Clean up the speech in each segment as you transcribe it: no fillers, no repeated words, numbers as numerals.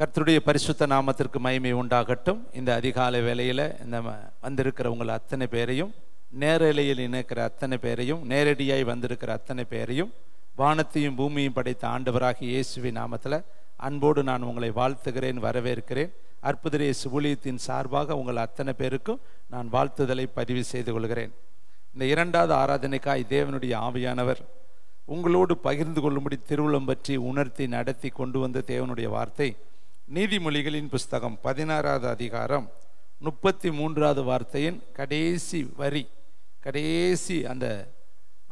கர்த்தருடைய பரிசுத்த நாமத்திற்கு மகிமை உண்டாகட்டும். இந்த அதிகாலை வேளையில் இந்த வந்திருக்கிற உங்கள் அத்தனை பேரையும், நேரலையில் இணைக்கிற அத்தனை பேரையும், நேரடியாய் வந்திருக்கிற அத்தனை பேரையும், வானத்தையும் பூமியும் படைத்த ஆண்டவராகிய இயேசுவின் நாமத்தில் அன்போடு நான் உங்களை வாழ்த்துகிறேன், வரவேற்கிறேன். அற்புத இயேசு ஊழியத்தின் சார்பாக உங்கள் அத்தனை பேருக்கும் நான் வாழ்த்துதலை பதிவு செய்து கொள்கிறேன். இந்த இரண்டாவது ஆராதனைக்காய் தேவனுடைய ஆவியானவர் உங்களோடு பகிர்ந்து கொள்ளும்படி திருவுளம் பற்றி உணர்த்தி நடத்தி கொண்டு வந்த தேவனுடைய வார்த்தை நீதிமொழிகளின் புஸ்தகம் 16வது அதிகாரம் 33வது வார்த்தையின் கடைசி வரி, கடைசி அந்த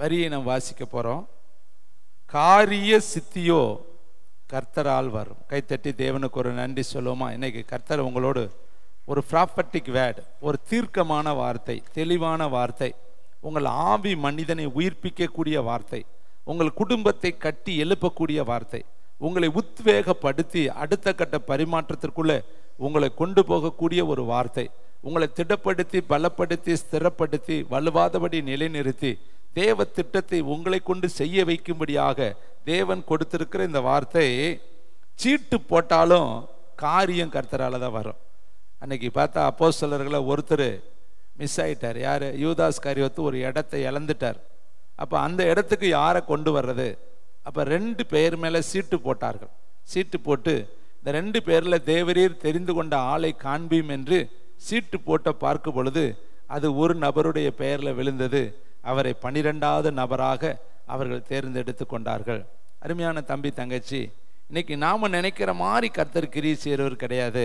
வரியை நாம் வாசிக்க போகிறோம். காரிய சித்தியோ கர்த்தரால் வரும். கைத்தட்டி தேவனுக்கு ஒரு நன்றி சொல்லுவோமா? இன்னைக்கு கர்த்தர் உங்களோடு ஒரு ப்ராப்பர்ட்டிக் வேர்டு, ஒரு தீர்க்கமான வார்த்தை, தெளிவான வார்த்தை, உங்கள் ஆவி மனிதனை உயிர்ப்பிக்கக்கூடிய வார்த்தை, உங்கள் குடும்பத்தை கட்டி எழுப்பக்கூடிய வார்த்தை, உங்களை உத்வேகப்படுத்தி அடுத்த கட்ட பரிமாற்றத்திற்குள்ளே உங்களை கொண்டு போகக்கூடிய ஒரு வார்த்தை, உங்களை திடப்படுத்தி பலப்படுத்தி ஸ்திரப்படுத்தி வலுவாதபடி நிலைநிறுத்தி தேவ திட்டத்தை உங்களை கொண்டு செய்ய வைக்கும்படியாக தேவன் கொடுத்திருக்கிற இந்த வார்த்தை சீட்டு போட்டாலும் காரியம் கர்த்தரால தான் வரும். அன்னைக்கு பார்த்தா அப்போஸ்தலர்களை ஒருத்தர் மிஸ் ஆயிட்டார். யார்? யூதாஸ் காரியோத்து ஒரு இடத்தை இழந்துட்டார். அப்போ அந்த இடத்துக்கு யாரை கொண்டு வர்றது? அப்போ 2 பேர் மேலே சீட்டு போட்டார்கள். சீட்டு போட்டு இந்த 2 பேரில் தேவரீர் தெரிந்து கொண்ட ஆளை காண்பீம் என்று சீட்டு போட்ட பார்க்கும் பொழுது அது ஒரு நபருடைய பெயரில் விழுந்தது. அவரை 12வது நபராக அவர்கள் தேர்ந்தெடுத்து கொண்டார்கள். அருமையான தம்பி தங்கச்சி, இன்னைக்கு நாம் நினைக்கிற மாதிரி கர்த்தர் கிரியை செய்கிறவர் கிடையாது.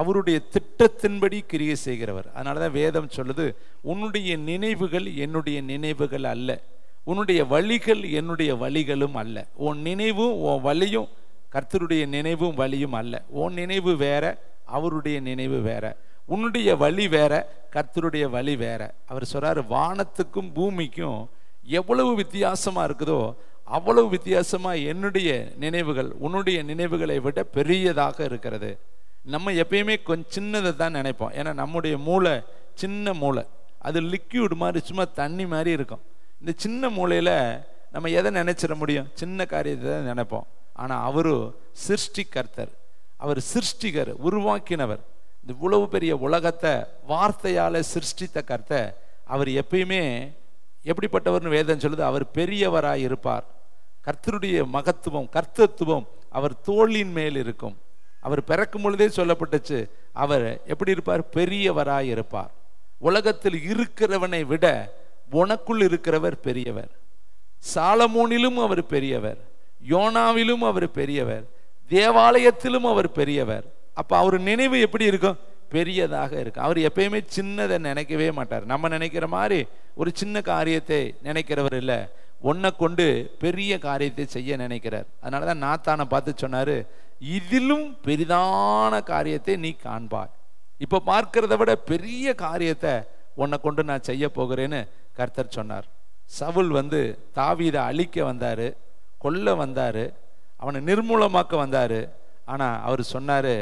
அவருடைய திட்டத்தின்படி கிரியை செய்கிறவர். அதனால தான் வேதம் சொல்லுது, உன்னுடைய நினைவுகள் என்னுடைய நினைவுகள் அல்ல, உன்னுடைய வழிகள் என்னுடைய வழிகளும் அல்ல. உன் நினைவும் உன் வழியும் கர்த்தருடைய நினைவும் வழியும் அல்ல. உன் நினைவு வேற, அவருடைய நினைவு வேற. உன்னுடைய வழி வேற, கர்த்தருடைய வழி வேற. அவர் சொல்றாரு, வானத்துக்கும் பூமிக்கும் எவ்வளவு வித்தியாசமா இருக்குதோ அவ்வளவு வித்தியாசமா என்னுடைய நினைவுகள் உன்னுடைய நினைவுகளை விட பெரியதாக இருக்கிறது. நம்ம எப்பயுமே கொஞ்சம் சின்னதை தான் நினைப்போம். ஏன்னா நம்முடைய மூளை சின்ன மூளை, அது லிக்யூட் மாதிரி சும்மா தண்ணி மாதிரி இருக்கும். இந்த சின்ன மூளையில் நம்ம எதை நினைச்சிட முடியும்? சின்ன காரியத்தை தான் நினைப்போம். ஆனால் அவரு சிருஷ்டிகர்த்தர், அவர் சிருஷ்டிகர், உருவாக்கினவர். இந்த இவ்வளவு பெரிய உலகத்தை வார்த்தையால் சிருஷ்டித்த கர்த்தர் அவர் எப்பயுமே எப்படிப்பட்டவர்னு வேதம் சொல்லுது, அவர் பெரியவராய் இருப்பார். கர்த்தருடைய மகத்துவம் கர்த்தத்துவம் அவர் தோளின் மேல் இருக்கும். அவர் பிறக்கும் பொழுதே சொல்லப்பட்டுச்சு, அவர் எப்படி இருப்பார்? பெரியவராய் இருப்பார். உலகத்தில் இருக்கிறவனை விட உனக்குள் இருக்கிறவர் பெரியவர். சாலமோனிலும் அவர் பெரியவர், யோனாவிலும் அவர் பெரியவர், தேவாலயத்திலும் அவர் பெரியவர். அப்ப அவர் நினைவு எப்படி இருக்கும்? பெரியதாக இருக்கும். அவர் எப்பயுமே சின்னதை நினைக்கவே மாட்டார். நம்ம நினைக்கிற மாதிரி ஒரு சின்ன காரியத்தை நினைக்கிறவர் இல்லை, ஒன்னை கொண்டு பெரிய காரியத்தை செய்ய நினைக்கிறார். அதனாலதான் நாத்தானை பார்த்து சொன்னாரு, இதிலும் பெரிதான காரியத்தை நீ காண்பாய். இப்ப பார்க்கிறத விட பெரிய காரியத்தை உன்னை கொண்டு நான் செய்ய போகிறேன்னு கர்த்தர் சொன்னார். சவுல் தாவீதை அழிக்க வந்தாரு, கொல்ல வந்தாரு, அவனை நிர்மூலமாக்க வந்தாரு. ஆனா அவர் சொன்னாரு,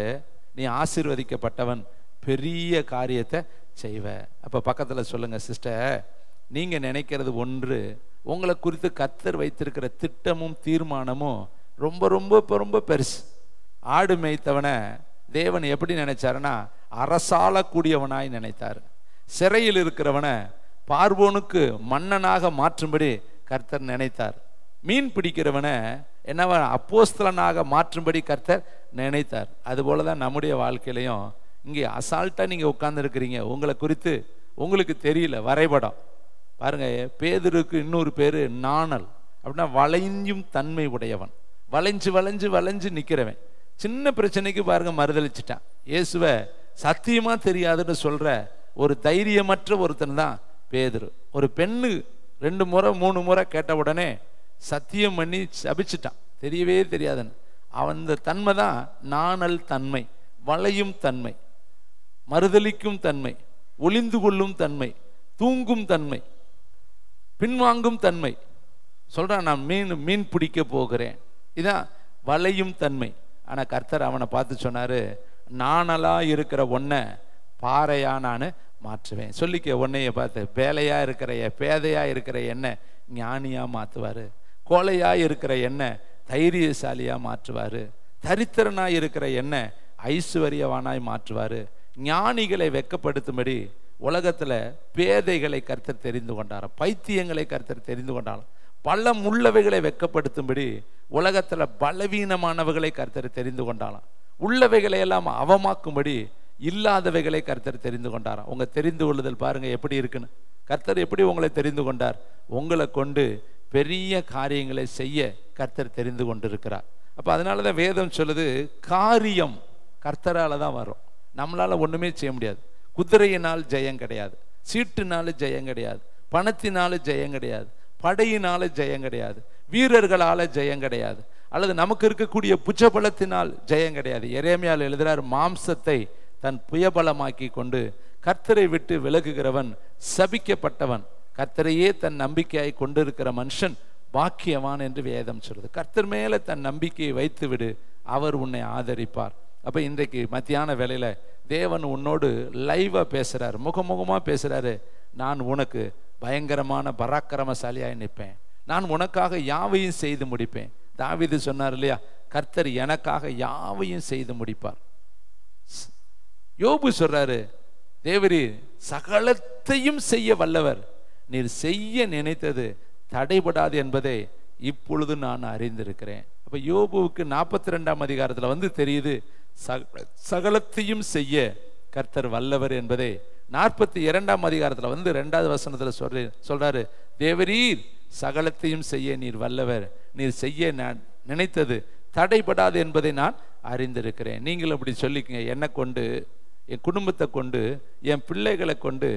நீ ஆசீர்வதிக்கப்பட்டவன், பெரிய காரியத்தை செய்வ. அப்ப பக்கத்துல சொல்லுங்க, சிஸ்டர், நீங்க நினைக்கிறது ஒன்று, உங்களை குறித்து கர்த்தர் வைத்திருக்கிற திட்டமும் தீர்மானமும் ரொம்ப ரொம்ப ரொம்ப பெருசு. ஆடு மேய்த்தவனை தேவன் எப்படி நினைச்சாருன்னா அரசாளக்கூடியவனாய் நினைத்தார். சிறையில் இருக்கிறவனை பார்வோனுக்கு மன்னனாக மாற்றும்படி கர்த்தர் நினைத்தார். மீன் பிடிக்கிறவனை என்னவா அப்போஸ்தலனாக மாற்றும்படி கர்த்தர் நினைத்தார். அதுபோலதான் நம்முடைய வாழ்க்கையிலையும் இங்கே அசால்ட்டா நீங்க உட்கார்ந்து இருக்கிறீங்க, உங்களை குறித்து உங்களுக்கு தெரியல வரைபடம். பாருங்க, பேதுருக்கு இன்னொரு பேரு நாணல். அப்படின்னா வளைஞ்சும் தன்மை உடையவன், வளைஞ்சு வளைஞ்சு வளைஞ்சு நிக்கிறவன். சின்ன பிரச்சனைக்கு பாருங்க மறுதளிச்சிட்டான். இயேசுவை சத்தியமா தெரியாதுன்னு சொல்ற ஒரு தைரியமற்ற ஒருத்தன் தான் பேதுரு. ஒரு பெண்ணு 2 முறை 3 முறை கேட்ட உடனே சத்தியம் பண்ணி சபிச்சிட்டான், தெரியவே தெரியாதுன்னு. அந்த தன்மை தான் நாணல் தன்மை, வளையும் தன்மை, மறுதலிக்கும் தன்மை, ஒளிந்து கொள்ளும் தன்மை, தூங்கும் தன்மை, பின்வாங்கும் தன்மை. சொல்றான், நான் மீன் பிடிக்க போகிறேன், இதான் வளையும் தன்மை. ஆனா கர்த்தர் அவனை பார்த்து சொன்னாரு, நாணலா இருக்கிற ஒன்ன பாறையா நான் மாற்றுவேன். சொல்லிக்க, உன்னைய பார்த்து பேலையா இருக்கிற பேதையா இருக்கிற என்ன ஞானியா மாற்றுவாரு, கோலையா இருக்கிற என்ன தைரியசாலியா மாற்றுவாரு, தரித்திரனாய் இருக்கிற என்ன ஐஸ்வர்யவானாய் மாற்றுவார். ஞானிகளை வெட்கப்படுத்தும்படி உலகத்தில் பேதைகளை கர்த்தர் தெரிந்து கொண்டாராம், பைத்தியங்களை கர்த்தர் தெரிந்து கொண்டாராம். பலம் உள்ளவைகளை வெட்கப்படுத்தும்படி உலகத்தில் பலவீனமானவர்களை கர்த்தர் தெரிந்து கொண்டாராம். உள்ளவைகளை எல்லாம் அவமாக்கும்படி இல்லாதவைகளை கர்த்தர் தெரிந்து கொண்டாராம். உங்க தெரிந்து கொள்ளுதல் பாருங்க எப்படி இருக்குன்னு. கர்த்தர் எப்படி உங்களை தெரிந்து கொண்டார்? உங்களை கொண்டு பெரிய காரியங்களை செய்ய கர்த்தர் தெரிந்து கொண்டிருக்கிறார். அப்போ அதனால தான் வேதம் சொல்லுது, காரியம் கர்த்தரால தான் வரும், நம்மளால ஒண்ணுமே செய்ய முடியாது. குதிரையினால் ஜெயம் கிடையாது, சீட்டுனால ஜெயம் கிடையாது, பணத்தினால ஜெயம் கிடையாது, படையினால ஜெயம் கிடையாது, வீரர்களால ஜெயம் கிடையாது, அல்லது நமக்கு இருக்கக்கூடிய புஜபலத்தினால் ஜெயம் கிடையாது. எரேமியாவில் எழுதுறார், மாம்சத்தை தன் புயபலமாக்கி கொண்டு கர்த்தரை விட்டு விலகுகிறவன் சபிக்கப்பட்டவன், கர்த்தரையே தன் நம்பிக்கையாய் கொண்டிருக்கிற மனுஷன் பாக்கியவான் என்று வேதம் சொல்லுது. கர்த்தர் மேல தன் நம்பிக்கையை வைத்து விடு, அவர் உன்னை ஆதரிப்பார். அப்ப இன்றைக்கு மத்தியான வேளையில தேவன் உன்னோடு லைவா பேசுறாரு, முகமுகமா பேசுறாரு. நான் உனக்கு பயங்கரமான பராக்கிரமசாலியாய் நிற்பேன், நான் உனக்காக யாவையும் செய்து முடிப்பேன். தாவீது சொன்னார் இல்லையா, கர்த்தர் எனக்காக யாவையும் செய்து முடிப்பார். யோபு சொல்றாரு, தேவரீர் சகலத்தையும் செய்ய வல்லவர், நீர் செய்ய நினைத்தது தடைபடாது என்பதை இப்பொழுது நான் அறிந்திருக்கிறேன். அப்ப யோபுவுக்கு 42ஆம் அதிகாரத்துல வந்து தெரியுது, சகலத்தையும் செய்ய கர்த்தர் வல்லவர் என்பதை. 42ஆம் அதிகாரத்துல வந்து 2வது வசனத்துல சொல்றாரு, தேவரீர் சகலத்தையும் செய்ய நீர் வல்லவர், நீர் செய்ய நான் நினைத்தது தடைபடாது என்பதை நான் அறிந்திருக்கிறேன். நீங்களும் அப்படி சொல்லிக்கங்க, என்னை கொண்டு, என் குடும்பத்தை கொண்டு, என் பிள்ளைகளை கொண்டு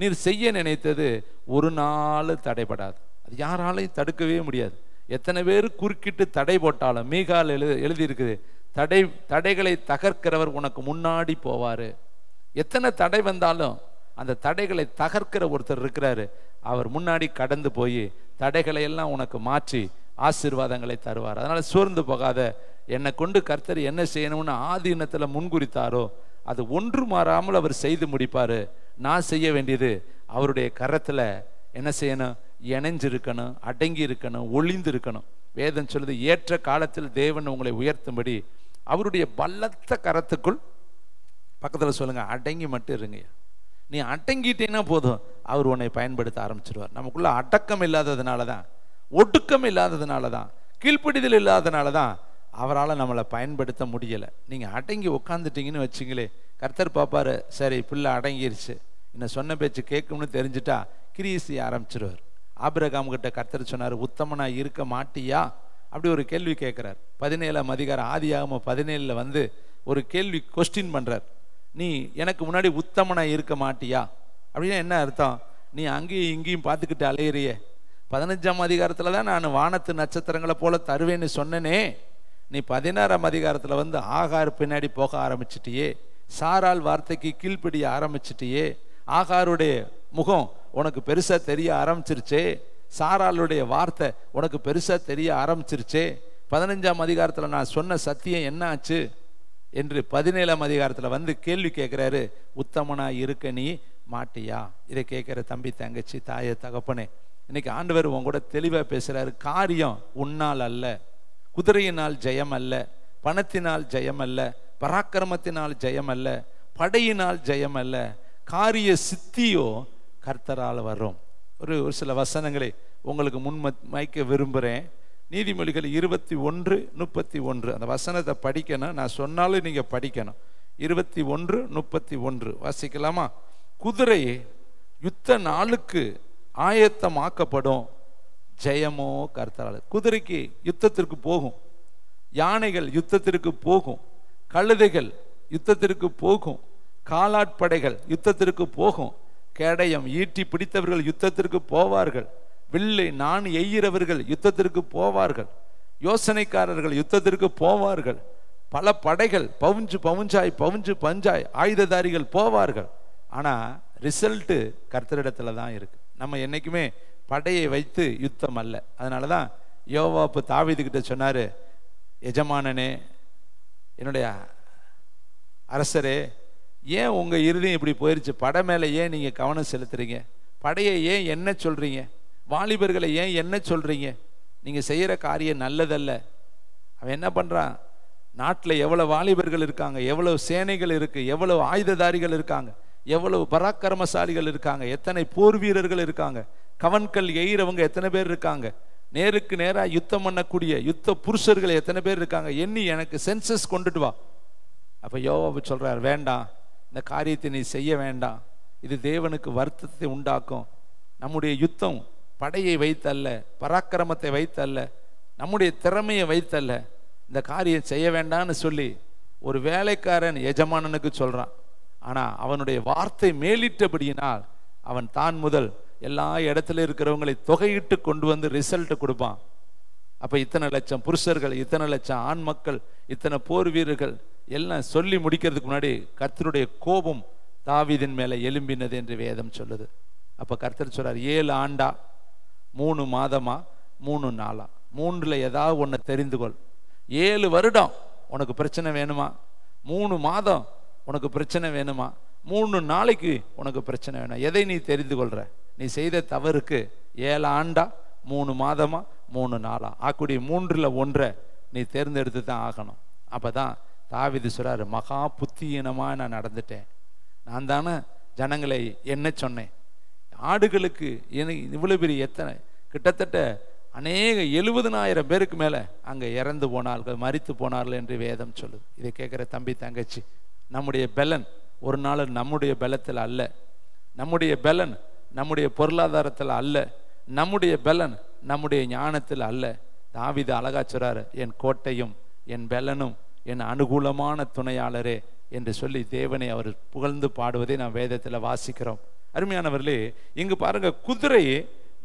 நீர் செய்ய நினைத்தது ஒரு நாள் தடைபடாது. அது யாராலையும் தடுக்கவே முடியாது. எத்தனை பேர் குறுக்கிட்டு தடை போட்டாலும், மீகால் எழுதி இருக்குது, தடைகளை தகர்க்கிறவர் உனக்கு முன்னாடி போவாரு. எத்தனை தடை வந்தாலும் அந்த தடைகளை தகர்க்கிற ஒருத்தர் இருக்கிறாரு, அவர் முன்னாடி கடந்து போய் தடைகளை எல்லாம் உனக்கு மாற்றி ஆசீர்வாதங்களை தருவார். அதனால சோர்ந்து போகாத. என்னை கொண்டு கர்த்தர் என்ன செய்யணும்னு ஆதீனத்துல முன்குறித்தாரோ அது ஒன்று மாறாமல் அவர் செய்து முடிப்பாரு. நான் செய்ய வேண்டியது அவருடைய கரத்துல என்ன செய்யணும், இணைஞ்சிருக்கணும், அடங்கி இருக்கணும், ஒளிந்து இருக்கணும். வேதம் சொல்லுது, ஏற்ற காலத்தில் தேவன் உங்களை உயர்த்தும்படி அவருடைய பலத்த கரத்துக்குள், பக்கத்துல சொல்லுங்க, அடங்கி மட்டும் இருங்க. நீ அடங்கிட்டேன்னா போதும், அவர் உன்னை பயன்படுத்த ஆரம்பிச்சிருவார். நமக்குள்ள அடக்கம் இல்லாததுனால தான், ஒடுக்கம் இல்லாததுனால தான், கீழ்ப்படிதல் இல்லாததுனால தான் அவரால் நம்மளை பயன்படுத்த முடியலை. நீங்கள் அடங்கி உட்காந்துட்டீங்கன்னு வச்சுங்களே, கர்த்தர் பார்ப்பாரு, சரி பிள்ளை அடங்கிருச்சு, இன்னும் சொன்ன பேச்சு கேட்கும்னு தெரிஞ்சுட்டா கிரியை செய்ய ஆரம்பிச்சிருவார். ஆபிரகாம் கிட்ட கர்த்தர் சொன்னார், உத்தமனா இருக்க மாட்டியா? அப்படி ஒரு கேள்வி கேட்கிறார். 17ஆம் அதிகாரம் ஆதியாகமம் 17 வந்து ஒரு கேள்வி கொஸ்டின் பண்றார். நீ எனக்கு முன்னாடி உத்தமனா இருக்க மாட்டியா அப்படின்னா என்ன அர்த்தம்? நீ அங்கேயும் இங்கேயும் பார்த்துக்கிட்டு அலையிறியே. 15ஆம் அதிகாரத்துல தான் நான் வானத்து நட்சத்திரங்களை போல தருவேன்னு சொன்னனே, நீ 16ஆம் அதிகாரத்துல வந்து ஆகார் பின்னாடி போக ஆரம்பிச்சிட்டியே, சாரால் வார்த்தைக்கு கீழ்ப்படிய ஆரம்பிச்சிட்டியே, ஆகாருடைய முகம் உனக்கு பெருசா தெரிய ஆரம்பிச்சிருச்சே, சாராளுடைய வார்த்தை உனக்கு பெருசா தெரிய ஆரம்பிச்சிருச்சே. 15ஆம் அதிகாரத்துல நான் சொன்ன சத்தியம் என்ன ஆச்சு என்று 17ஆம் அதிகாரத்துல வந்து கேள்வி கேட்கிறாரு. உத்தமனா இருக்க நீ மாட்டியா? இதை கேட்கிற தம்பி, தங்கச்சி, தாய, தகப்பனே, இன்னைக்கு ஆண்டவர் உன் கூட தெளிவா பேசுறாரு. காரியம் உன்னால் அல்ல, குதிரையினால் ஜெயம் அல்ல, பணத்தினால் ஜெயம் அல்ல, பராக்கிரமத்தினால் ஜெயம் அல்ல, படையினால் ஜெயம் அல்ல, காரிய சித்தியோ கர்த்தரால் வரும். ஒரு சில வசனங்களை உங்களுக்கு முன்வைக்க விரும்புகிறேன். நீதிமொழிகள் 21:31 அந்த வசனத்தை படிக்கணும், நான் சொன்னாலும் நீங்க படிக்கணும். 21:31 வாசிக்கலாமா? குதிரை யுத்த நாளுக்கு ஆயத்தமாக்கப்படும், ஜெயமோ கர்த்தரால். குதிரைக்கு யுத்தத்திற்கு போகும், யானைகள் யுத்தத்திற்கு போகும், கழுதைகள் யுத்தத்திற்கு போகும், காலாட்படைகள் யுத்தத்திற்கு போகும், கேடயம் ஈட்டி பிடித்தவர்கள் யுத்தத்திற்கு போவார்கள், வில்லை நான் எய்கிறவர்கள் யுத்தத்திற்கு போவார்கள், யோசனைக்காரர்கள் யுத்தத்திற்கு போவார்கள், பல படைகள் பவுஞ்சு பஞ்சாய் ஆயுததாரிகள் போவார்கள். ஆனா ரிசல்ட் கர்த்தரிடத்துல தான் இருக்கு. நம்ம என்னைக்குமே படையை வைத்து யுத்தம் அல்ல. அதனாலதான் யோவாப்பு தாவீதுகிட்ட சொன்னாரு, எஜமானனே, என்னுடைய அரசரே, ஏன் உங்க இருதயம் இப்படி போயிருச்சு? படை மேல ஏன் நீங்க கவனம் செலுத்துறீங்க? படையை ஏன் என்ன சொல்றீங்க? வாலிபர்களை ஏன் என்ன சொல்றீங்க? நீங்க செய்யற காரியம் நல்லதல்ல. அவன் என்ன பண்றான்? நாட்டில் எவ்வளவு வாலிபர்கள் இருக்காங்க, எவ்வளவு சேனைகள் இருக்கு, எவ்வளவு ஆயுததாரிகள் இருக்காங்க, எவ்வளவு பராக்கிரமசாலிகள் இருக்காங்க, எத்தனை போர் வீரர்கள் இருக்காங்க, கவன்கள் எய்கிறவங்க எத்தனை பேர் இருக்காங்க, நேருக்கு நேராக யுத்தம் பண்ணக்கூடிய யுத்த புருஷர்கள் எத்தனை பேர் இருக்காங்க, எண்ணி எனக்கு சென்சஸ் கொண்டுட்டு வா. அப்போ யோவாபு சொல்றார், வேண்டாம், இந்த காரியத்தை நீ செய்ய வேண்டாம், இது தேவனுக்கு வருத்தத்தை உண்டாக்கும். நம்முடைய யுத்தம் படையை வைத்தல்ல, பராக்கிரமத்தை வைத்தல்ல, நம்முடைய திறமையை வைத்தல்ல, இந்த காரியம் செய்ய வேண்டாம்னு சொல்லி ஒரு வேலைக்காரன் எஜமானனுக்கு சொல்றான். ஆனா அவனுடைய வார்த்தை மேலிட்டபடியினால் அவன் தான் முதல் எல்லா இடத்துல இருக்கிறவங்களை தொகையிட்டு கொண்டு வந்து ரிசல்ட் கொடுப்பான். அப்ப இத்தனை லட்சம் புருஷர்கள், இத்தனை லட்சம் ஆண் மக்கள், இத்தனை போர் வீரர்கள் எல்லாம் சொல்லி முடிக்கிறதுக்கு முன்னாடி கர்த்தருடைய கோபம் தாவீதின் மேல எழும்பினது என்று வேதம் சொல்லுது. அப்ப கர்த்தர் சொல்றார், 7 ஆண்டா 3 மாதமா 3 நாளா, 3ல் ஏதாவது ஒன்று தெரிந்து கொள். 7 வருடம் உனக்கு பிரச்சனை வேணுமா, 3 மாதம் உனக்கு பிரச்சனை வேணுமா, 3 நாளைக்கு உனக்கு பிரச்சனை வேணும், எதை நீ தெரிந்து கொள்ற? நீ செய்த தவறுக்கு 7 ஆண்டா 3 மாதமா 3 நாளா ஆக்கூடிய 3ல் 1 நீ தேர்ந்தெடுத்து தான் ஆகணும். அப்பதான் தாவீது சொல்றாரு, மகா புத்தியீனமா நான் நடந்துட்டேன், நான் தானே ஜனங்களை என்ன சொன்னேன், ஆடுகளுக்கு இவ்வளவு பெரிய எத்தனை கிட்டத்தட்ட அநேக 70,000 பேருக்கு மேல அங்க இறந்து போனார்கள், மரித்து போனார்கள் என்று வேதம் சொல்லுது. இதை கேட்கிற தம்பி தங்கச்சி, நம்முடைய பலன் ஒரு நாள் நம்முடைய பலத்தில் அல்ல, நம்முடைய பலன் நம்முடைய பொருளாதாரத்தில் அல்ல, நம்முடைய பலன் நம்முடைய ஞானத்தில் அல்ல. தாவீது அழகா சொல்றாரு, என் கோட்டையும் என் பலனும் என் அனுகூலமான துணையாளரே என்று சொல்லி தேவனை அவர் புகழ்ந்து பாடுவதை நாம் வேதத்தில் வாசிக்கிறோம். அருமையானவர்களே, இங்கு பாருங்க, குதிரை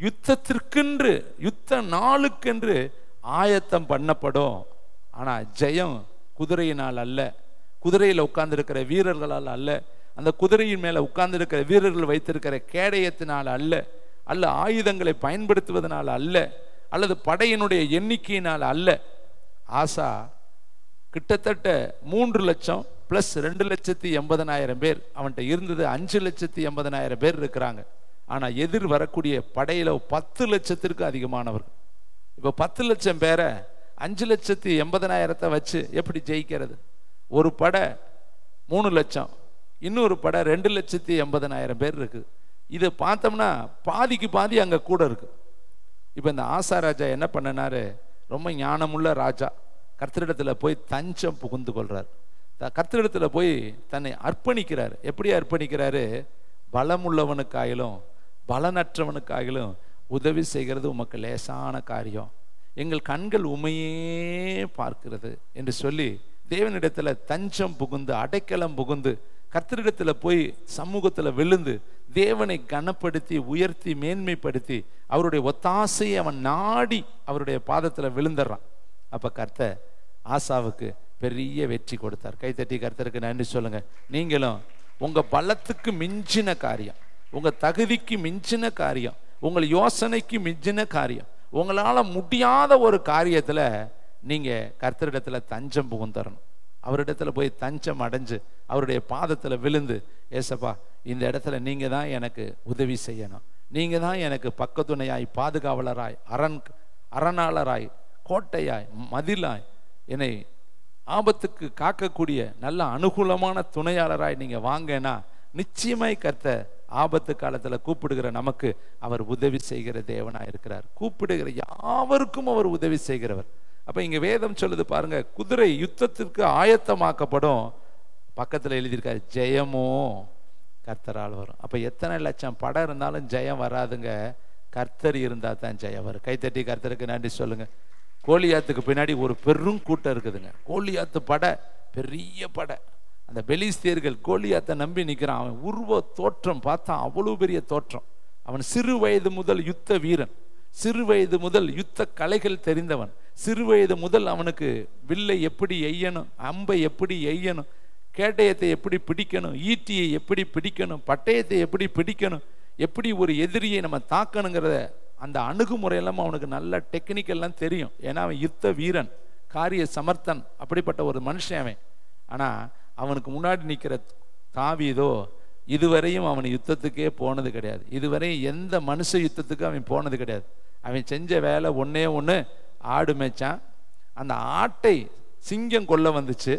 யுத்தத்திற்கென்று யுத்த நாளுக்கென்று ஆயத்தம் பண்ணப்படும். ஆனா ஜெயம் குதிரையினால் அல்ல, குதிரையில் உட்கார்ந்து இருக்கிற வீரர்களால் அல்ல, அந்த குதிரையின் மேல உட்கார்ந்து இருக்கிற வீரர்கள் வைத்திருக்கிற கேடயத்தினால் அல்ல, அல்ல ஆயுதங்களை பயன்படுத்துவதனால் அல்ல, அல்லது படையினுடைய எண்ணிக்கையினால் அல்ல. ஆசா கிட்டத்தட்ட 3 லட்சம் பிளஸ் 2,80,000 பேர் அவன்கிட்ட இருந்தது. 5,80,000 பேர் இருக்கிறாங்க. ஆனா எதிர் வரக்கூடிய படையில 10 லட்சத்திற்கு அதிகமானவர்கள். இப்ப 10 லட்சம் பேரை 5,80,000 வச்சு எப்படி ஜெயிக்கிறது? ஒரு படை 3 லட்சம், இன்னொரு படை 2,80,000 பேர் இருக்கு. இதை பார்த்தோம்னா பாதிக்கு பாதி அங்க கூட இருக்கு. இப்ப இந்த ஆசா ராஜா என்ன பண்ணனாரு, ரொம்ப ஞானமுள்ள ராஜா, கர்த்தரிடத்துல போய் தஞ்சம் புகுந்து கொள்றார். கர்த்தரிடத்துல போய் தன்னை அர்ப்பணிக்கிறார். எப்படி அர்ப்பணிக்கிறாரு? பலமுள்ளவனுக்காயிலும் பலனற்றவனுக்காயிலும் உதவி செய்கிறது உமக்கு லேசான காரியம், எங்கள் கண்கள் உமையே பார்க்கிறது என்று சொல்லி தேவனிடத்துல தஞ்சம் புகுந்து அடைக்கலம் புகுந்து கர்த்தரிடத்துல போய் சமூகத்துல விழுந்து தேவனை கனப்படுத்தி உயர்த்தி மேன்மைப்படுத்தி அவருடைய ஒத்தாசையை அவன் நாடி அவருடைய பாதத்துல விழுந்துடுறான். அப்ப கர்த்தர் ஆசாவுக்கு பெரிய வெற்றி கொடுத்தார். கைத்தட்டி கர்த்தருக்கு நன்றி சொல்லுங்க. நீங்களும் உங்க பலத்துக்கு மிஞ்சின காரியம், உங்க தகுதிக்கு மிஞ்சின காரியம், உங்கள் யோசனைக்கு மிஞ்சின காரியம், உங்களால முடியாத ஒரு காரியத்துல நீங்க கர்த்தரிடத்துல தஞ்சம் புகுந்தரணும். அவரிடத்துல போய் தஞ்சம் அடைஞ்சு அவருடைய பாதத்துல விழுந்து, ஏசப்பா இந்த இடத்துல நீங்க தான் எனக்கு உதவி செய்யணும், நீங்க தான் எனக்கு பக்கத்துணையாய் பாதுகாவலராய் அரணாளராய் கோட்டையாய் மதிலாய் என்னை ஆபத்துக்கு காக்கக்கூடிய நல்ல அனுகூலமான துணையாளராய் நீங்க வாங்கன்னா நிச்சயமாய் கர்த்தர் ஆபத்து காலத்துல கூப்பிடுகிற நமக்கு அவர் உதவி செய்கிற தேவனா இருக்கிறார். கூப்பிடுகிற யாவருக்கும் அவர் உதவி செய்கிறவர். அப்ப இங்க வேதம் சொல்லுது பாருங்க, குதிரை யுத்தத்திற்கு ஆயத்தமாக்கப்படும். பக்கத்துல எழுதியிருக்காரு, ஜெயமோ கர்த்தரால் வரும். அப்ப எத்தனை லட்சம் படம் இருந்தாலும் ஜெயம் வராதுங்க, கர்த்தர் இருந்தா தான் ஜெயம் வரும். கைத்தட்டி கர்த்தருக்கு நன்றி சொல்லுங்க. கோலியாத்துக்கு பின்னாடி ஒரு பெரும் கூட்டம் இருக்குதுங்க. கோலியாத்து படை பெரிய படை. அந்த பெலிஸ்தியர்கள் கோலியாத்தை நம்பி நிற்கிறான். அவன் உருவ தோற்றம் பார்த்தா அவ்வளவு பெரிய தோற்றம். அவன் சிறு வயது முதல் யுத்த வீரன், சிறு வயது முதல் யுத்த கலைகள் தெரிந்தவன், சிறு வயது முதல் அவனுக்கு வில்லை எப்படி எய்யணும், அம்பை எப்படி எய்யணும், கேட்டயத்தை எப்படி பிடிக்கணும், ஈட்டியை எப்படி பிடிக்கணும், பட்டயத்தை எப்படி பிடிக்கணும், எப்படி ஒரு எதிரியை நம்ம தாக்கணுங்கிறத அந்த அணுகுமுறையெல்லாம் அவனுக்கு நல்ல டெக்னிக்கெல்லாம் தெரியும். ஏன்னா அவன் யுத்த வீரன், காரிய சமர்த்தன், அப்படிப்பட்ட ஒரு மனுஷன் அவன். ஆனா அவனுக்கு முன்னாடி நிற்கிற தாவீதோ இதுவரையும் அவன் யுத்தத்துக்கே போனது கிடையாது. இதுவரையும் எந்த மனுஷ யுத்தத்துக்கு அவன் போனது கிடையாது. அவன் செஞ்ச வேலை ஒன்னே ஒன்று, ஆடு மேய்ச்சான். அந்த ஆட்டை சிங்கம் கொல்ல வந்துச்சு,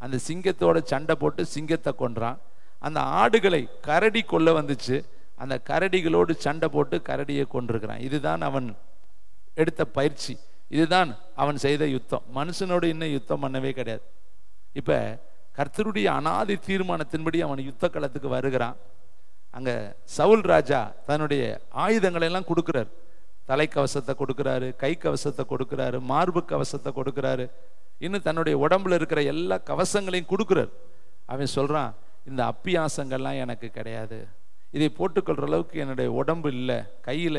அந்த சிங்கத்தோட சண்டை போட்டு சிங்கத்தை கொன்றான். அந்த ஆடுகளை கரடி கொல்ல வந்துச்சு, அந்த கரடிகளோடு சண்டை போட்டு கரடியை கொண்டிருக்கிறான். இதுதான் அவன் எடுத்த பயிற்சி, இதுதான் அவன் செய்த யுத்தம். மனுஷனோடு இன்னும் யுத்தம் பண்ணவே கிடையாது. இப்ப கர்த்தருடைய அனாதி தீர்மானத்தின்படி அவன் யுத்த களத்துக்கு வருகிறான். அங்க சவுல் ராஜா தன்னுடைய ஆயுதங்களை எல்லாம் கொடுக்கிறார். தலைக்கவசத்தை கொடுக்கிறாரு, கை கவசத்தை கொடுக்கிறாரு, மார்பு கவசத்தை கொடுக்கிறாரு, இன்னும் தன்னுடைய உடம்புல இருக்கிற எல்லா கவசங்களையும் கொடுக்கிறார். அவன் சொல்றான், இந்த அப்பியாசங்கள்லாம் எனக்கு கிடையாது, இதை போட்டுக்கொள்ற அளவுக்கு என்னுடைய உடம்பு இல்லை, கையில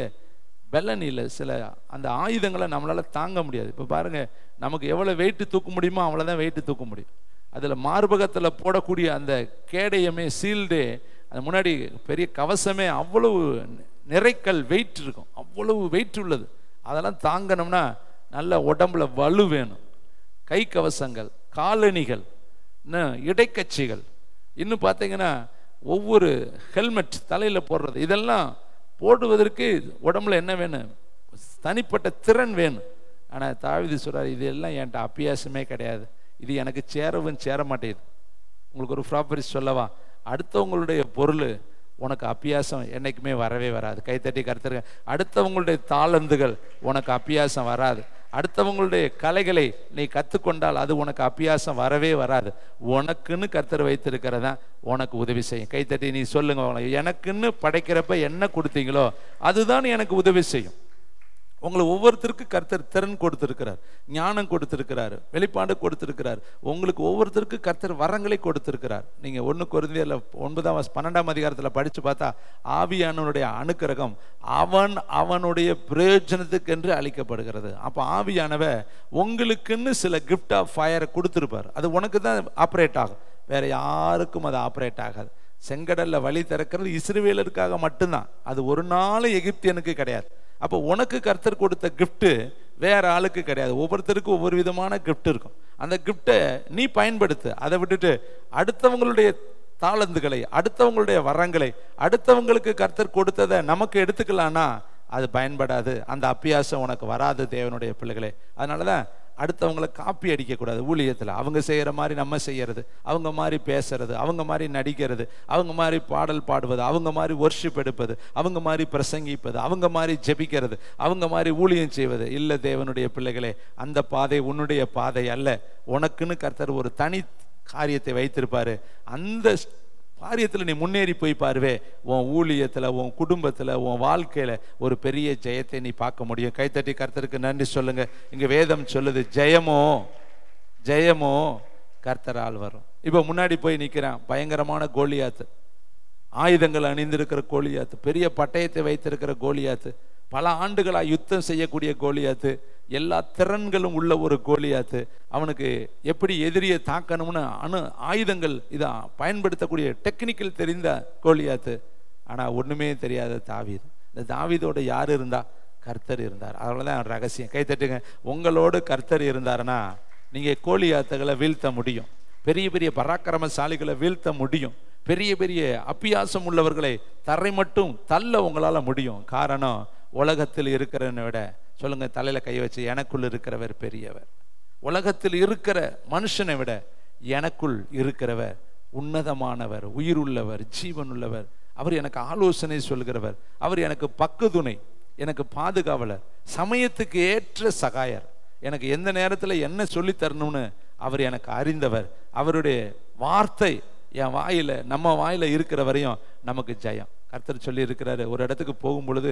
பலன் இல்லை, சில அந்த ஆயுதங்களை நம்மளால தாங்க முடியாது. இப்போ பாருங்க, நமக்கு எவ்வளவு வெயிட்டு தூக்க முடியுமோ அவ்வளவுதான் வெயிட்டு தூக்க முடியும். அதுல மார்பகத்துல போடக்கூடிய அந்த கேடயமே, சீல்டே, அது முன்னாடி பெரிய கவசமே அவ்வளவு நிறைக்கல் வெயிட் இருக்கும், அவ்வளவு வெயிட் உள்ளது. அதெல்லாம் தாங்கணும்னா நல்ல உடம்புல வலு வேணும். கை கவசங்கள், காலணிகள், இடைக்கட்சிகள், இன்னும் பார்த்தீங்கன்னா ஒவ்வொரு ஹெல்மெட் தலையில போடுறது, இதெல்லாம் போடுவதற்கு உடம்புல என்ன வேணும்? தனிப்பட்ட திறன் வேணும். ஆனா தாவீது சொல்றாரு, இதெல்லாம் என்கிட்ட அபியாசமே கிடையாது, இது எனக்கு சேரவும் சேர மாட்டேங்குது. உங்களுக்கு ஒரு ப்ராப்பர்ட்டி சொல்லவா? அடுத்தவங்களுடைய பொருள் உனக்கு அபியாசம் என்னைக்குமே வரவே வராது. கைத்தட்டி கர்த்தருங்க. அடுத்தவங்களுடைய தாளந்துகள் உனக்கு அபியாசம் வராது. அடுத்தவங்களுடைய கலைகளை நீ கற்றுக்கொண்டால் அது உனக்கு அபியாசம் வரவே வராது. உனக்குன்னு கர்த்தர் வைத்திருக்கிறதா உனக்கு உதவி செய்யும். கைத்தட்டி நீ சொல்லுங்க, எனக்குன்னு படைக்கிறப்ப என்ன கொடுத்தீங்களோ அதுதான் எனக்கு உதவி செய்யும். உங்களை ஒவ்வொருத்தருக்கு கர்த்தர் திறன் கொடுத்திருக்கிறார், ஞானம் கொடுத்திருக்கிறார், வெளிப்பாடு கொடுத்திருக்கிறார். உங்களுக்கு ஒவ்வொருத்தருக்கு கர்த்தர் வரங்களை கொடுத்திருக்கிறார். நீங்க 1 கொரிந்தியர்ல 9-12 அதிகாரத்தில் படிச்சு பார்த்தா, ஆவியானவனுடைய அனுக்கிரகம் அவனுடைய பிரயோஜனத்துக்கு என்று அளிக்கப்படுகிறது. அப்ப ஆவியானவ உங்களுக்குன்னு சில கிஃப்ட் ஆஃப் ஃபயரை கொடுத்திருப்பார். அது உனக்கு தான் ஆப்ரேட் ஆகும், வேற யாருக்கும் அது ஆப்ரேட் ஆகாது. செங்கடல்ல வழி திறக்கிறது இஸ்ரவேலருக்காக மட்டும்தான், அது ஒரு நாள் எகிப்தியனுக்கு கிடையாது. அப்போ உனக்கு கர்த்தர் கொடுத்த கிஃப்ட் வேற ஆளுக்கு கிடையாது. ஒவ்வொருத்தருக்கும் ஒவ்வொரு விதமான கிஃப்ட் இருக்கும். அந்த கிஃப்டை நீ பயன்படுத்து. அதை விட்டுட்டு அடுத்தவங்களுடைய தாளந்துகளை, அடுத்தவங்களுடைய வரங்களை, அடுத்தவங்களுக்கு கர்த்தர் கொடுத்ததை நமக்கு எடுத்துக்கலான்னா அது பயன்படாது. அந்த அபியாசம் உனக்கு வராது தேவனுடைய பிள்ளைகளே. அதனாலதான் அடுத்தவங்களை காப்பி அடிக்கக்கூடாது. ஊழியத்தில் அவங்க செய்கிற மாதிரி நம்ம செய்யறது, அவங்க மாதிரி பேசுறது, அவங்க மாதிரி நடிக்கிறது, அவங்க மாதிரி பாடல் பாடுவது, அவங்க மாதிரி வொர்ஷிப் எடுப்பது, அவங்க மாதிரி பிரசங்கிப்பது, அவங்க மாதிரி ஜெபிக்கிறது, அவங்க மாதிரி ஊழியம் செய்வது இல்லை. தேவனுடைய பிள்ளைகளே, அந்த பாதை உன்னுடைய பாதை அல்ல. உனக்குன்னு கர்த்தர் ஒரு தனி காரியத்தை வைத்திருப்பாரு. அந்த காரியத்தில் நீ முன்னேறி போய் பாருவே, உன் ஊழியத்தில், உன் குடும்பத்தில், உன் வாழ்க்கையில் ஒரு பெரிய ஜெயத்தை நீ பார்க்க முடியும். கைத்தட்டி கர்த்தருக்கு நன்றி சொல்லுங்க. இங்க வேதம் சொல்லுது, ஜெயமோ ஜெயமோ கர்த்தரால் வரும். இப்போ முன்னாடி போய் நிற்கிறான் பயங்கரமான கோலியாத்து, ஆயுதங்கள் அணிந்திருக்கிற கோலியாத்து, பெரிய பட்டயத்தை வைத்திருக்கிற கோலியாத்து, பல ஆண்டுகளாக யுத்தம் செய்யக்கூடிய கோலியாத்து, எல்லா திறன்களும் உள்ள ஒரு கோலியாத்து. அவனுக்கு எப்படி எதிரியை தாக்கணும்னு ஆயுதங்கள் இதை பயன்படுத்தக்கூடிய டெக்னிக்கல் தெரிந்த கோலியாத்து. ஆனா ஒண்ணுமே தெரியாத தாவீது. இந்த தாவீதோட யார் இருந்தா? கர்த்தர் இருந்தார். அவ்வளவுதான் ரகசியம். கைத்தட்டுங்க. உங்களோடு கர்த்தர் இருந்தாருன்னா நீங்க கோலியாத்துகளை வீழ்த்த முடியும், பெரிய பெரிய பராக்கிரமசாலிகளை வீழ்த்த முடியும், பெரிய பெரிய அப்பியாசம் உள்ளவர்களை தரை மட்டும் தள்ள உங்களால முடியும். காரணம், உலகத்தில் இருக்கிறவனை விட, சொல்லுங்க தலையில கை வச்சு, எனக்குள் இருக்கிறவர் பெரியவர். உலகத்தில் இருக்கிற மனுஷனை விட எனக்குள் இருக்கிறவர் உன்னதமானவர், உயிர் உள்ளவர், ஜீவன் உள்ளவர். அவர் எனக்கு ஆலோசனை சொல்கிறவர், அவர் எனக்கு பக்குதுணை, எனக்கு பாதுகாவலர், சமயத்துக்கு ஏற்ற சகாயர், எனக்கு எந்த நேரத்தில் என்ன சொல்லி தரணும்னு அவர் எனக்கு அறிந்தவர். அவருடைய வார்த்தை என் வாயில, நம்ம வாயில இருக்கிற வரையும் நமக்கு ஜெயம். கர்த்தர் சொல்லி இருக்கிறாரு, ஒரு இடத்துக்கு போகும் பொழுது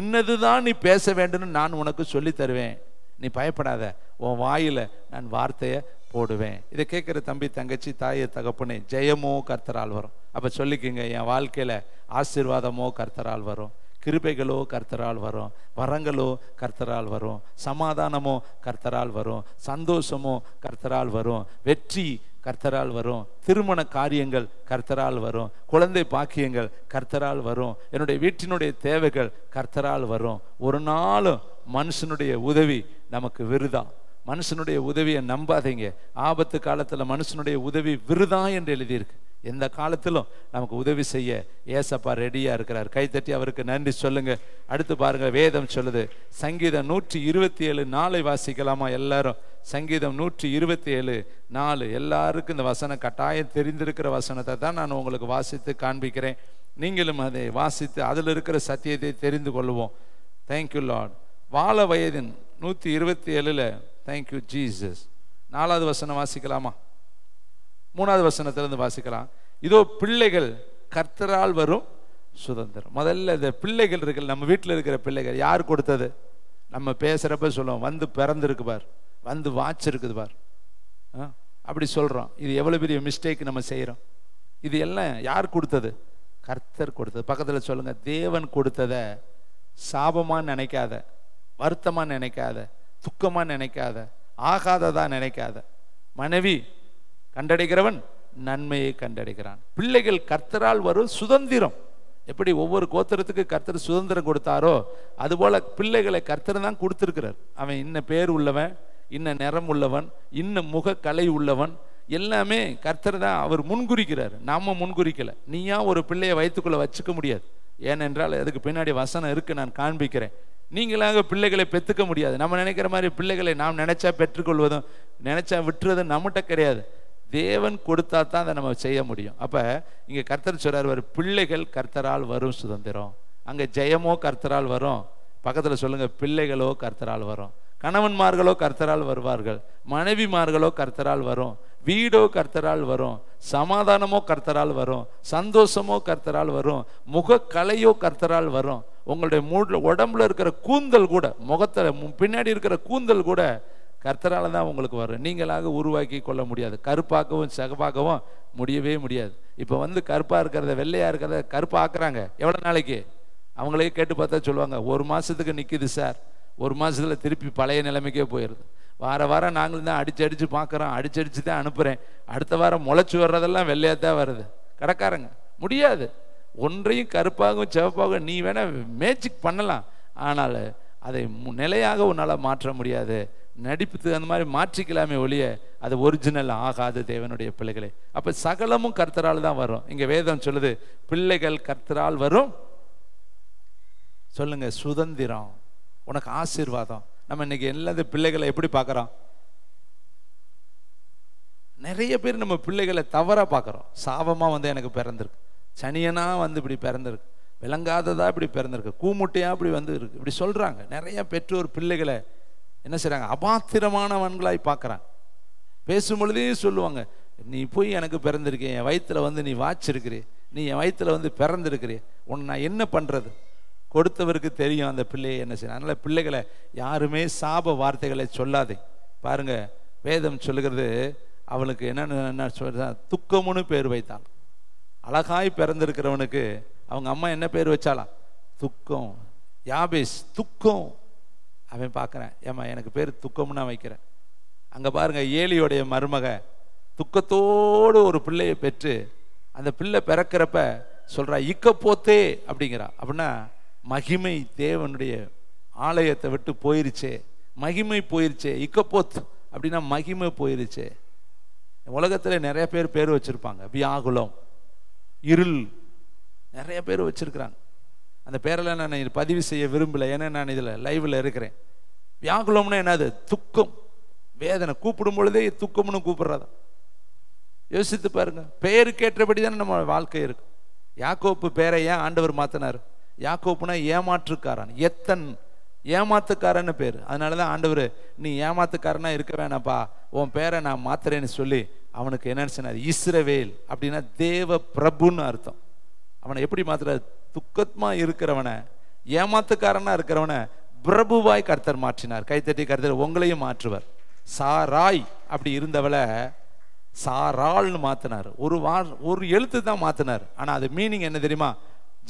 இன்னதுதான் நீ பேச வேண்டும்னு நான் உனக்கு சொல்லி தருவேன், நீ பயப்படாத, உன் வாயில நான் வார்த்தையை போடுவேன். இதை கேட்கிற தம்பி, தங்கச்சி, தாயை, தகப்பனே, ஜெயமோ கர்த்தரால் வரும். அப்ப சொல்லிக்கங்க, என் வாழ்க்கையில ஆசீர்வாதமோ கர்த்தரால் வரும், கிருபைகளோ கர்த்தரால் வரும், வரங்களோ கர்த்தரால் வரும், சமாதானமோ கர்த்தரால் வரும், சந்தோஷமோ கர்த்தரால் வரும், வெற்றி கர்த்தரால் வரும், திருமண காரியங்கள் கர்த்தரால் வரும், குழந்தை பாக்கியங்கள் கர்த்தரால் வரும், என்னுடைய வீட்டினுடைய தேவைகள் கர்த்தரால் வரும். ஒரு நாளும் மனுஷனுடைய உதவி நமக்கு விருதா. மனுஷனுடைய உதவியை நம்பாதீங்க. ஆபத்து காலத்துல மனுஷனுடைய உதவி விருதா என்று எழுதியிருக்கு. எந்த காலத்திலும் நமக்கு உதவி செய்ய ஏசப்பா ரெடியா இருக்கிறார். கைத்தட்டி அவருக்கு நன்றி சொல்லுங்க. அடுத்து பாருங்க, வேதம் சொல்லுது, சங்கீதம் 127:4 வாசிக்கலாமா எல்லாரும்? சங்கீதம் 127:4. எல்லாருக்கும் இந்த வசனம் கட்டாயம் தெரிந்திருக்கிற வசனத்தை தான் நான் உங்களுக்கு வாசித்து காண்பிக்கிறேன். நீங்களும் அதை வாசித்து அதில் இருக்கிற சத்தியத்தை தெரிந்து கொள்வோம். Thank you Lord. வாழ வயதின் 127 தேங்க்யூ ஜீசஸ். 4வது வசனம் வாசிக்கலாமா? 3வது வசனத்திலிருந்து வாசிக்கலாம். இதோ பிள்ளைகள் கர்த்தரால் வரும் சுதந்திரம். முதல்ல இந்த பிள்ளைகள் இருக்கு, நம்ம வீட்டில் இருக்கிற பிள்ளைகள் யார் கொடுத்தது? நம்ம பேசுறப்ப சொல்லுவோம், வந்து பிறந்திருக்கு பார், வந்து வாச்சிருக்குது பார், அப்படி சொல்றோம். இது எவ்வளவு பெரிய மிஸ்டேக் நம்ம செய்யறோம். இது எல்லாம் யார் கொடுத்தது? கர்த்தர் கொடுத்தது. பக்கத்துல சொல்லுங்க, தேவன் கொடுத்தத சாபமா நினைக்காத, வருத்தமா நினைக்காத, துக்கமா நினைக்காத, ஆகாததா நினைக்காத. மனைவி கண்டடைகிறவன் நன்மையை கண்டடைகிறான். பிள்ளைகள் கர்த்தரால் வரும் சுதந்திரம். எப்படி ஒவ்வொரு கோத்திரத்துக்கு கர்த்தர் சுதந்திரம் கொடுத்தாரோ அதுபோல பிள்ளைகளை கர்த்தர் தான் கொடுத்திருக்கிறார். அவன் இன்ன பேர் உள்ளவன், இன்ன நிறம் உள்ளவன், இன்ன முக கலை உள்ளவன், எல்லாமே கர்த்தர் தான் அவர் முன்குறிக்கிறார். நாம முன்குறிக்கல. நீயா ஒரு பிள்ளையை வயிற்றுக்குள்ள வச்சுக்க முடியாது. ஏனென்றால் அதுக்கு பின்னாடி வசனம் இருக்கு, நான் காண்பிக்கிறேன். நீங்களாக பிள்ளைகளை பெற்றுக்க முடியாது. நம்ம நினைக்கிற மாதிரி பிள்ளைகளை நாம் நினைச்சா பெற்றுக்கொள்வதும் நினைச்சா விட்டுறதும் நம்மகிட்ட கிடையாது. தேவன் கொடுத்தா தான் அதை நம்ம செய்ய முடியும். அப்ப இங்க கர்த்தர் சொல்றார், பிள்ளைகள் கர்த்தரால் வரும் சுதந்திரம். அங்க ஜெயமோ கர்த்தரால் வரும். பக்கத்துல சொல்லுங்க, பிள்ளைகளோ கர்த்தரால் வரும். கணவன்மார்களோ கர்த்தரால் வருவார்கள், மனைவிமார்களோ கர்த்தரால் வரும், வீடோ கர்த்தரால் வரும், சமாதானமோ கர்த்தரால் வரும், சந்தோஷமோ கர்த்தரால் வரும், முக கலையோ கர்த்தரால் வரும். உங்களுடைய உடம்புல இருக்கிற கூந்தல் கூட, முகத்துல பின்னாடி இருக்கிற கூந்தல் கூட கர்த்தரால தான் உங்களுக்கு வரும். நீங்களாக உருவாக்கி கொள்ள முடியாது. கருப்பாக்கவும் சிகப்பாக்கவும் முடியவே முடியாது. இப்போ வந்து கருப்பா இருக்கிறத வெள்ளையா இருக்கிறத கருப்பா ஆக்குறாங்க. எவ்வளவு நாளைக்கு? அவங்களே கேட்டு பார்த்தா சொல்லுவாங்க, 1 மாசத்துக்கு நிக்குது சார், 1 மாசத்துல திருப்பி பழைய நிலைமைக்கே போயிடுது. வாரம் நாங்களும் தான் அடிச்சு பார்க்குறோம், அடிச்சு தான் அனுப்புகிறேன். அடுத்த வாரம் முளைச்சி வர்றதெல்லாம் வெள்ளையாக தான் வருது. கடைக்காரங்க முடியாது. ஒன்றையும் கருப்பாகவும் சிவப்பாகவும் நீ வேணா மேஜிக் பண்ணலாம், ஆனால் அதை நிலையாக உன்னால் மாற்ற முடியாது. நடிப்புக்கு அந்த மாதிரி மாற்றிக்கலாமே ஒழிய அது ஒரிஜினல் ஆகாது தேவனுடைய பிள்ளைகளே. அப்போ சகலமும் கர்த்தரால் தான் வரும். இங்கே வேதம் சொல்லுது, பிள்ளைகள் கர்த்தரால் வரும். சொல்லுங்க, சுதந்திரம், உனக்கு ஆசீர்வாதம். நம்ம இன்னைக்கு எல்லா பிள்ளைகளை எப்படி பார்க்குறோம்? நிறைய பேர் நம்ம பிள்ளைகளை தவறா பார்க்குறோம். சாபமாக வந்து எனக்கு பிறந்திருக்கு, சனியனா வந்து இப்படி பிறந்திருக்கு, விளங்காததா இப்படி பிறந்திருக்கு, கூமுட்டையா இப்படி வந்து இருக்கு, இப்படி சொல்றாங்க. நிறைய பெற்றோர் பிள்ளைகளை என்ன செய்றாங்க? அபாத்திரமானவன்களாய் பார்க்குறாங்க. பேசும் பொழுதே சொல்லுவாங்க, நீ போய் எனக்கு பிறந்திருக்கேன், என் வயிற்றுல வந்து நீ வாச்சிருக்கிறே, நீ என் வயிற்றுல வந்து பிறந்திருக்கிறே, உன்னை நான் என்ன பண்ணுறது? கொடுத்தவருக்கு தெரியும் அந்த பிள்ளையை என்ன செய்யணும். அதனால பிள்ளைகளை யாருமே சாப வார்த்தைகளை சொல்லாதே. பாருங்க, வேதம் சொல்லுகிறது, அவளுக்கு என்ன சொல்ற, துக்கம்னு பேர் வைத்தாள். அழகாய் பிறந்திருக்கிறவனுக்கு அவங்க அம்மா என்ன பேர் வச்சாலாம்? துக்கம். யாபேஸ், துக்கம். அவன் பார்க்குறேன், ஏம்மா எனக்கு பேர் துக்கம்னு நான் வைக்கிறேன். அங்கே பாருங்க, ஏலியோடைய மருமக துக்கத்தோடு ஒரு பிள்ளையை பெற்று அந்த பிள்ளை பிறக்கிறப்ப சொல்றா, இக்கப்போத்தே அப்படிங்கிறா. அப்படின்னா மகிமை தேவனுடைய ஆலயத்தை விட்டு போயிருச்சே, மகிமை போயிருச்சே. இக்கப்போத் அப்படின்னா மகிமை போயிருச்சே. உலகத்தில் நிறைய பேர் வச்சிருப்பாங்க. வியாகுலம், இருள், நிறைய பேர் வச்சிருக்கிறாங்க. அந்த பேரெல்லாம் நான் பதிவு செய்ய விரும்பல, ஏன்னா நான் இதில் லைவ்ல இருக்கிறேன். வியாகுலம்னா என்னது? துக்கம், வேதனை. கூப்பிடும் பொழுதே துக்கம்னு கூப்பிடுறதா? யோசித்து பாருங்க. பெயருக்கு ஏற்றபடி தானே நம்ம வாழ்க்கை இருக்கு. யாக்கோப்பு பேரை ஏன் ஆண்டவர் மாத்தினார்? யாக்கோப்புனா ஏமாற்றுக்காரன், எத்தன், ஏமாத்துக்காரன்னு பேர். அதனாலதான் ஆண்டவர், நீ ஏமாத்துக்காரனா இருக்க வேணாப்பா, உன் பேரை நான் மாத்துறேன்னு சொல்லி அவனுக்கு என்ன சொன்னார்? இஸ்ரவேல் அப்படின்னா தேவ பிரபுன்னு அர்த்தம். அவனை எப்படி மாத்துறாரு? துக்கமா இருக்கிறவனை, ஏமாத்துக்காரனா இருக்கிறவனை பிரபுவாய் கர்த்தர் மாற்றினார். கைத்தட்டி கர்த்தர் உங்களையும் மாற்றுவார். சாராய் அப்படி இருந்தவளை சாராள்னு மாத்தினார். ஒரு எழுத்து தான் மாத்தினார். ஆனா அது மீனிங் என்ன தெரியுமா?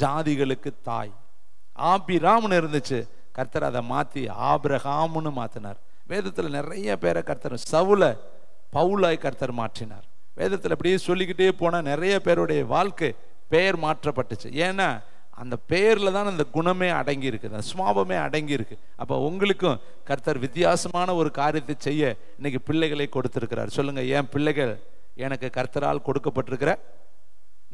ஜாதிகளுக்கு தாய். ஆபிராம்னு இருந்துச்சு, கர்த்தர் அதை மாத்தி ஆபிரகாம்னு மாத்தினார். வேதத்துல நிறைய பேரை கர்த்தர், சவுல பவுலாய் கர்த்தர் மாற்றினார். வேதத்துல அப்படியே சொல்லிக்கிட்டே போனா நிறைய பேருடைய வாழ்க்கை பெயர் மாற்றப்பட்டுச்சு. ஏன்னா அந்த பெயர்ல தான் அந்த குணமே அடங்கி இருக்குது, அந்த சுவாபமே அடங்கி இருக்கு. அப்ப உங்களுக்கும் கர்த்தர் வித்தியாசமான ஒரு காரியத்தை செய்ய இன்னைக்கு பிள்ளைகளை கொடுத்திருக்கிறார். சொல்லுங்க, என் பிள்ளைகள் எனக்கு கர்த்தரால் கொடுக்கப்பட்டிருக்கிற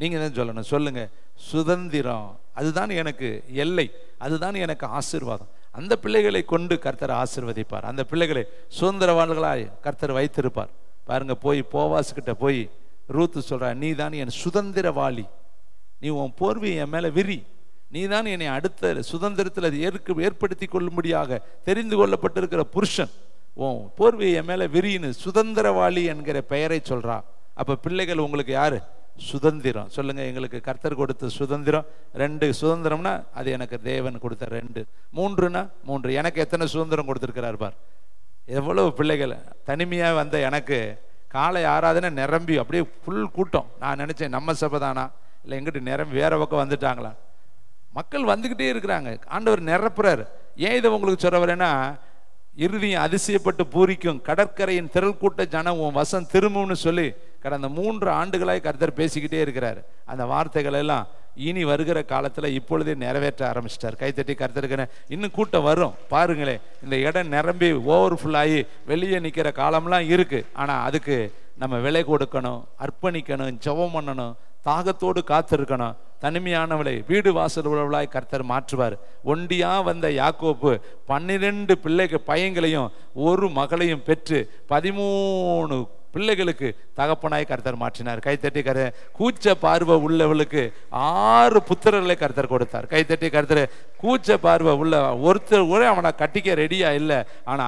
நீங்க தான் சொல்லணும். சொல்லுங்க, சுதந்திரம் அதுதான் எனக்கு எல்லை, அதுதான் எனக்கு ஆசீர்வாதம். அந்த பிள்ளைகளை கொண்டு கர்த்தர் ஆசீர்வதிப்பார். அந்த பிள்ளைகளை சுதந்திரவான்களாய் கர்த்தர் வைத்திருப்பார். பாருங்க, போய் போவாஸ்கிட்ட போய் ரூத்து சொல்றா, நீ தான் என் சுதந்திரவாளி, நீ உன் போர்வையை என் மேல விரி, நீ தான் என்னை அடுத்த சுதந்திரத்தில் ஏற்படுத்தி கொள்ளும்படியாக தெரிந்து கொள்ளப்பட்டிருக்கிற புருஷன், உன் போர்வையை என் மேல விரின்னு சுதந்திரவாளி என்கிற பெயரை சொல்றா. அப்ப பிள்ளைகள் உங்களுக்கு யாரு? சுதந்திரம். சொல்லுங்க, எங்களுக்கு கர்த்தர் கொடுத்த சுதந்திரம் 2. சுதந்திரம்னா அது எனக்கு தேவன் கொடுத்த 2. 3னா 3. எனக்கு எத்தனை சுதந்திரம் கொடுத்திருக்கிறார் பார். எவ்வளவு பிள்ளைகள். தனிமையா வந்த எனக்கு காலை ஆராதனை நிரம்பி அப்படியே ஃபுல் கூட்டம். நான் நினைச்சேன் நம்ம சபை தானா இல்லை எங்கிட்ட நிரம்பி வேற பக்கம் வந்துட்டாங்களா. மக்கள் வந்துக்கிட்டே இருக்கிறாங்க. ஆண்டவர் நிரப்புறாரு. ஏன் இதை உங்களுக்கு சொல்ல வரேன்னா, இறுதியும் அதிசயப்பட்டு பூரிக்கும் கடற்கரையின் திரள் கூட்ட ஜனம் உன் வசம் திரும்பும்னு சொல்லி கடந்த 3 ஆண்டுகளாய் கர்த்தர் பேசிக்கிட்டே இருக்கிறார். அந்த வார்த்தைகள் எல்லாம் இனி வருகிற காலத்துல இப்பொழுதே நிறைவேற்ற ஆரம்பிச்சிட்டார். கைத்தட்டி கர்த்தருக்கு. இன்னும் கூட்டம் வரும் பாருங்களேன். இந்த இடம் நிரம்பி ஓவர்ஃபுல் ஆகி வெளியே நிற்கிற காலம்லாம் இருக்கு. ஆனா அதுக்கு நம்ம விலை கொடுக்கணும், அர்ப்பணிக்கணும், ஜெபம் பண்ணணும், தாகத்தோடு காத்திருக்கணும். தனிமையானவளை வீடு வாசல் உழவளாய் கர்த்தர் மாற்றுவார். ஒண்டியா வந்த யாக்கோப்பு 12 பையங்களையும் 1 மகளையும் பெற்று 13 பிள்ளைகளுக்கு தகப்பனாய் கர்த்தர் மாற்றினார். கைத்தட்டி கூச்ச பார்வை உள்ளவளுக்கு 6 புத்திரர்களை கர்த்தர் கொடுத்தார். கைத்தட்டி கர்த்தர். கூச்ச பார்வை உள்ள ஒருத்தர் கூட அவனை கட்டிக்க ரெடியா இல்லை, ஆனா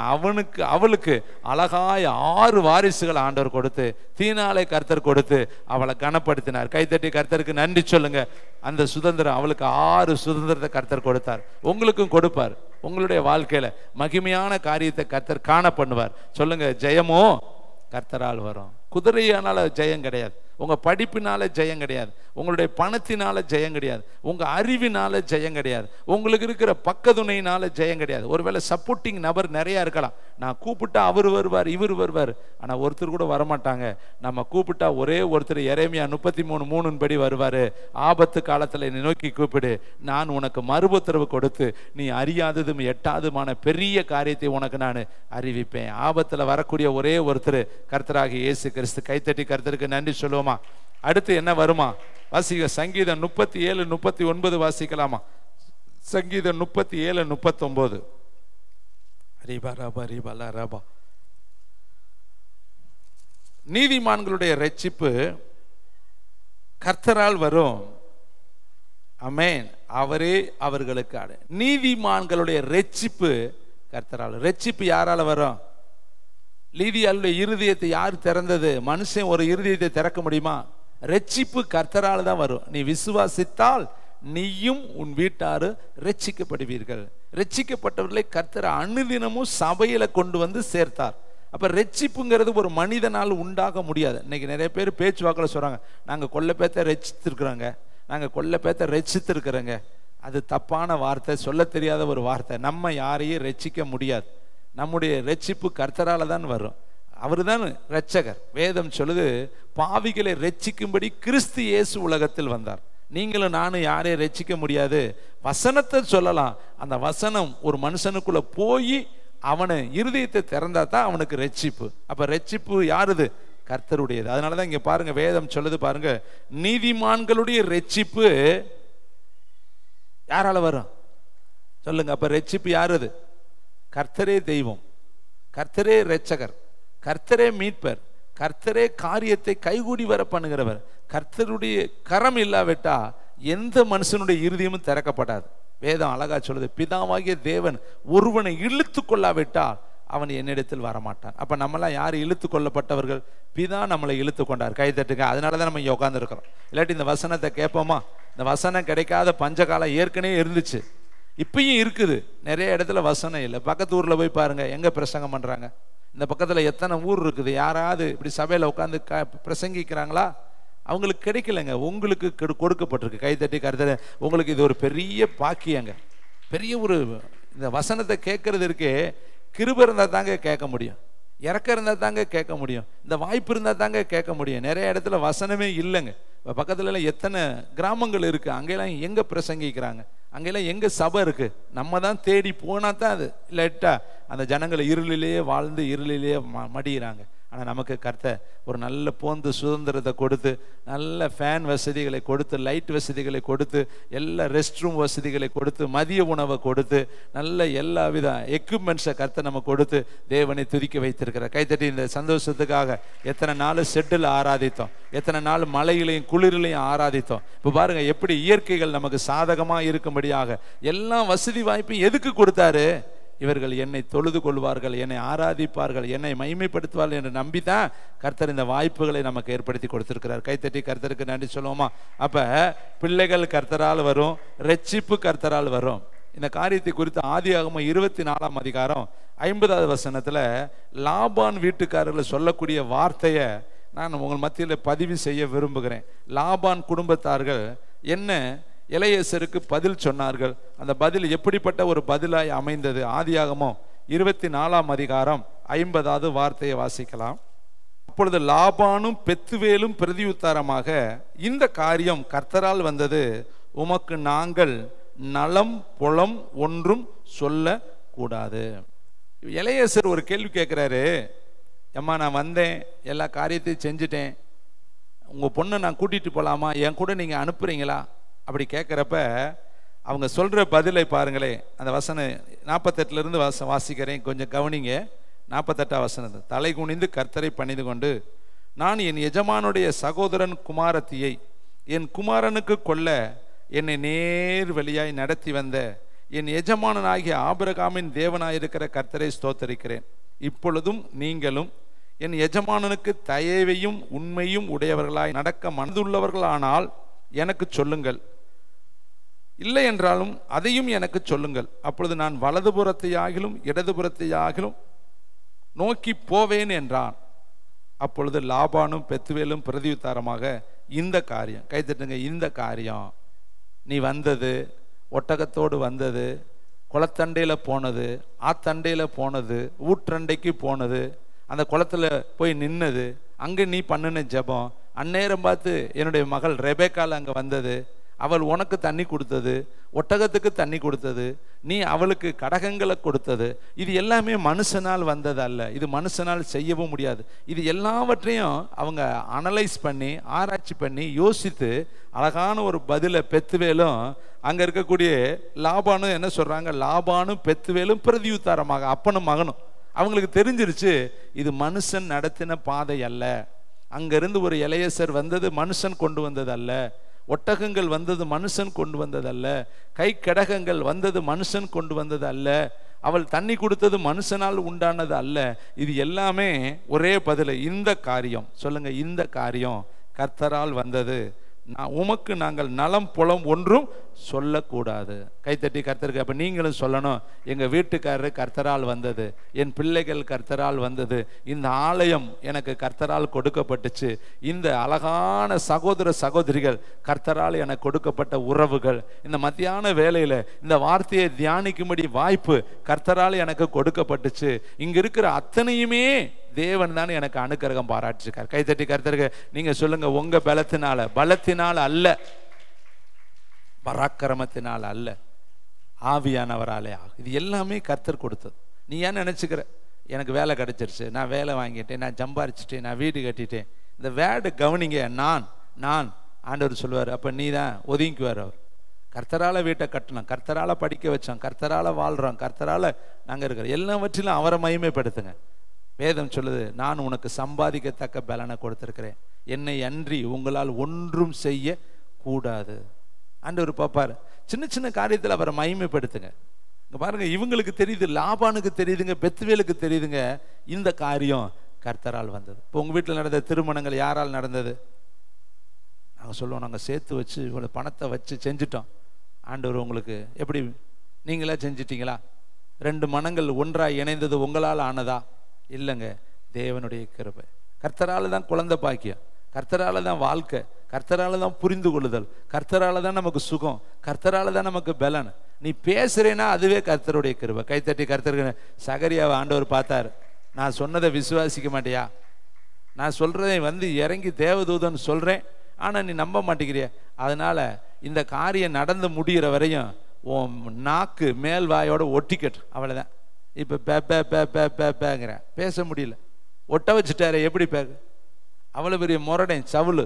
அவளுக்கு அழகாய் 6 வாரிசுகள் ஆண்டவர் கொடுத்து தீனாலை கர்த்தர் கொடுத்து அவளை கனப்படுத்தினார். கைத்தட்டி கர்த்தருக்கு நன்றி சொல்லுங்க. அந்த சுதந்திரம் அவளுக்கு 6 சுதந்திரத்தை கர்த்தர் கொடுத்தார். உங்களுக்கும் கொடுப்பார். உங்களுடைய வாழ்க்கையில மகிமையான காரியத்தை கர்த்தர் காண பண்ணுவார். சொல்லுங்க, ஜெயமோ கர்த்தரால் வரும். குதிரையானால ஜெயம் கிடையாது, உங்க படிப்பினால ஜெயம் கிடையாது, உங்களுடைய பணத்தினால ஜெயம் கிடையாது, உங்க அறிவினால ஜெயம் கிடையாது, உங்களுக்கு இருக்கிற பக்கதுணையினால ஜெயம் கிடையாது. ஒருவேளை சப்போர்ட்டிங் நபர் நிறைய இருக்கலாம். நான் கூப்பிட்டா அவர் வருவார், இவர் வருவார், ஆனா ஒருத்தர் கூட வரமாட்டாங்க. நம்ம கூப்பிட்டா ஒரே ஒருத்தர் எரேமியா 33:3 படி வருவாரு. ஆபத்து காலத்துல என்னை நோக்கி கூப்பிடு, நான் உனக்கு மறுபுத்தரவு கொடுத்து நீ அறியாததும் எட்டாதுமான பெரிய காரியத்தை உனக்கு நான் அறிவிப்பேன். ஆபத்துல வரக்கூடிய ஒரே ஒருத்தர் கர்த்தராகிய இயேசு கிறிஸ்து. கைத்தட்டி கர்த்தருக்கு நன்றி சொல்லுவோமா? அடுத்து என்ன வருமா? வாசிக்க சங்கீதம் 37:39 வாசிக்கலாமா? சங்கீதம் 37:39. நீதிமான்களுடைய ரட்சிப்பு கர்த்தரால் வரும். ஆமென். அவரே அவர்களுக்கு ஆடு. நீதிமான்களுடைய ரட்சிப்பு கர்த்தரால். ரட்சிப்பு யாரால வரும்? லீதியாளுடைய இருதயத்தை யார் திறந்தது? மனுஷன் ஒரு இருதயத்தை திறக்க முடியுமா? ரட்சிப்பு கர்த்தரால் தான் வரும். நீ விசுவாசித்தால் நீயும் உன் வீட்டாரு ரட்சிக்கப்படுவீர்கள். ரட்சிக்கப்பட்டவர்களை கர்த்தர் அனுதினமும் சபையில கொண்டு வந்து சேர்த்தார். அப்ப ரட்சிப்புங்கிறது ஒரு மனிதனால் உண்டாக முடியாது. இன்னைக்கு நிறைய பேர் பேச்சுவாக்கில் சொல்றாங்க, நாங்க கொல்ல பேத்த ரட்சித்திருக்கிறோங்க, நாங்க கொல்ல பேத்த ரட்சித்திருக்கிறோங்க. அது தப்பான வார்த்தை, சொல்ல தெரியாத ஒரு வார்த்தை. நம்ம யாரையும் ரட்சிக்க முடியாது. நம்முடைய ரட்சிப்பு கர்த்தரால தான் வரும். அவர் தான் இரட்சகர். வேதம் சொல்லுது, பாவிகளை ரட்சிக்கும்படி கிறிஸ்து இயேசு உலகத்தில் வந்தார். நீங்களும் நானும் யாரையும் ரட்சிக்க முடியாது. வசனத்தை சொல்லலாம். அந்த வசனம் ஒரு மனுஷனுக்குள்ள போய் அவனை இருதயத்தை திறந்தா தான் அவனுக்கு ரட்சிப்பு. அப்ப ரட்சிப்பு யாருது? கர்த்தருடையது. அதனாலதான் இங்க பாருங்க, வேதம் சொல்லுது பாருங்க, நீதிமான்களுடைய ரட்சிப்பு யாரால வரும் சொல்லுங்க. அப்ப ரட்சிப்பு யாருது? கர்த்தரே தெய்வம், கர்த்தரே இரட்சகர், கர்த்தரே மீட்பர், கர்த்தரே காரியத்தை கைகூடி வர பண்ணுகிறவர். கர்த்தருடைய கரம் இல்லாவிட்டா எந்த மனுஷனுடைய இருதயமும் திறக்கப்படாது. வேதம் அழகா சொல்லுது, பிதாவாகிய தேவன் ஒருவனை இழுத்து கொள்ளாவிட்டால் அவன் என்னிடத்தில் வரமாட்டான். அப்ப நம்மளாம் யார் இழுத்து கொள்ளப்பட்டவர்கள்? பிதா நம்மளை இழுத்து கொண்டார். கை தட்டுங்க. அதனாலதான் நம்ம இங்க உட்கார்ந்து இருக்கிறோம். இல்லாட்டி இந்த வசனத்தை கேட்போமா? இந்த வசனம் கிடைக்காத பஞ்சகாலம் ஏற்கனவே இருந்துச்சு, இப்பயும் இருக்குது. நிறைய இடத்துல வசனம் இல்லை. பக்கத்து ஊர்ல போய் பாருங்க, எங்க பிரசங்கம் பண்றாங்க? இந்த பக்கத்துல எத்தனை ஊர் இருக்குது? யாராவது இப்படி சபையில உட்காந்து பிரசங்கிக்கிறாங்களா? அவங்களுக்கு கிடைக்கலங்க. உங்களுக்கு கொடுக்கப்பட்டிருக்கு. கைத்தட்டி கருத்து. உங்களுக்கு இது ஒரு பெரிய பாக்கியங்க, பெரிய ஒரு இந்த வசனத்தை கேட்கறது இருக்கே. கிருபை இருந்தா தாங்க கேட்க முடியும், இறக்க இருந்தா தாங்க கேட்க முடியும், இந்த வாய்ப்பு இருந்தா தாங்க கேட்க முடியும். நிறைய இடத்துல வசனமே இல்லைங்க. பக்கத்துல எல்லாம் எத்தனை கிராமங்கள் இருக்கு, அங்கெல்லாம் எங்க பிரசங்கிக்கிறாங்க? அங்கெல்லாம் எங்க சபை இருக்கு? நம்ம தான் தேடி போனா தான் அது. இல்லாட்டா அந்த ஜனங்களை இருளிலேயே வாழ்ந்து இருளிலேயே மடிகிறாங்க. ஆனால் நமக்கு கர்த்தர் ஒரு நல்ல போந்து சுதந்திரத்தை கொடுத்து, நல்ல ஃபேன் வசதிகளை கொடுத்து, லைட் வசதிகளை கொடுத்து, எல்லா ரெஸ்ட் ரூம் வசதிகளை கொடுத்து, மதிய உணவை கொடுத்து, நல்ல எல்லா வித எக்யூப்மெண்ட்ஸை கர்த்தர் நம்ம கொடுத்து தேவனை துதிக்க வைத்திருக்கிறார். கைத்தட்டி இந்த சந்தோஷத்துக்காக எத்தனை நாள் ஷெட்டில் ஆராதித்தோம், எத்தனை நாள் மழையிலையும் குளிரிலையும் ஆராதித்தோம். இப்போ பாருங்க எப்படி இயற்கைகள் நமக்கு சாதகமாக இருக்கும்படியாக எல்லா வசதி வாய்ப்பையும் எதுக்கு கொடுத்தாரு? இவர்கள் என்னை தொழுது கொள்வார்கள், என்னை ஆராதிப்பார்கள், என்னை மகிமைப்படுத்துவார்கள் என்று நம்பிதான் கர்த்தர் இந்த வாய்ப்புகளை நமக்கு ஏற்படுத்தி கொடுத்திருக்கிறார். கைத்தட்டி கர்த்தருக்கு நன்றி சொல்லுவோமா? அப்ப பிள்ளைகள் கர்த்தரால் வரும், ரட்சிப்பு கர்த்தரால் வரும். இந்த காரியத்தை குறித்து ஆதியாகமம் 24ஆம் அதிகாரம் 50வது வசனத்துல லாபான் வீட்டுக்காரர்கள் சொல்லக்கூடிய வார்த்தையை நான் உங்கள் மத்தியில் பதிவு செய்ய விரும்புகிறேன். லாபான் குடும்பத்தார்கள் என்ன எலையேசருக்கு பதில் சொன்னார்கள். அந்த பதில் எப்படிப்பட்ட ஒரு பதிலாய் அமைந்தது? ஆதியாகமம் 24ஆம் அதிகாரம் 50வது வார்த்தையை வாசிக்கலாம். அப்பொழுது லாபானும் பெத்துவேலும் பிரதியுத்தரமாக, இந்த காரியம் கர்த்தரால் வந்தது, உமக்கு நாங்கள் நலம் புலம் ஒன்றும் சொல்ல கூடாது. எலையேசர் ஒரு கேள்வி கேட்கிறாரு. அம்மா, நான் வந்தேன், எல்லா காரியத்தையும் செஞ்சுட்டேன், உங்க பொண்ணை நான் கூட்டிட்டு போலாமா, என் கூட நீங்க அனுப்புறீங்களா? அப்படி கேட்குறப்ப அவங்க சொல்கிற பதிலை பாருங்களே. அந்த வசனம் 48லேருந்து வாசிக்கிறேன், கொஞ்சம் கவனிங்க. 48ஆம் வசனம், தலை குனிந்து கர்த்தரை பணிந்து கொண்டு, நான் என் எஜமானுடைய சகோதரன் குமாரத்தியை என் குமாரனுக்கு கொல்ல என்னை நேர் வழியாய் நடத்தி வந்த என் எஜமானனாகிய ஆபிரகாமின் தேவனாயிருக்கிற கர்த்தரை ஸ்தோத்தரிக்கிறேன். இப்பொழுதும் நீங்களும் என் எஜமானனுக்கு தயவையும் உண்மையும் உடையவர்களாய் நடக்க மனதுள்ளவர்களானால் எனக்கு சொல்லுங்கள், இல்லை என்றாலும் அதையும் எனக்கு சொல்லுங்கள். அப்பொழுது நான் வலதுபுறத்தையாகிலும் இடதுபுறத்தையாகிலும் நோக்கி போவேன் என்றான். அப்பொழுது லாபானும் பெத்துவேலும் பிரதியுத்தாரமாக, இந்த காரியம், கைத்தட்டுங்க, இந்த காரியம் நீ வந்தது, ஒட்டகத்தோடு வந்தது, குளத்தண்டையில் போனது, ஆத்தண்டையில் போனது, ஊற்றண்டைக்கு போனது, அந்த குளத்துல போய் நின்னது, அங்கே நீ பண்ணின ஜெபம், அந்நேரம் பார்த்து என்னுடைய மகள் ரெபேக்கால் அங்கே வந்தது, அவள் உனக்கு தண்ணி கொடுத்தது, ஒட்டகத்துக்கு தண்ணி கொடுத்தது, நீ அவளுக்கு கடகங்களை கொடுத்தது, இது எல்லாமே மனுஷனால் வந்தது அல்ல, இது மனுஷனால் செய்யவும் முடியாது. இது எல்லாவற்றையும் அவங்க அனலைஸ் பண்ணி ஆராய்ச்சி பண்ணி யோசித்து அழகான ஒரு பதிலை பெத்துவேலும் அங்கே இருக்கக்கூடிய லாபானும் என்ன சொல்றாங்க, லாபானும் பெத்துவேலும் பிரதியுத்தாரமாக, அப்பனும் மகனும் அவங்களுக்கு தெரிஞ்சிருச்சு இது மனுஷன் நடத்தின பாதை அல்ல. அங்கிருந்து ஒரு எலையேசர் வந்தது மனுஷன் கொண்டு வந்தது அல்ல, ஒட்டகங்கள் வந்தது மனுஷன் கொண்டு வந்தது அல்ல, கை கடகங்கள் வந்தது மனுஷன் கொண்டு வந்தது அல்ல, அவள் தண்ணி கொடுத்தது மனுஷனால் உண்டானது அல்ல. இது எல்லாமே ஒரே பதில், இந்த காரியம், சொல்லுங்க, இந்த காரியம் கர்த்தரால் வந்தது, உமக்கு நாங்கள் நலம் புலம் ஒன்றும் சொல்லக்கூடாது. கைத்தட்டி கர்த்தருக்கு. அப்ப நீங்களும் சொல்லணும், எங்க வீட்டுக்காரரு கர்த்தரால் வந்தது, என் பிள்ளைகள் கர்த்தரால் வந்தது, இந்த ஆலயம் எனக்கு கர்த்தரால் கொடுக்கப்பட்டுச்சு, இந்த அழகான சகோதர சகோதரிகள் கர்த்தரால் எனக்கு கொடுக்கப்பட்ட உறவுகள், இந்த மத்தியான வேளையில இந்த வார்த்தையை தியானிக்கும்படி வாய்ப்பு கர்த்தரால் எனக்கு கொடுக்கப்பட்டுச்சு, இங்க இருக்கிற அத்தனையுமே தேவன் தான் எனக்கு அனுக்கிரகம் பாராட்டிருக்கார். கைத்தட்டி கர்த்தருக்கு நீங்க சொல்லுங்க, உங்க பலத்தினால் அல்ல, பராக்கிரமத்தினால் அல்ல, ஆவியானவராலே ஆகும். இது எல்லாமே கர்த்தர் கொடுத்தது. நீ ஏன் நினைச்சுக்கிற எனக்கு வேலை கிடைச்சிருச்சு, நான் வேலை வாங்கிட்டேன், நான் சம்பாரிச்சிட்டேன், நான் வீடு கட்டிட்டேன், இந்த வேர்டு கவனிங்க, நான் ஆண்டவர் சொல்லுவார். அப்ப நீ தான் ஒதுங்கிக்குவார். அவர் கர்த்தரால வீட்டை கட்டணும், கர்த்தரால படிக்க வச்சோம், கர்த்தரால வாழ்றோம், கர்த்தரால நாங்க இருக்கிறோம், எல்லாவற்றிலும் அவரை மகிமைப்படுத்துங்க. வேதம் சொல்லுது, நான் உனக்கு சம்பாதிக்கத்தக்க பலனை கொடுத்திருக்கிறேன், என்னை அன்றி உங்களால் ஒன்றும் செய்ய கூடாது. ஆண்டவர் பாப்பாரு, சின்ன சின்ன காரியத்தில் அவரை மகிமைப்படுத்துங்க. இங்க பாருங்க, இவங்களுக்கு தெரியுது, லாபானுக்கு தெரியுதுங்க, பெத்துவேலுக்கு தெரியுதுங்க, இந்த காரியம் கர்த்தரால் வந்தது. இப்போ உங்க வீட்டில் நடந்த திருமணங்கள் யாரால் நடந்தது? நாங்கள் சொல்லுவோம், நாங்கள் சேர்த்து வச்சு இவ்வளோ பணத்தை வச்சு செஞ்சுட்டோம். ஆண்டவர் உங்களுக்கு எப்படி, நீங்களா செஞ்சிட்டீங்களா? 2 மனங்கள் ஒன்றாய் இணைந்தது உங்களால் ஆனதா? இல்லைங்க, தேவனுடைய கிருபை. கர்த்தரால தான் குழந்தை பாக்கியம், கர்த்தரால தான் வாழ்க்கை, கர்த்தரால தான் புரிந்து கொள்ளுதல், கர்த்தரால தான் நமக்கு சுகம், கர்த்தரால தான் நமக்கு பலன். நீ பேசுறேன்னா அதுவே கர்த்தருடைய கிருபை. கைத்தட்டி கர்த்தருக்கு. சகரியாவை ஆண்டவர் பார்த்தார், நான் சொன்னதை விசுவாசிக்க மாட்டியா, நான் சொல்றதை வந்து இறங்கி தேவதூதன் சொல்றேன், ஆனா நீ நம்ப மாட்டேங்கிறிய, அதனால இந்த காரியம் நடந்து முடிகிற வரையும் உன் நாக்கு மேல் வாயோட ஒட்டிக்கட்டு, அவ்வளவுதான். இப்ப பேங்கிற பேச முடியல. ஒட்ட வச்சுட்டாரு. எப்படி அவ்வளோ பெரிய முரடன் சவுளு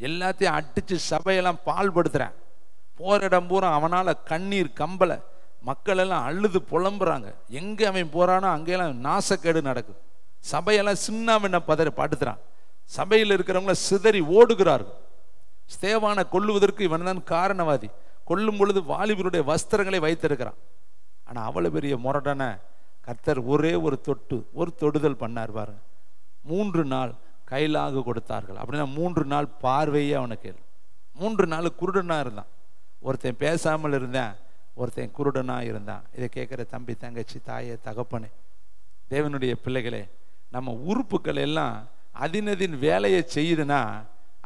எல்லாத்தையும் அடிச்சு சபையெல்லாம் பால்படுத்துறேன். போற இடம் பூரா அவனால கண்ணீர் கம்பலை, மக்கள் எல்லாம் அழுது புலம்புறாங்க. எங்க அவன் போறானோ அங்கெல்லாம் நாசக்கேடு நடக்குது. சபையெல்லாம் சின்ன படுத்துறான். சபையில் இருக்கிறவங்கள சிதறி ஓடுகிறார்கள். ஸ்தேவானை கொல்லுவதற்கு இவன் தான் காரணவாதி. கொல்லும் பொழுது வாலிபருடைய வஸ்திரங்களை வைத்திருக்கிறான். ஆனா அவ்வளவு பெரிய முரடனை கர்த்தர் ஒரே ஒரு தொடுதல் பண்ணார் பாருங்க. 3 நாள் கைலாக கொடுத்தார்கள். அப்படின்னா 3 நாள் பார்வையே அவனுக்கு 3 நாள் குருடனா இருந்தான். ஒருத்தன் பேசாமல் இருந்தான், ஒருத்தன் குருடனா இருந்தான். இதை கேட்குற தம்பி, தங்கச்சி, தாயே, தகப்பனே, தேவனுடைய பிள்ளைகளே, நம்ம உறுப்புகள் எல்லாம் அதினதின் வேலையை செய்யுதுன்னா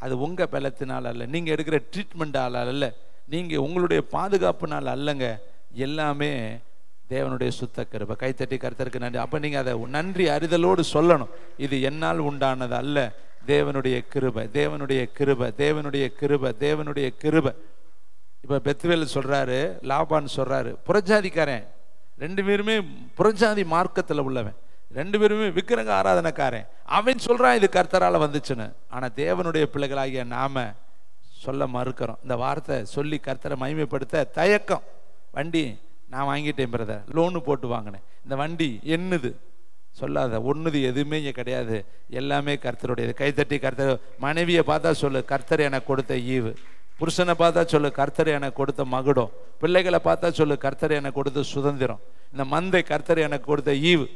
அது உங்க பலத்தினால் அல்ல, நீங்க எடுக்கிற ட்ரீட்மெண்டால் அல்ல, நீங்க உங்களுடைய பாதுகாப்புனால் அல்லங்க. எல்லாமே தேவனுடைய சுத்த கிருபை. கைத்தட்டி கர்த்தருக்கு நன்றி. அப்ப நீங்க அதை நன்றி அறிதலோடு சொல்லணும். இது என்னால் உண்டானது அல்ல, தேவனுடைய கிருபை, தேவனுடைய கிருபை, தேவனுடைய கிருபை, தேவனுடைய கிருபை. இப்ப பெத்துவேல் சொல்றாரு, லாபான் சொல்றாரு, புறஜாதிக்காரன் 2 பேருமே புறஜாதி மார்க்கத்துல உள்ளவன், 2 பேருமே விக்கிரக ஆராதனைக்காரன். அவன் சொல்றான் இது கர்த்தரால வந்துச்சுன்னு. ஆனா தேவனுடைய பிள்ளைகளாகிய நாம சொல்ல மறுக்கிறோம். இந்த வார்த்தை சொல்லி கர்த்தரை மகிமைப்படுத்த தயக்கம். வண்டி நான் வாங்கிட்டேன் பிரதர், லோனு போட்டு வாங்கினேன், இந்த வண்டி என்னது சொல்லாத, ஒன்றுது எதுவுமே இங்கே கிடையாது, எல்லாமே கர்த்தருடையது. கைத்தட்டி கர்த்தர். மனைவியை பார்த்தா சொல்லு, கர்த்தர் எனக்கு கொடுத்த ஈவு. புருஷனை பார்த்தா சொல்லு, கர்த்தர் எனக்கு கொடுத்த மகுடம். பிள்ளைகளை பார்த்தா சொல்லு, கர்த்தர் எனக்கு கொடுத்த சுதந்திரம். இந்த மந்தை கர்த்தர் எனக்கு கொடுத்த ஈவு.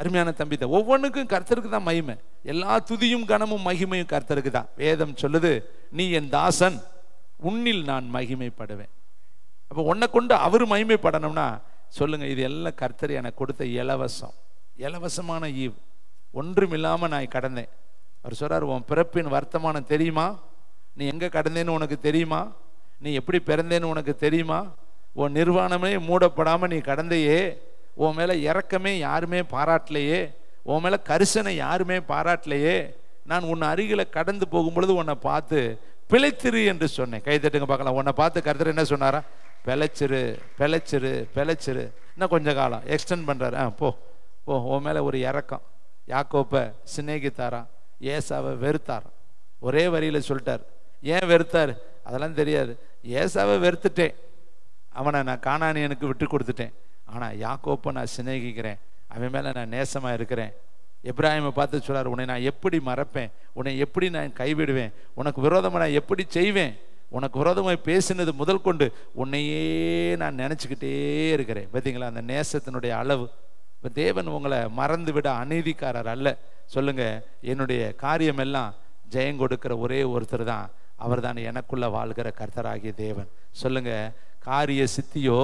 அருமையான தம்பி தான், ஒவ்வொன்றுக்கும் கர்த்தருக்கு தான் மகிமை. எல்லா துதியும் கனமும் மகிமையும் கர்த்தருக்கு தான். வேதம் சொல்லுது, நீ என் தாசன், உன்னில் நான் மகிமைப்படுவேன். அப்போ உன்னை கொண்டு அவர் மகிமைப்படணும்னா சொல்லுங்க, இது எல்லாம் கர்த்தர் எனக்கு கொடுத்த இலவசமான ஈவு. ஒன்றுமில்லாம நான் கடந்தேன். அவர் சொல்றாரு, உன் பிறப்பின் வர்த்தமானம் தெரியுமா? நீ எங்க கடந்தேன்னு உனக்கு தெரியுமா? நீ எப்படி பிறந்தேன்னு உனக்கு தெரியுமா? உன் நிர்வாணமே மூடப்படாம நீ கடந்தையே, உன் மேல இரக்கமே யாருமே பாராட்டலையே, உன் மேல கரிசனை யாருமே பாராட்டலையே. நான் உன் அருகில கடந்து போகும்பொழுது உன்னை பார்த்து பிழைச்சிரு என்று சொன்னேன். கைதட்டுங்க பார்க்கலாம். உன்னை பார்த்து கர்த்தர் என்ன சொன்னாரா? பிழைச்சிரு, பிழைச்சிரு, பிழைச்சிரு. இன்னும் கொஞ்சம் காலம் எக்ஸ்டெண்ட் பண்றாரு. போ போ, உன் மேல ஒரு இறக்கம். யாக்கோப்பை சிநேகித்தாரா, ஏசாவை வெறுத்தார். ஒரே வரியில சொல்லிட்டார். ஏன் வெறுத்தார் அதெல்லாம் தெரியாது. ஏசாவை வெறுத்துட்டேன், அவனை நான் கானானியனுக்கு விட்டு கொடுத்துட்டேன். ஆனா யாக்கோப்பை நான் சிநேகிக்கிறேன், அவன் மேல நான் நேசமா இருக்கிறேன். எப்ராஹிமை பார்த்து சொல்றாரு, உன்னை நான் எப்படி மறப்பேன், உன்னை எப்படி நான் கைவிடுவேன், உனக்கு விரோதமாக நான் எப்படி செய்வேன், உனக்கு விரோதமாக பேசினது முதல் கொண்டு உன்னையே நான் நினைச்சுக்கிட்டே இருக்கிறேன். பார்த்தீங்களா அந்த நேசத்தினுடைய அளவு. இப்போ தேவன் உங்களை மறந்து விட அநீதிக்காரர் அல்ல. சொல்லுங்க, என்னுடைய காரியம் எல்லாம் ஜெயம் கொடுக்கிற ஒரே ஒருத்தர் தான், அவர் தான் எனக்குள்ள வாழ்கிற கர்த்தராகிய தேவன். சொல்லுங்க, காரிய சித்தியோ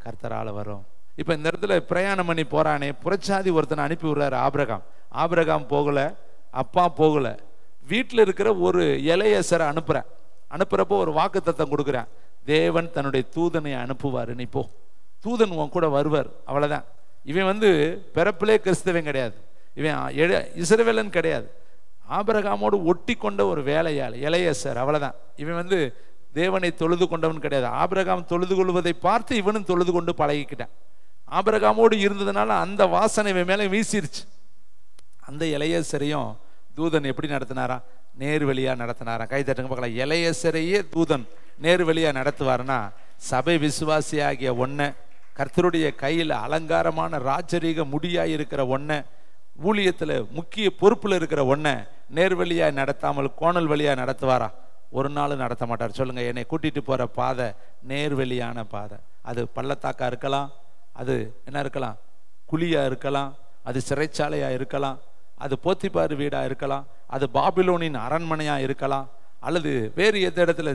கர்த்தரால வரும். இப்போ இந்த இடத்துல பிரயாணம் பண்ணி போறானே, புறச்சாதி ஒருத்தனை அனுப்பி விடுறாரு ஆபிரகாம். ஆபிரகாம் போகல, அப்பா போகல, வீட்டில் இருக்கிற ஒரு இளையசரை அனுப்புறப்போ ஒரு வாக்குத்தத்தம் கொடுக்குறேன். தேவன் தன்னுடைய தூதனை அனுப்புவார், நீ போ, தூதன் உன் கூட வருவார். அவ்வளவுதான். இவன் பிறப்பிலே கிறிஸ்தவன் கிடையாது, இவன் இஸ்ரவேலன் கிடையாது, ஆபிரகாமோடு ஒட்டி கொண்ட ஒரு வேலையாள் இளையசர். அவ்வளவுதான். இவன் தேவனை தொழுது கொண்டவன் கிடையாது. ஆபிரகாம் தொழுது கொள்வதை பார்த்து இவனும் தொழுது கொண்டு பழகிக்கிட்டான். ஆபிரகாமோடு இருந்ததுனால அந்த வாசனை இவன் மேலே வீசிருச்சு. அந்த இளையசரையும் தூதன் எப்படி நடத்தினாரா? நேர் வழியா நடத்தினாரா? கை தட்டுங்க பார்க்கலாம். இளையசரையே தூதன் நேர் வழியா நடத்துவார்னா, சபை விசுவாசியாகிய ஒன்ன, கர்த்தருடைய கையில் அலங்காரமான ராஜரீக முடியாய் இருக்கிற ஒன்ன, ஊழியத்துல முக்கிய பொறுப்புல இருக்கிற ஒன்ன நேர் வழியா நடத்தாமல் கோணல் வழியா நடத்துவாரா? ஒரு நாள் நடத்த மாட்டார். சொல்லுங்க, என்னை கூட்டிட்டு போற பாதை நேர்வெளியான பாதை. அது பள்ளத்தாக்கா இருக்கலாம், அது என்ன இருக்கலாம், குழியா இருக்கலாம், அது சிறைச்சாலையா இருக்கலாம், அது போத்திபார் வீடா இருக்கலாம், அது பாபிலோனின் அரண்மனையா இருக்கலாம், அல்லது வேறு எந்த இடத்துல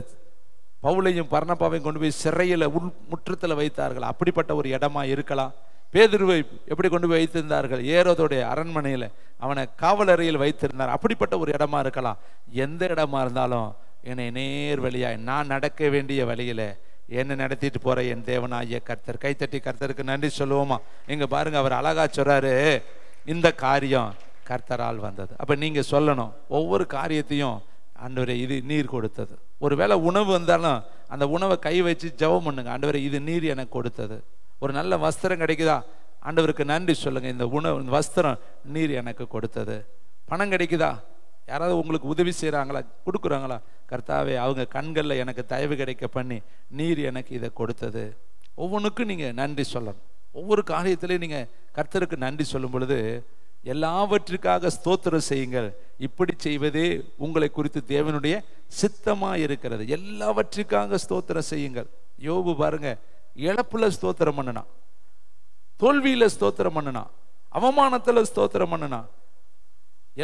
பவுலையும் பர்னபாவையும் கொண்டு போய் சிறையில முற்றத்துல வைத்தார்கள், அப்படிப்பட்ட ஒரு இடமா இருக்கலாம். பேதுருவை எப்படி கொண்டு போய் வைத்திருந்தார்கள்? ஏரோதுடைய அரண்மனையில அவனை காவலறையில் வைத்திருந்தார், அப்படிப்பட்ட ஒரு இடமா இருக்கலாம். எந்த இடமா இருந்தாலும் என்னை நேர் வழியாய் நான் நடக்க வேண்டிய வழியில என்ன நடத்திட்டு போற என் தேவனாகிய கர்த்தர். கைத்தட்டி கர்த்தருக்கு நன்றி சொல்லுவோமா? இங்க பாருங்க, அவர் அழகா சொல்றாரு, இந்த காரியம் கர்த்தரால் வந்தது. அப்ப நீங்க சொல்லணும், ஒவ்வொரு காரியத்தையும் ஆண்டவரே இது நீர் கொடுத்தது. ஒருவேளை உணவு வந்தாலும் அந்த உணவை கை வச்சு ஜெபம் பண்ணுங்க, ஆண்டவரே இது நீர் எனக்கு கொடுத்தது. ஒரு நல்ல வஸ்திரம் கிடைக்குதா, ஆண்டவருக்கு நன்றி சொல்லுங்க. இந்த உணவு, இந்த வஸ்திரம் நீர் எனக்கு கொடுத்தது. பணம் கிடைக்குதா? யாராவது உங்களுக்கு உதவி செய்கிறாங்களா, கொடுக்குறாங்களா? கர்த்தாவே, அவங்க கண்களில் எனக்கு தயவு கிடைக்க பண்ணி நீர் எனக்கு இதை கொடுத்தது. ஒவ்வொன்றுக்கும் நீங்கள் நன்றி சொல்லணும். ஒவ்வொரு காரியத்திலையும் நீங்கள் கர்த்தருக்கு நன்றி சொல்லும் பொழுது, எல்லாவற்றுக்காக ஸ்தோத்திரம் செய்யுங்கள், இப்படி செய்வதே உங்களை குறித்து தேவனுடைய சித்தமாக இருக்கிறது. எல்லாவற்றுக்காக ஸ்தோத்திரம் செய்யுங்கள். யோபு பாருங்க, இழப்புல ஸ்தோத்திரம் பண்ணுனா, தோல்வியில ஸ்தோத்திரம் பண்ணுனா, அவமானத்துல ஸ்தோத்திரம் பண்ணுனா,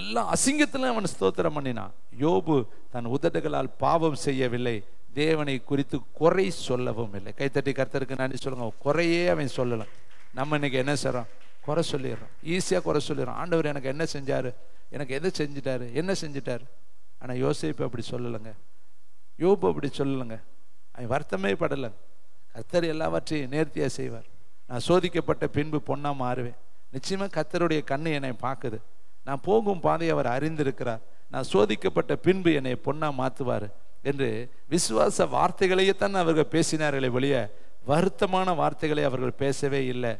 எல்லா அசிங்கத்திலும் அவன் ஸ்தோத்திரம் பண்ணினான். யோபு தன் உதடுகளால் பாவம் செய்யவில்லை, தேவனை குறித்து குறை சொல்லவும் இல்லை. கைத்தட்டி கர்த்தருக்கு நன்றி சொல்லுங்க. குறையே அவன் சொல்லலாம். நம்ம இன்னைக்கு என்ன செய்றோம்? குறை சொல்லிடுறோம். ஈஸியாக குறை சொல்லிடுறோம். ஆண்டவர் எனக்கு என்ன செஞ்சாரு, எனக்கு எதை செஞ்சிட்டாரு, என்ன செஞ்சிட்டாரு. ஆனால் யோசேப்பு அப்படி சொல்லலைங்க, யோபு அப்படி சொல்லலைங்க. அவன் வருத்தமே படலைங்க. கர்த்தர் எல்லாவற்றையும் நேர்த்தியாக செய்வார். நான் சோதிக்கப்பட்ட பின்பு பொண்ணா மாறுவேன். நிச்சயமாக கர்த்தருடைய கண்ணு என்னை பார்க்குது. நான் போகும் பாதையை அவர் அறிந்திருக்கிறார். நான் சோதிக்கப்பட்ட பின்பு என்னை பொண்ணா மாற்றுவார் என்று விசுவாச வார்த்தைகளையே தான் அவர்கள் பேசினார்களே ஒழிய வருத்தமான வார்த்தைகளை அவர்கள் பேசவே இல்லை.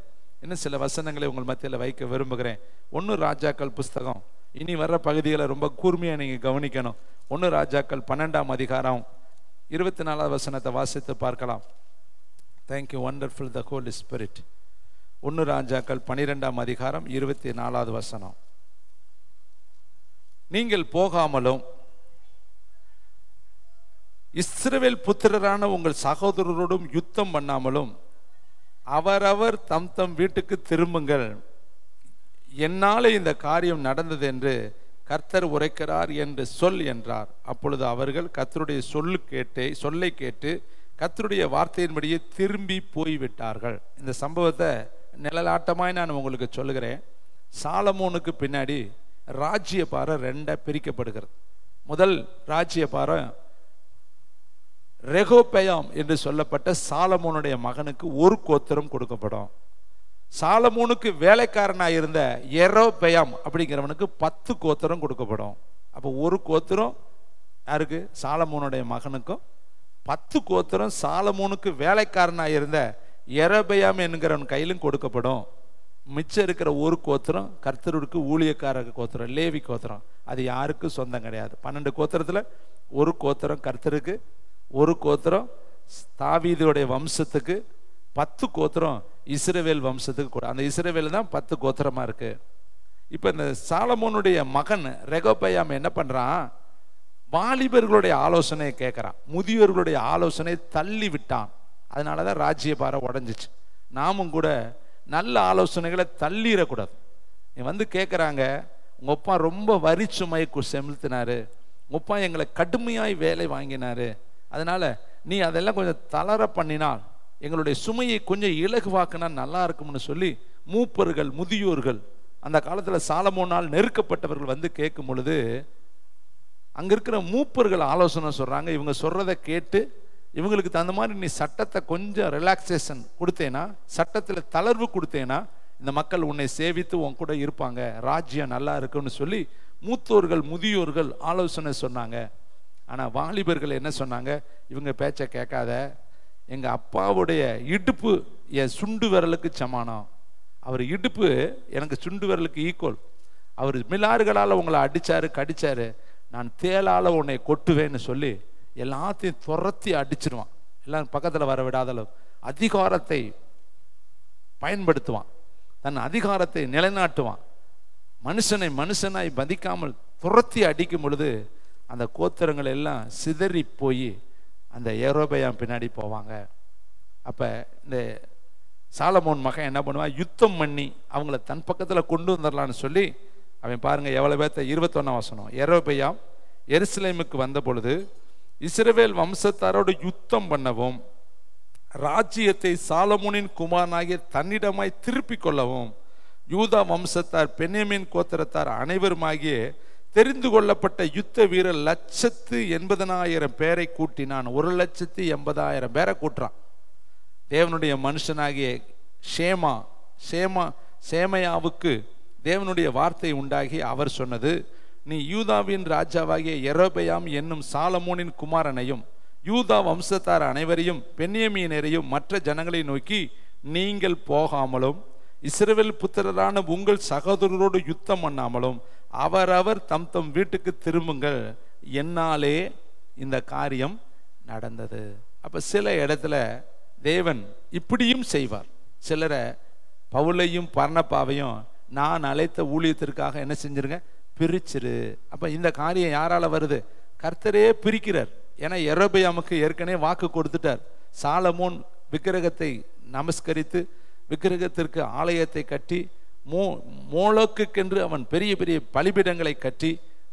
இன்னும் சில வசனங்களை உங்கள் மத்தியில் வைக்க விரும்புகிறேன். 1 ராஜாக்கள் புஸ்தகம், இனி வர்ற பகுதிகளை ரொம்ப கூர்மையாக நீங்கள் கவனிக்கணும். 1 ராஜாக்கள் 12ஆம் அதிகாரம் 24வது வசனத்தை வாசித்து பார்க்கலாம். தேங்க்யூ, வண்டர்ஃபுல் த ஹோலி ஸ்பிரிட். 1 ராஜாக்கள் 12ஆம் அதிகாரம் 24வது வசனம். நீங்கள் போகாமலும் இஸ்ரவேல் புத்திரரான உங்கள் சகோதரரோடும் யுத்தம் பண்ணாமலும் அவரவர் தம் தம் வீட்டுக்கு திரும்புங்கள், என்னாலே இந்த காரியம் நடந்தது என்று கர்த்தர் உரைக்கிறார் என்று சொல் என்றார். அப்பொழுது அவர்கள் கர்த்தருடைய சொல்லை கேட்டு கர்த்தருடைய வார்த்தையின்படியே திரும்பி போய்விட்டார்கள். இந்த சம்பவத்தை நிழலாட்டமாய் நான் உங்களுக்கு சொல்லுகிறேன். சாலமோனுக்கு பின்னாடி ராஜ்யபாரம் 2 பிரிக்கப்படுகிறது. முதல் ராஜ்யபாரம் ரெகோபெயாம் என்று சொல்லப்பட்ட சாலமோனுடைய மகனுக்கு 1 கோத்திரம் கொடுக்கப்படும். சாலமோனுக்கு வேலைக்காரனாக இருந்த யெரொபெயாம் அப்படிங்கிறவனுக்கு 10 கோத்திரம் கொடுக்கப்படும். அப்போ 1 கோத்திரம் யாருக்கு? சாலமோனுடைய மகனுக்கும். 10 கோத்திரம் சாலமோனுக்கு வேலைக்காரனாக இருந்த யெரொபெயாம் என்கிறவன் கையிலும் கொடுக்கப்படும். மிச்சம் இருக்கிற 1 கோத்திரம் கர்த்தருக்கு ஊழியக்கார கோத்திரம், லேவி கோத்திரம். அது யாருக்கும் சொந்தம் கிடையாது. 12 கோத்திரத்தில் 1 கோத்திரம் கர்த்தருக்கு, 1 கோத்திரம் தாவீதுடைய வம்சத்துக்கு, 10 கோத்திரம் இஸ்ரவேல் வம்சத்துக்கு கூட. அந்த இஸ்ரவேல் தான் 10 கோத்திரமா இருக்கு. இப்போ இந்த சாலமோனுடைய மகன் ரெகோபெயாம் என்ன பண்றான்? வாலிபர்களுடைய ஆலோசனையை கேட்கறான், முதியோர்களுடைய ஆலோசனையை தள்ளி விட்டான். அதனாலதான் ராஜ்யபாரம் உடஞ்சிச்சு. நாமும் கூட நல்ல ஆலோசனைகளை தள்ளிடக்கூடாது. நீ வந்து கேட்குறாங்க, உங்கள் அப்பா ரொம்ப வரி சுமையை செலுத்தினாரு, உங்கள் அப்பா எங்களை கடுமையாய் வேலை வாங்கினாரு, அதனால நீ அதெல்லாம் கொஞ்சம் தளர பண்ணினால், எங்களுடைய சுமையை கொஞ்சம் இலகுவாக்குனா நல்லா இருக்கும்னு சொல்லி மூப்பர்கள், முதியோர்கள், அந்த காலத்தில் சாலமோனால் நெருக்கப்பட்டவர்கள் வந்து கேட்கும் பொழுது அங்கே இருக்கிற மூப்பர்கள் ஆலோசனை சொல்கிறாங்க. இவங்க சொல்கிறத கேட்டு இவங்களுக்கு தகுந்த மாதிரி நீ சட்டத்தை கொஞ்சம் ரிலாக்ஸேஷன் கொடுத்தேனா, சட்டத்தில் தளர்வு கொடுத்தேனா, இந்த மக்கள் உன்னை சேவித்து உன் கூட இருப்பாங்க, ராஜ்யம் நல்லா இருக்குன்னு சொல்லி மூத்தோர்கள், முதியோர்கள் ஆலோசனை சொன்னாங்க. ஆனால் வாலிபர்கள் என்ன சொன்னாங்க? இவங்க பேச்சை கேட்காத, எங்கள் அப்பாவுடைய இடுப்பு என் சுண்டு விரலுக்கு சமானம், அவர் இடுப்பு எனக்கு சுண்டு விரலுக்கு ஈக்குவல், அவர் மிலாறுகளால் உங்களை அடித்தாரு கடிச்சாரு, நான் தேளால் உன்னை கொட்டுவேன்னு சொல்லி எல்லாத்தையும் துரத்தி அடிச்சிருவான். எல்லாம் பக்கத்தில் வர விடாத அளவு அதிகாரத்தை பயன்படுத்துவான், தன் அதிகாரத்தை நிலைநாட்டுவான். மனுஷனை மனுஷனாய் மதிக்காமல் துரத்தி அடிக்கும் பொழுது அந்த கோத்திரங்கள் எல்லாம் சிதறி போய் அந்த யெரொபெயாம் பின்னாடி போவாங்க. அப்போ இந்த சாலமோன் மகன் என்ன பண்ணுவான்? யுத்தம் பண்ணி அவங்கள தன் பக்கத்தில் கொண்டு வந்துடலான்னு சொல்லி அவன் பாருங்க எவ்வளோ பேர்த்த. 21ஆம் வசனம். யெரொபெயாம் எருசலேமுக்கு வந்த பொழுது இஸ்ரவேல் வம்சத்தாரோடு யுத்தம் பண்ணவும் ராஜ்யத்தை சாலமோனின் குமாரனாகிய தன்னிடமாய் திருப்பி கொள்ளவும் யூதா வம்சத்தார், பென்யமீன் கோத்திரத்தார் அனைவருமாகிய தெரிந்து கொள்ளப்பட்ட யுத்த வீரர் 180,000 பேரை கூட்டினான். 180,000 பேரை கூட்டுறான். தேவனுடைய மனுஷனாகிய சேமையாவுக்கு தேவனுடைய வார்த்தை உண்டாகி அவர் சொன்னது, நீ யூதாவின் ராஜாவாகிய யெரொபெயாம் என்னும் சாலமோனின் குமாரனையும் யூதா வம்சத்தார் அனைவரையும் பென்யமீனரையும் மற்ற ஜனங்களை நோக்கி, நீங்கள் போகாமலும் இஸ்ரவேல் புத்திரரான உங்கள் சகோதரரோடு யுத்தம் பண்ணாமலும் அவரவர் தம் தம் வீட்டுக்கு திரும்புங்கள், என்னாலே இந்த காரியம் நடந்தது. அப்ப சில இடத்துல தேவன் இப்படியும் செய்வார். சிலரை பவுலையும் பர்னபாவையும் நான் அழைத்த ஊழியத்திற்காக என்ன செஞ்சிருங்க, பிரிச்சிரு. அப்ப இந்த காரியம் யாரால வருது? கர்த்தரே பிரிக்கிறார். ஏன்னா யெரொபெயாமுக்கு ஏற்கனவே வாக்கு கொடுத்துட்டார். சாலமோன் விக்கிரகத்தை நமஸ்கரித்து விக்கிரகத்திற்கு ஆலயத்தை கட்டி மோளோக்குக்கென்று அவன் பெரிய பெரிய பலிபீடங்களை கட்டி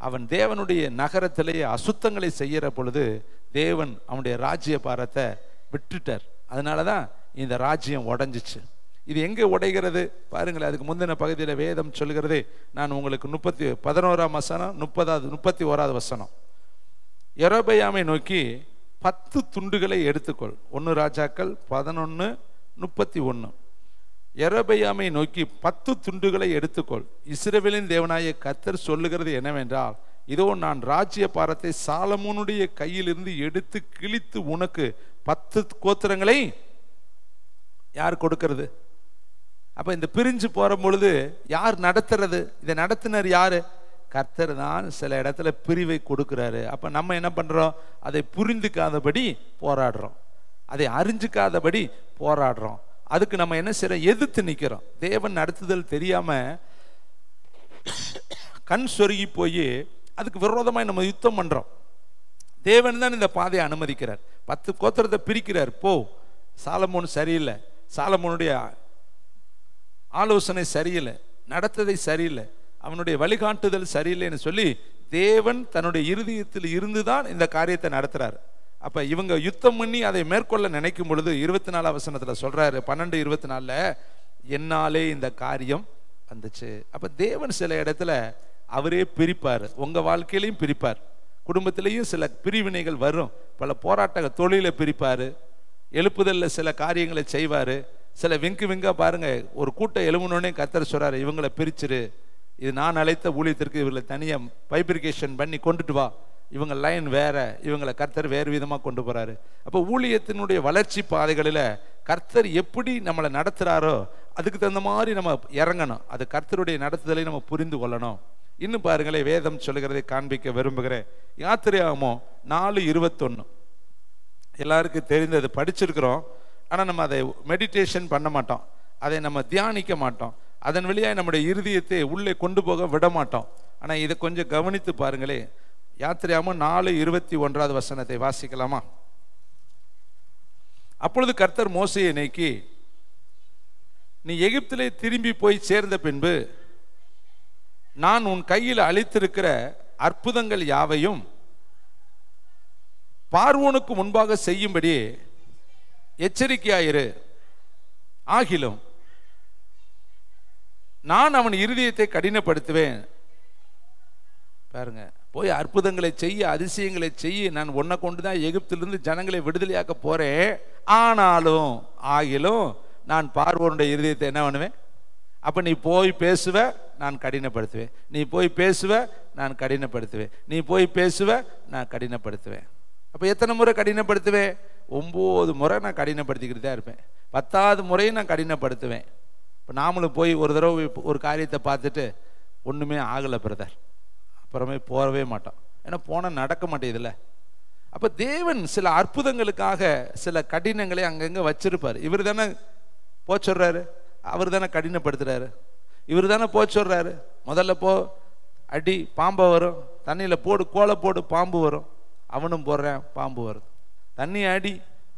அவன் தேவனுடைய நகரத்திலேயே அசுத்தங்களை செய்கிற பொழுது தேவன் அவனுடைய ராஜ்ய பாரத்தை விட்டுட்டார். அதனாலதான் இந்த ராஜ்யம் உடைஞ்சிச்சு. இது எங்கே உடைகிறது பாருங்களேன். அதுக்கு முந்தின பகுதியில் வேதம் சொல்கிறது. நான் உங்களுக்கு 11ஆம் வசனம் 31வது வசனம். யெரொபெயாமை நோக்கி 10 துண்டுகளை எடுத்துக்கொள். 1 ராஜாக்கள் 11:31. யெரொபெயாமை நோக்கி 10 துண்டுகளை எடுத்துக்கொள். இஸ்ரவேலின் தேவனாய கர்த்தர் சொல்லுகிறது என்னவென்றால், இதோ நான் ராஜ்ய பாரத்தை சாலமோனுடைய கையிலிருந்து எடுத்து கிழித்து உனக்கு 10 கோத்திரங்களை யார் கொடுக்கிறது? அப்ப இந்த பிரிஞ்சு போற பொழுது யார் நடத்துறது? இதை நடத்தினர் யாரு? கர்த்தர் தான் சில இடத்துல பிரிவை கொடுக்கிறாரு. அப்ப நம்ம என்ன பண்றோம்? அதை புரிந்துக்காதபடி போராடுறோம், அதை அறிஞ்சுக்காதபடி போராடுறோம். அதுக்கு நம்ம என்ன செய்யறோம்? எதிர்த்து நிக்கிறோம். தேவன் நடத்துதல் தெரியாம கண் சொருகி போய் அதுக்கு விரோதமாய் நம்ம யுத்தம் பண்றோம். தேவன் தான் இந்த பாதையை அனுமதிக்கிறார். 10 கோத்திரத்தை பிரிக்கிறார். போ, சாலமோன் சரியில்லை, சாலமோனுடைய ஆலோசனை சரியில்லை, நடத்ததை சரியில்லை, அவனுடைய வழிகாட்டுதல் சரியில்லைன்னு சொல்லி தேவன் தன்னுடைய இருதயத்தில் இருந்துதான் இந்த காரியத்தை நடத்துறாரு. அப்ப இவங்க யுத்தம் பண்ணி அதை மேற்கொள்ள நினைக்கும் பொழுது 24ஆம் வசனத்துல சொல்றாரு, 12:24, என்னாலே இந்த காரியம் வந்துச்சு. அப்ப தேவன் சில இடத்துல அவரே பிரிப்பார். உங்க வாழ்க்கையிலையும் பிரிப்பார், குடும்பத்திலையும் சில பிரிவினைகள் வரும். பல போராட்ட தொழிலை பிரிப்பாரு, எழுப்புதல்ல சில காரியங்களை செய்வாரு. சில விங்கா பாருங்க, ஒரு கூட்டம் எழுமனோடனே கர்த்தர் சொல்றாரு, இவங்களை பிரிச்சிரு, இது நான் அழைத்த ஊழியத்திற்கு இவங்களை தனியா பைப்ரிகேஷன் பண்ணி கொண்டுட்டு வா, இவங்க லைன் வேற, இவங்களை கர்த்தர் வேறு விதமா கொண்டு போறாரு. அப்போ ஊழியத்தினுடைய வளர்ச்சி பாதைகளில் கர்த்தர் எப்படி நம்மளை நடத்துறாரோ அதுக்கு தகுந்த மாதிரி நம்ம இறங்கணும். அது கர்த்தருடைய நடத்துதலை நம்ம புரிந்து கொள்ளணும். இன்னும் பாருங்களேன், வேதம் சொல்லுகிறதை காண்பிக்க விரும்புகிறேன். யாத்திரையாகமம் 4:21 எல்லாருக்கும் தெரிந்தது, படிச்சிருக்கிறோம். ஆனால் நம்ம அதை மெடிடேஷன் பண்ண மாட்டோம், அதை நம்ம தியானிக்க மாட்டோம், அதன் வழியாக நம்முடைய இருதயத்தை உள்ளே கொண்டு போக விட மாட்டோம். ஆனால் இதை கொஞ்சம் கவனித்து பாருங்களே. யாத்திரையாகமம் 4:21 வசனத்தை வாசிக்கலாமா? அப்பொழுது கர்த்தர் மோசேயை நோக்கி, நீ எகிப்திலே திரும்பி போய் சேர்ந்த பின்பு நான் உன் கையில் அளித்திருக்கிற அற்புதங்கள் யாவையும் பார்வோனுக்கு முன்பாக செய்யும்படி எச்சரிக்கையாயிரு. ஆகிலும் நான் அவன் இருதயத்தை கடினப்படுத்துவேன். பாருங்க, போய் அற்புதங்களை செய்ய, அதிசயங்களை செய்ய, நான் உன்னை கொண்டுதான் எகிப்திலிருந்து ஜனங்களை விடுதலையாக்க போறேன். ஆகிலும் நான் பார்வோனுடைய இருதயத்தை என்ன பண்ணுவேன்? அப்ப நீ போய் பேசுவ, நான் கடினப்படுத்துவேன். நீ போய் பேசுவ, நான் கடினப்படுத்துவேன். நீ போய் பேசுவ, நான் கடினப்படுத்துவேன். அப்ப எத்தனை முறை கடினப்படுத்துவேன்? 9 முறை நான் கடினப்படுத்திக்கிட்டு தான் இருப்பேன். 10வது முறையும் நான் கடினப்படுத்துவேன். இப்போ நாமளும் போய் ஒரு தடவை ஒரு காரியத்தை பார்த்துட்டு ஒன்றுமே ஆகலை பிரதர், அப்புறமே போகவே மாட்டோம். ஏன்னா போனால் நடக்க மாட்டேங்குதுல்ல. அப்போ தேவன் சில அற்புதங்களுக்காக சில கடினங்களை அங்கங்கே வச்சிருப்பார். இவர் தானே போச்சுடுறாரு, அவர் தானே கடினப்படுத்துறாரு, இவர் தானே போச்சுடுறாரு. முதல்ல போ, அடி, பாம்பை வரும், தண்ணியில் போடு, கோலை போடு, பாம்பு வரும். அவனும் போடுறேன், பாம்பு வருது. தண்ணி அடி,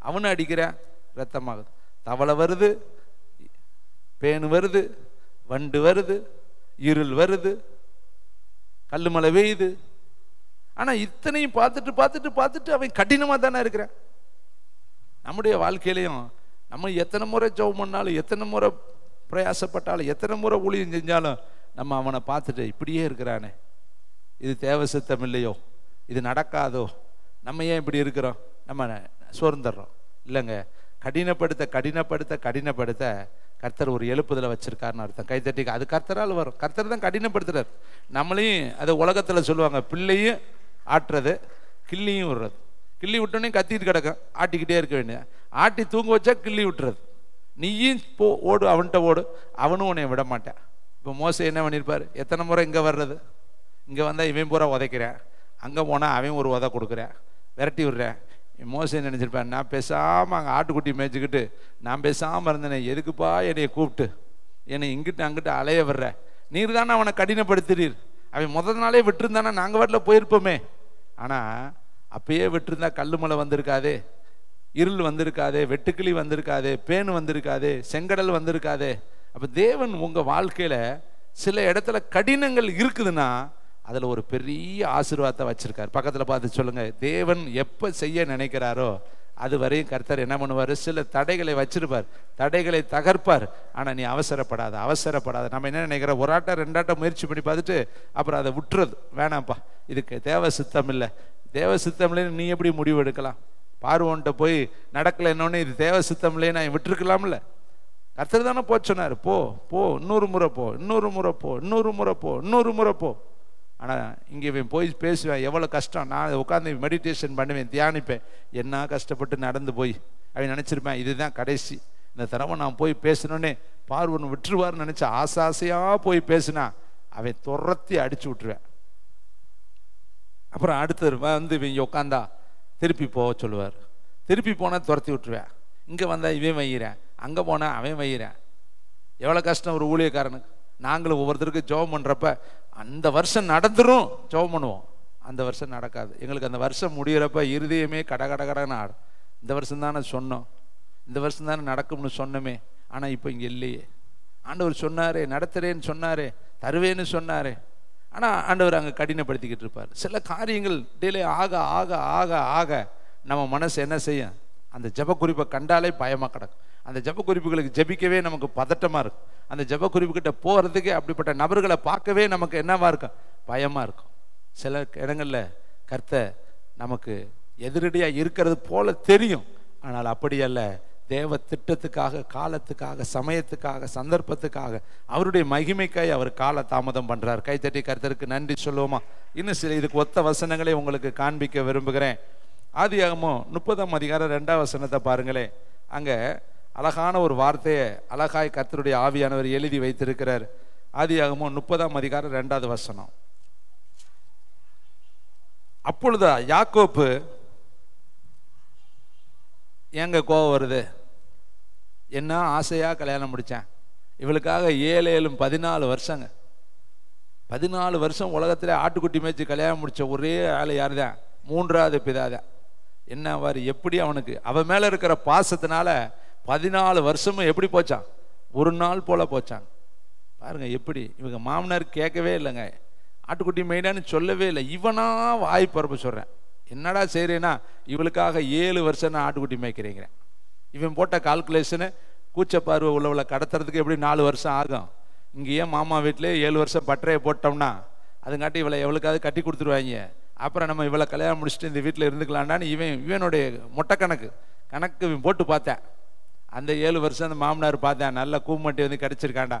அவனும் அடிக்கிறேன், ரத்தமாகுது. தவளை வருது, பேனு வருது, வண்டு வருது, இருள் வருது, கல்லு மழை பெய்யுது. ஆனா இத்தனையும் பார்த்துட்டு அவன் கடினமா தானே இருக்கிறான். நம்முடைய வாழ்க்கையிலையும் நம்ம எத்தனை முறை ஜெபம் பண்ணாலும், எத்தனை முறை பிரயாசப்பட்டாலும், எத்தனை முறை ஊழியம் செஞ்சாலும் நம்ம அவனை பார்த்துட்டு இப்படியே இருக்கிறானே, இது தேவ சித்தம் இல்லையோ, இது நடக்காதோ, நம்ம ஏன் இப்படி இருக்கிறோம், நம்ம சோர்ந்துடுறோம். இல்லைங்க, கடினப்படுத்த கர்த்தர் ஒரு எழுப்புதலை வச்சிருக்காருன்னு அர்த்தம். கைத்தட்டி, அது கர்த்தரால் வரும். கர்த்தர் தான் கடினப்படுத்துறாரு. நம்மளையும் அதை உலகத்தில் சொல்லுவாங்க, பிள்ளையும் ஆட்டுறது, கிள்ளியும் விடுறது. கிள்ளி விட்டோன்னே கத்திட்டு கிடக்கும், ஆட்டிக்கிட்டே இருக்க வேண்டிய. ஆட்டி தூங்க வச்சா கிள்ளி விட்டுறது. நீயும் போ, ஓடு, அவன்கிட்ட ஓடு, அவனும் உன்னை விட மாட்டான். இப்போ மோசே என்ன பண்ணியிருப்பார்? எத்தனை முறை இங்கே வர்றது, இங்கே வந்தால் இவன் பூரா உதைக்கிறேன், அங்கே போனால் அவன் ஒரு உதை கொடுக்குறேன், விரட்டி விடுறேன். மோசே நினச்சிருப்பேன், நான் பேசாமல் அங்கே ஆட்டுக்குட்டி மேய்ச்சிக்கிட்டு நான் பேசாமல் இருந்தேனே, எதுக்குப்பா என்னைய கூப்பிட்டு என்னை இங்கிட்டு அங்கிட்டு அலைய வர்ற, நீர் தானே அவனை கடினப்படுத்துறீர். அவன் முதல் நாளே விட்டுருந்தானா நாங்கள் வாட்டில் போயிருப்போமே. ஆனால் அப்பயே விட்டுருந்தா கல்லு மலை வந்திருக்காதே, இருள் வந்திருக்காதே, வெட்டுக்கிளி வந்திருக்காதே, பேன் வந்திருக்காதே, செங்கடல் வந்திருக்காதே. அப்போ தேவன் உங்கள் வாழ்க்கையில் சில இடத்துல கடினங்கள் இருக்குதுன்னா அதில் ஒரு பெரிய ஆசீர்வாதத்தை வச்சிருக்கார். பக்கத்தில் பார்த்து சொல்லுங்கள், தேவன் எப்போ செய்ய நினைக்கிறாரோ அது வரையும் கர்த்தர் என்ன பண்ணுவார்? சில தடைகளை வச்சிருப்பார், தடைகளை தகர்ப்பார். ஆனால் நீ அவசரப்படாத. நம்ம என்ன நினைக்கிறோம்? ஒரு ஆட்டம் ரெண்டாட்டம் முயற்சி பண்ணி பார்த்துட்டு அப்புறம் அதை விட்டுறது, வேணாம்ப்பா இதுக்கு தேவ சித்தம் இல்லை. தேவ சித்தம் இல்லைன்னு நீ எப்படி முடிவு எடுக்கலாம்? பார்வோன்ட்ட போய் நடக்கலை என்னொன்னு, இது தேவ சித்தம் இல்லையே நான் விட்டுருக்கலாம்ல. கர்த்தர் தானே போ சொன்னார், போ போ, இன்னொரு முறை போ, இன்னொரு முறை போ. ஆனால் இங்கே இவன் போய் பேசுவேன், எவ்வளோ கஷ்டம். நான் உட்காந்து மெடிடேஷன் பண்ணுவேன், தியானிப்பேன், என்ன கஷ்டப்பட்டு நடந்து போய் அவன் நினச்சிருப்பேன் இதுதான் கடைசி, இந்த தடவை நான் போய் பேசணுன்னே பார்வன் விட்டுருவார்னு நினச்சி ஆசையாக போய் பேசினா அவன் துரத்தி அடிச்சு விட்டுருவேன். அப்புறம் அடுத்தது வந்து இவங்க உட்காந்தா திருப்பி போக சொல்லுவார், திருப்பி போனால் துரத்தி விட்டுருவேன். இங்கே வந்தால் இவன் வைகிறேன், அங்கே போனால் அவன் வைகிறேன். எவ்வளோ கஷ்டம் ஒரு ஊழியக்காரனுக்கு. நாங்களும் ஒவ்வொருத்தருக்கு ஜெபம் பண்ணுறப்ப அந்த வருஷம் நடந்துடும் ஜெபம் பண்ணுவோம், அந்த வருஷம் நடக்காது. எங்களுக்கு அந்த வருஷம் முடிகிறப்ப இருதயமே கடன்னு ஆடும். இந்த வருஷம் தானே சொன்னோம், இந்த வருஷம் தானே நடக்கும்னு சொன்னோமே, ஆனால் இப்போ இங்கே இல்லையே. ஆண்டவர் சொன்னாரே, நடத்துகிறேன்னு சொன்னாரே, தருவேன்னு சொன்னாரே, ஆனால் ஆண்டவர் அங்கே கடினப்படுத்திக்கிட்டு இருப்பார். சில காரியங்கள் டிலே ஆக ஆக ஆக ஆக நம்ம மனசு என்ன செய்யும்? அந்த ஜெப குறிப்பை கண்டாலே பயமாக கிடக்கும். அந்த ஜெப குறிப்புகளுக்கு ஜெபிக்கவே நமக்கு பதட்டமாக இருக்கும். அந்த ஜெப குறிப்புக்கிட்ட போகிறதுக்கே, அப்படிப்பட்ட நபர்களை பார்க்கவே நமக்கு என்னவா இருக்கும்? பயமாக இருக்கும். சில இடங்களில் கர்த்தர் நமக்கு எதிரடியாக இருக்கிறது போல தெரியும், ஆனால் அப்படி அல்ல. தேவ திட்டத்துக்காக, காலத்துக்காக, சமயத்துக்காக, சந்தர்ப்பத்துக்காக, அவருடைய மகிமைக்காய் அவர் கால தாமதம் பண்ணுறார். கைத்தட்டி கர்த்தருக்கு நன்றி சொல்லுவோமா? இன்னும் சில இதுக்கு ஒத்த வசனங்களை உங்களுக்கு காண்பிக்க விரும்புகிறேன். ஆதியாகமம் 30ஆம் அதிகாரம் 2ஆம் வசனத்தை பாருங்களேன். அங்கே அழகான ஒரு வார்த்தையை அழகாய் கர்த்தருடைய ஆவியானவர் எழுதி வைத்திருக்கிறார். ஆதியாகமம் 30ஆம் அதிகாரம் 2வது வசனம். அப்பொழுது யாக்கோப்பு, எங்க கோவம் வருது, என்ன ஆசையாக கல்யாணம் முடித்தேன், இவளுக்காக 7 வருஷங்க, 14 வருஷம் உலகத்தில் ஆட்டுக்குட்டி மேய்ச்சி கல்யாணம் முடித்த ஒரே ஆள் யார் தான்? 3வது பிதா தான். என்ன வாரு, எப்படி அவனுக்கு அவன் மேலே இருக்கிற பாசத்தினால 14 வருஷமும் எப்படி போச்சான்? ஒரு நாள் போல போச்சாங்க. பாருங்க எப்படி. இவங்க மாமனார் கேட்கவே இல்லைங்க, ஆட்டுக்குட்டி மெயினான்னு சொல்லவே இல்லை. இவனா வாய் பரப்ப சொல்கிறேன், என்னடா செய்கிறேன்னா இவளுக்காக 7 வருஷம் நான் ஆட்டுக்குட்டி மேய்க்கிறேங்கிறேன். இவன் போட்ட கால்குலேஷனு கூச்சப்பார்வை உள்ளவளை கடத்துறதுக்கு எப்படி 4 வருஷம் ஆகும். இங்கேயே மாமா வீட்டிலே 7 வருஷம் பட்டறையை போட்டோம்னா அதுங்காட்டி இவளை எவளுக்காவது கட்டி கொடுத்துருவாங்க. அப்புறம் நம்ம இவளை கல்யாணம் முடிச்சுட்டு இந்த வீட்டில் இருந்துக்கலான்டான்னு இவனுடைய மொட்டை கணக்கு இவன் போட்டு பார்த்தேன். அந்த 7 வருஷம் அந்த மாமனார் பார்த்தேன், நல்ல கூமட்டி வந்து கிடச்சிருக்காண்டா,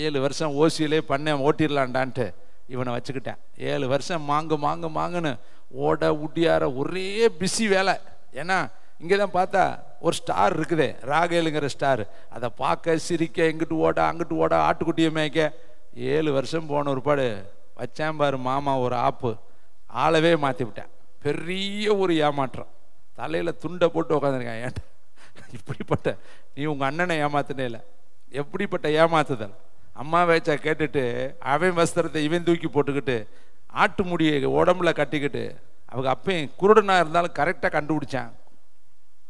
7 வருஷம் ஓசியிலே பண்ண ஓட்டிடலான்டான்ட்டு இவனை வச்சுக்கிட்டேன். 7 வருஷம் மாங்குன்னு ஓட உட்டியார ஒரே பிஸி வேலை. ஏன்னா இங்கே தான் பார்த்தா ஒரு ஸ்டார் இருக்குதே, ராகேலுங்கிற ஸ்டார், அதை பார்க்க சிரிக்க, இங்கிட்டு ஓட அங்கிட்டு ஓட, ஆட்டுக்குட்டியை மேய்க்க. 7 வருஷம் போன ஒருபாடு வச்சான் பாரு மாமா ஒரு ஆப்பு, ஆளவே மாற்றி விட்டேன். பெரிய ஒரு ஏமாற்றம், தலையில் துண்டை போட்டு உட்காந்துருக்கேன். ஏன்ட்ட இப்படிப்பட்ட நீ உங்கள் அண்ணனை ஏமாத்தினே இல்லை, எப்படிப்பட்ட ஏமாத்துதல். அம்மா வேச்சா கேட்டுட்டு அவன் வஸ்திரத்தை இவன் தூக்கி போட்டுக்கிட்டு ஆட்டு முடியை உடம்புல கட்டிக்கிட்டு, அவங்க அப்பையும் குருடனாக இருந்தாலும் கரெக்டாக கண்டுபிடிச்சான்.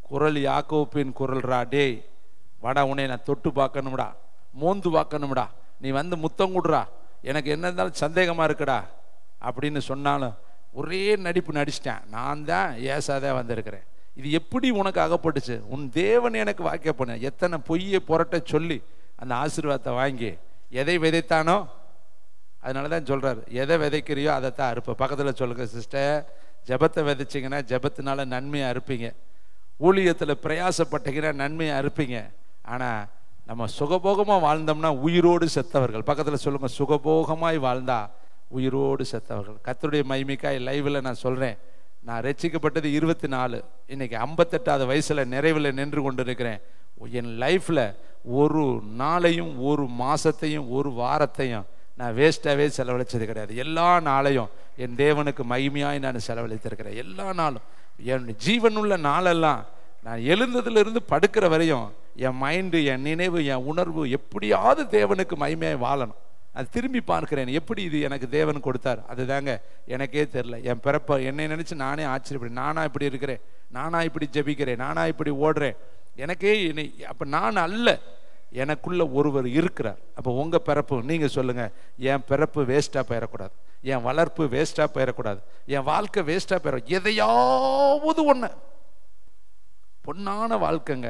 குரல் யாக்கோப்பின் குரல்ரா, டேய் வாடா, உன்னை நான் தொட்டு பார்க்கணும்டா, மோந்து பார்க்கணும்டா, நீ வந்து முத்தம் கொடுறா, எனக்கு என்ன இருந்தாலும் சந்தேகமாக இருக்குடா அப்படின்னு சொன்னாலும் ஒரே நடிப்பு நடிச்சிட்டேன். நான் தான் ஏசாதான் வந்திருக்கிறேன். இது எப்படி உனக்கு அகப்பட்டுச்சு? உன் தேவன் எனக்கு வாக்கிய பண்ண. எத்தனை பொய்யை புரட்ட சொல்லி அந்த ஆசீர்வாதத்தை வாங்கி எதை விதைத்தானோ, அதனால தான் சொல்கிறார், எதை விதைக்கிறியோ அதைத்தான் அறுப்ப. பக்கத்தில் சொல்லுங்க சிஸ்டர், ஜபத்தை விதைச்சிங்கன்னா ஜபத்தினால நன்மையாக அறுப்பீங்க, ஊழியத்தில் பிரயாசப்பட்டீங்கன்னா நன்மையாக அறுப்பீங்க. ஆனால் நம்ம சுகபோகமாக வாழ்ந்தோம்னா உயிரோடு செத்தவர்கள். பக்கத்தில் சொல்லுங்க, சுகபோகமாய் வாழ்ந்தா உயிரோடு செத்தவர்கள். கர்த்தருடைய மகிமைக்காய் லைவில் நான் சொல்கிறேன், நான் ரட்சிக்கப்பட்டது 24, இன்னைக்கு 58வது வயசில் நிறைவில் நின்று கொண்டு இருக்கிறேன். என் லைஃப்பில் ஒரு நாளையும் ஒரு மாதத்தையும் ஒரு வாரத்தையும் நான் வேஸ்ட்டாகவே செலவழித்தது கிடையாது. எல்லா நாளையும் என் தேவனுக்கு மகிமையாய் நான் செலவழித்திருக்கிறேன். எல்லா நாளும் என் ஜீவனுள்ள நாளெல்லாம் நான் எழுந்ததுலேருந்து படுக்கிற வரையும் என் மைண்டு, என் நினைவு, என் உணர்வு எப்படியாவது தேவனுக்கு மகிமையாய் வாழணும். அது திரும்பி பார்க்கிறேன், எப்படி இது எனக்கு தேவன் கொடுத்தார். அதுதாங்க எனக்கே தெரில. என் பிறப்பை என்னை நினச்சி நானே ஆச்சரியப்படுறேன். நானா இப்படி இருக்கிறேன், நானா இப்படி ஜெபிக்கிறேன், நானா இப்படி ஓடுறேன். எனக்கே என்னை அப்போ நான் அல்ல, எனக்குள்ள ஒருவர் இருக்கிறார். அப்போ உங்கள் பிறப்பு நீங்கள் சொல்லுங்கள், என் பிறப்பு வேஸ்ட்டாக போயிடக்கூடாது, என் வளர்ப்பு வேஸ்ட்டாக போயிடக்கூடாது, என் வாழ்க்கை வேஸ்ட்டாக போயிட. எதையாவது ஒன்று பொன்னான வாழ்க்கைங்க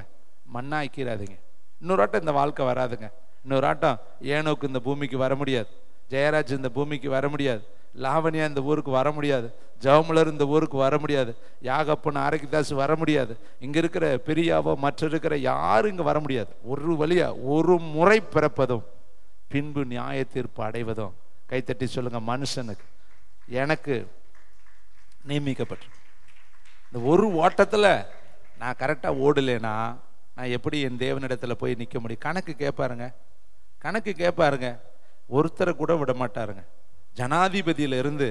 மண்ணாக்கிறாதீங்க. இன்னொரு ஆட்டம் இந்த வாழ்க்கை வராதுங்க. இன்னொரு ஆட்டம் ஏனோக்கு இந்த பூமிக்கு வர முடியாது, ஜெயராஜ் இந்த பூமிக்கு வர முடியாது, லாவணியா இந்த ஊருக்கு வர முடியாது, ஜவமலர் இந்த ஊருக்கு வர முடியாது, யாகப்பன் ஆரோக்கியதாஸ் வர முடியாது, இங்கே இருக்கிற பெரியாவோ மற்ற இருக்கிற யாரும் இங்கே வர முடியாது. ஒரு வழியா ஒரு முறை பிறப்பதும் பின்பு நியாய தீர்ப்பு அடைவதும். கைத்தட்டி சொல்லுங்க, மனுஷனுக்கு எனக்கு நியமிக்கப்பட்டு. இந்த ஒரு ஓட்டத்தில் நான் கரெக்டாக ஓடலைன்னா நான் எப்படி என் தேவனிடத்தில் போய் நிற்க முடியும்? கணக்கு கேட்பாருங்க, கணக்கு கேட்பாருங்க. ஒருத்தரை கூட விட மாட்டாருங்க. ஜனாதிபதியிலிருந்து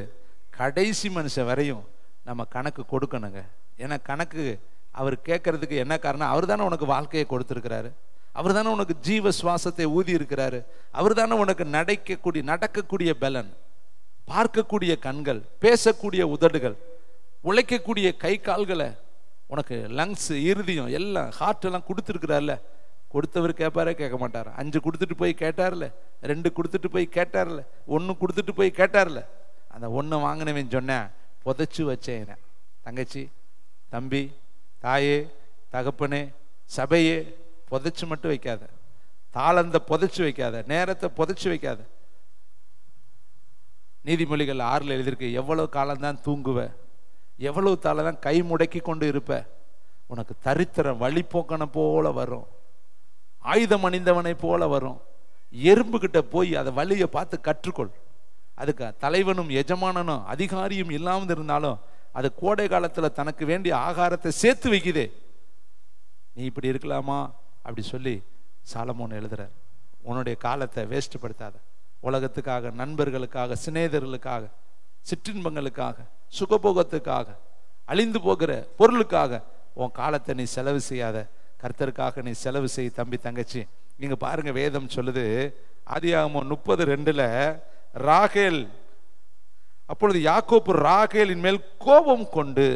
கடைசி மனுஷன் வரையும் நம்ம கணக்கு கொடுக்கணுங்க. ஏன்னா கணக்கு அவர் கேட்கறதுக்கு என்ன காரணம்? அவர் தானே உனக்கு வாழ்க்கையை கொடுத்துருக்கிறாரு, அவர் தானே உனக்கு ஜீவ சுவாசத்தை ஊதி இருக்கிறாரு, அவர் தானே உனக்கு நடக்கக்கூடிய பலன், பார்க்கக்கூடிய கண்கள், பேசக்கூடிய உதடுகள், உழைக்கக்கூடிய கை கால்களை, உனக்கு லங்ஸ், இருதயம் எல்லாம், ஹார்ட் எல்லாம் கொடுத்துருக்கிறார்ல. கொடுத்தவர் கேட்பாரே, கேட்க மாட்டார். 5 கொடுத்துட்டு போய் கேட்டார்ல, 2 கொடுத்துட்டு போய் கேட்டார்ல, 1 கொடுத்துட்டு போய் கேட்டார்ல. அந்த 1 வாங்கினவன் சொன்னேன், புதைச்சு வச்சேன். தங்கச்சி, தம்பி, தாயே, தகப்பனே, சபையே, புதைச்சு மட்டும் வைக்காத. தாளந்த புதைச்சு வைக்காத, நேரத்தை புதைச்சு வைக்காத. நீதிமொழிகள் 6 எழுதியிருக்கு, எவ்வளவு காலம்தான் தூங்குவ, எவ்வளவு தாளதான் கை முடக்கி கொண்டு இருப்ப, உனக்கு தரித்திரம் வழிபோக்கனை போல வரும், ஆயுதம் அணிந்தவனை போல வரும். எறும்பு கிட்ட போய் அதை வழியை பார்த்து கற்றுக்கொள். அதுக்கு தலைவனும் எஜமானனும் அதிகாரியும் இல்லாமல் இருந்தாலும் அது கோடை காலத்துல தனக்கு வேண்டிய ஆகாரத்தை சேர்த்து வைக்குதே. நீ இப்படி இருக்கலாமா அப்படி சொல்லி சாலமோன் எழுதுறார். உன்னுடைய காலத்தை வேஸ்ட் படுத்தாத. உலகத்துக்காக, நண்பர்களுக்காக, சிநேகிதர்களுக்காக, சிற்றின்பங்களுக்காக, சுகபோகத்துக்காக, அழிந்து போகிற பொருளுக்காக உன் காலத்தை நீ செலவு செய்யாத. கர்த்தருக்காக நீ செலவு செய் தம்பி, தங்கச்சி. நீங்க பாருங்க, வேதம் சொல்லுது ஆதியாகமம் 30:2 ராகேல், அப்பொழுது யாக்கோப்பு ராகேலின் மேல் கோபம் கொண்டு.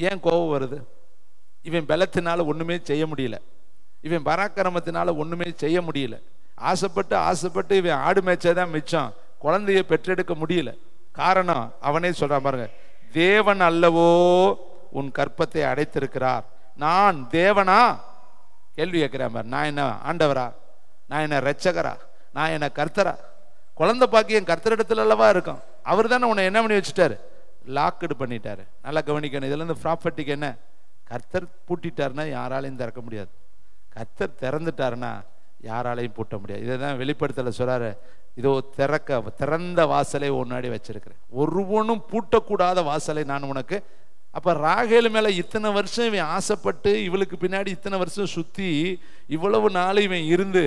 ஏன் கோபம் வருது? இவன் பலத்தினால ஒண்ணுமே செய்ய முடியல, இவன் பராக்கிரமத்தினால ஒண்ணுமே செய்ய முடியல. ஆசைப்பட்டு இவன் ஆடு மேய்ச்சதான் மிச்சம், குழந்தைய பெற்றெடுக்க முடியல. காரணம் அவனே சொல்றான் பாருங்க, தேவன் அல்லவோ உன் கற்பத்தை அடைத்திருக்கிறார். நான் தேவனா? கேள்வி கேட்கிறேன் பாரு. நான் என்ன ஆண்டவரா? நான் என்ன ரட்சகரா? நான் என்ன கர்த்தரா? குழந்தை பாக்கியம் கர்த்தரிடத்துல அல்லவா இருக்கும். அவர் தானே உன்னை என்ன பண்ணி வச்சுட்டாரு? லாக்டு பண்ணிட்டாரு. நல்லா கவனிக்கணும். இதுல இருந்து ப்ராப்பர்ட்டிக்கு என்ன? கர்த்தர் பூட்டிட்டாருன்னா யாராலையும் திறக்க முடியாது, கர்த்தர் திறந்துட்டாருன்னா யாராலையும் பூட்ட முடியாது. இதை தான் வெளிப்படுத்தல சொல்றாரு, இதோ திறந்த வாசலை உன்னாடி வச்சிருக்கிறேன், ஒருவனும் பூட்டக்கூடாத வாசலை நான் உனக்கு. அப்ப ராகேல் மேல இத்தனை வருஷம் இவன் ஆசைப்பட்டு, இவளுக்கு பின்னாடி இத்தனை வருஷம் சுத்தி, இவ்வளவு நாள் இவன் இருந்து,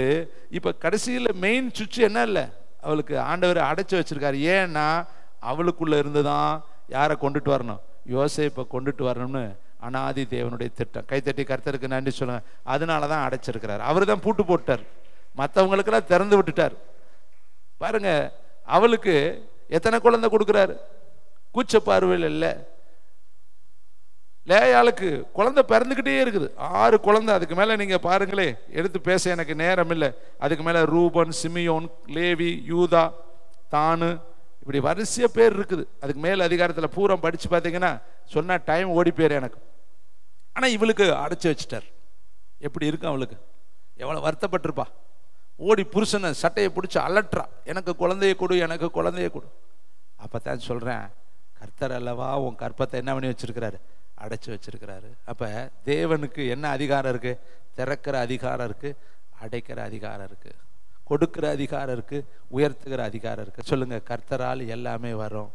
இப்ப கடைசியில மெயின் சுவிட்ச் என்ன இல்லை, அவளுக்கு ஆண்டவர் அடைச்சு வச்சிருக்காரு. ஏன்னா அவளுக்குள்ள இருந்துதான் யாரை கொண்டுட்டு வரணும்? யோசேப்பை கொண்டுட்டு வரணும்னு அனாதி தேவனுடைய திட்டம். கைத்தட்டி கர்த்தருக்கு நன்றி சொல்லுங்க. அதனாலதான் அடைச்சிருக்கிறார். அவரு தான் பூட்டு போட்டார், மற்றவங்களுக்கெல்லாம் திறந்து விட்டுட்டார். பாருங்க, அவளுக்கு எத்தனை குழந்தை கொடுக்குறாரு? கூச்ச பார்வையில் இல்லை. லேயாளுக்கு குழந்தை பிறந்துக்கிட்டே இருக்குது, 6 குழந்தை. அதுக்கு மேலே நீங்கள் பாருங்களே, எடுத்து பேச எனக்கு நேரம் இல்லை. அதுக்கு மேலே ரூபன், சிமியோன், லேவி, யூதா, தானு, இப்படி வரிசைய பேர் இருக்குது. அதுக்கு மேல் அதிகாரத்தில் பூரம் படித்து பார்த்தீங்கன்னா சொன்ன டைம் ஓடி போயிரு எனக்கு. ஆனால் இவளுக்கு அடைச்சி வச்சுட்டார். எப்படி இருக்கும் அவளுக்கு? எவ்வளோ வருத்தப்பட்டிருப்பா. ஓடி புருஷனை சட்டையை பிடிச்சி அலட்டுறா, எனக்கு குழந்தைய கொடு, எனக்கு குழந்தைய கொடு. அப்போ தான் சொல்கிறேன், கர்த்தர் அல்லவா உன் கற்பத்தை என்ன பண்ணி வச்சிருக்கிறாரு? அடைச்சி வச்சிருக்கிறாரு. அப்போ தேவனுக்கு என்ன அதிகாரம் இருக்கு? திறக்கிற அதிகாரம் இருக்கு, அடைக்கிற அதிகாரம் இருக்கு, கொடுக்கிற அதிகாரம் இருக்கு, உயர்த்துகிற அதிகாரம் இருக்கு. சொல்லுங்க, கர்த்தரால் எல்லாமே வரும்.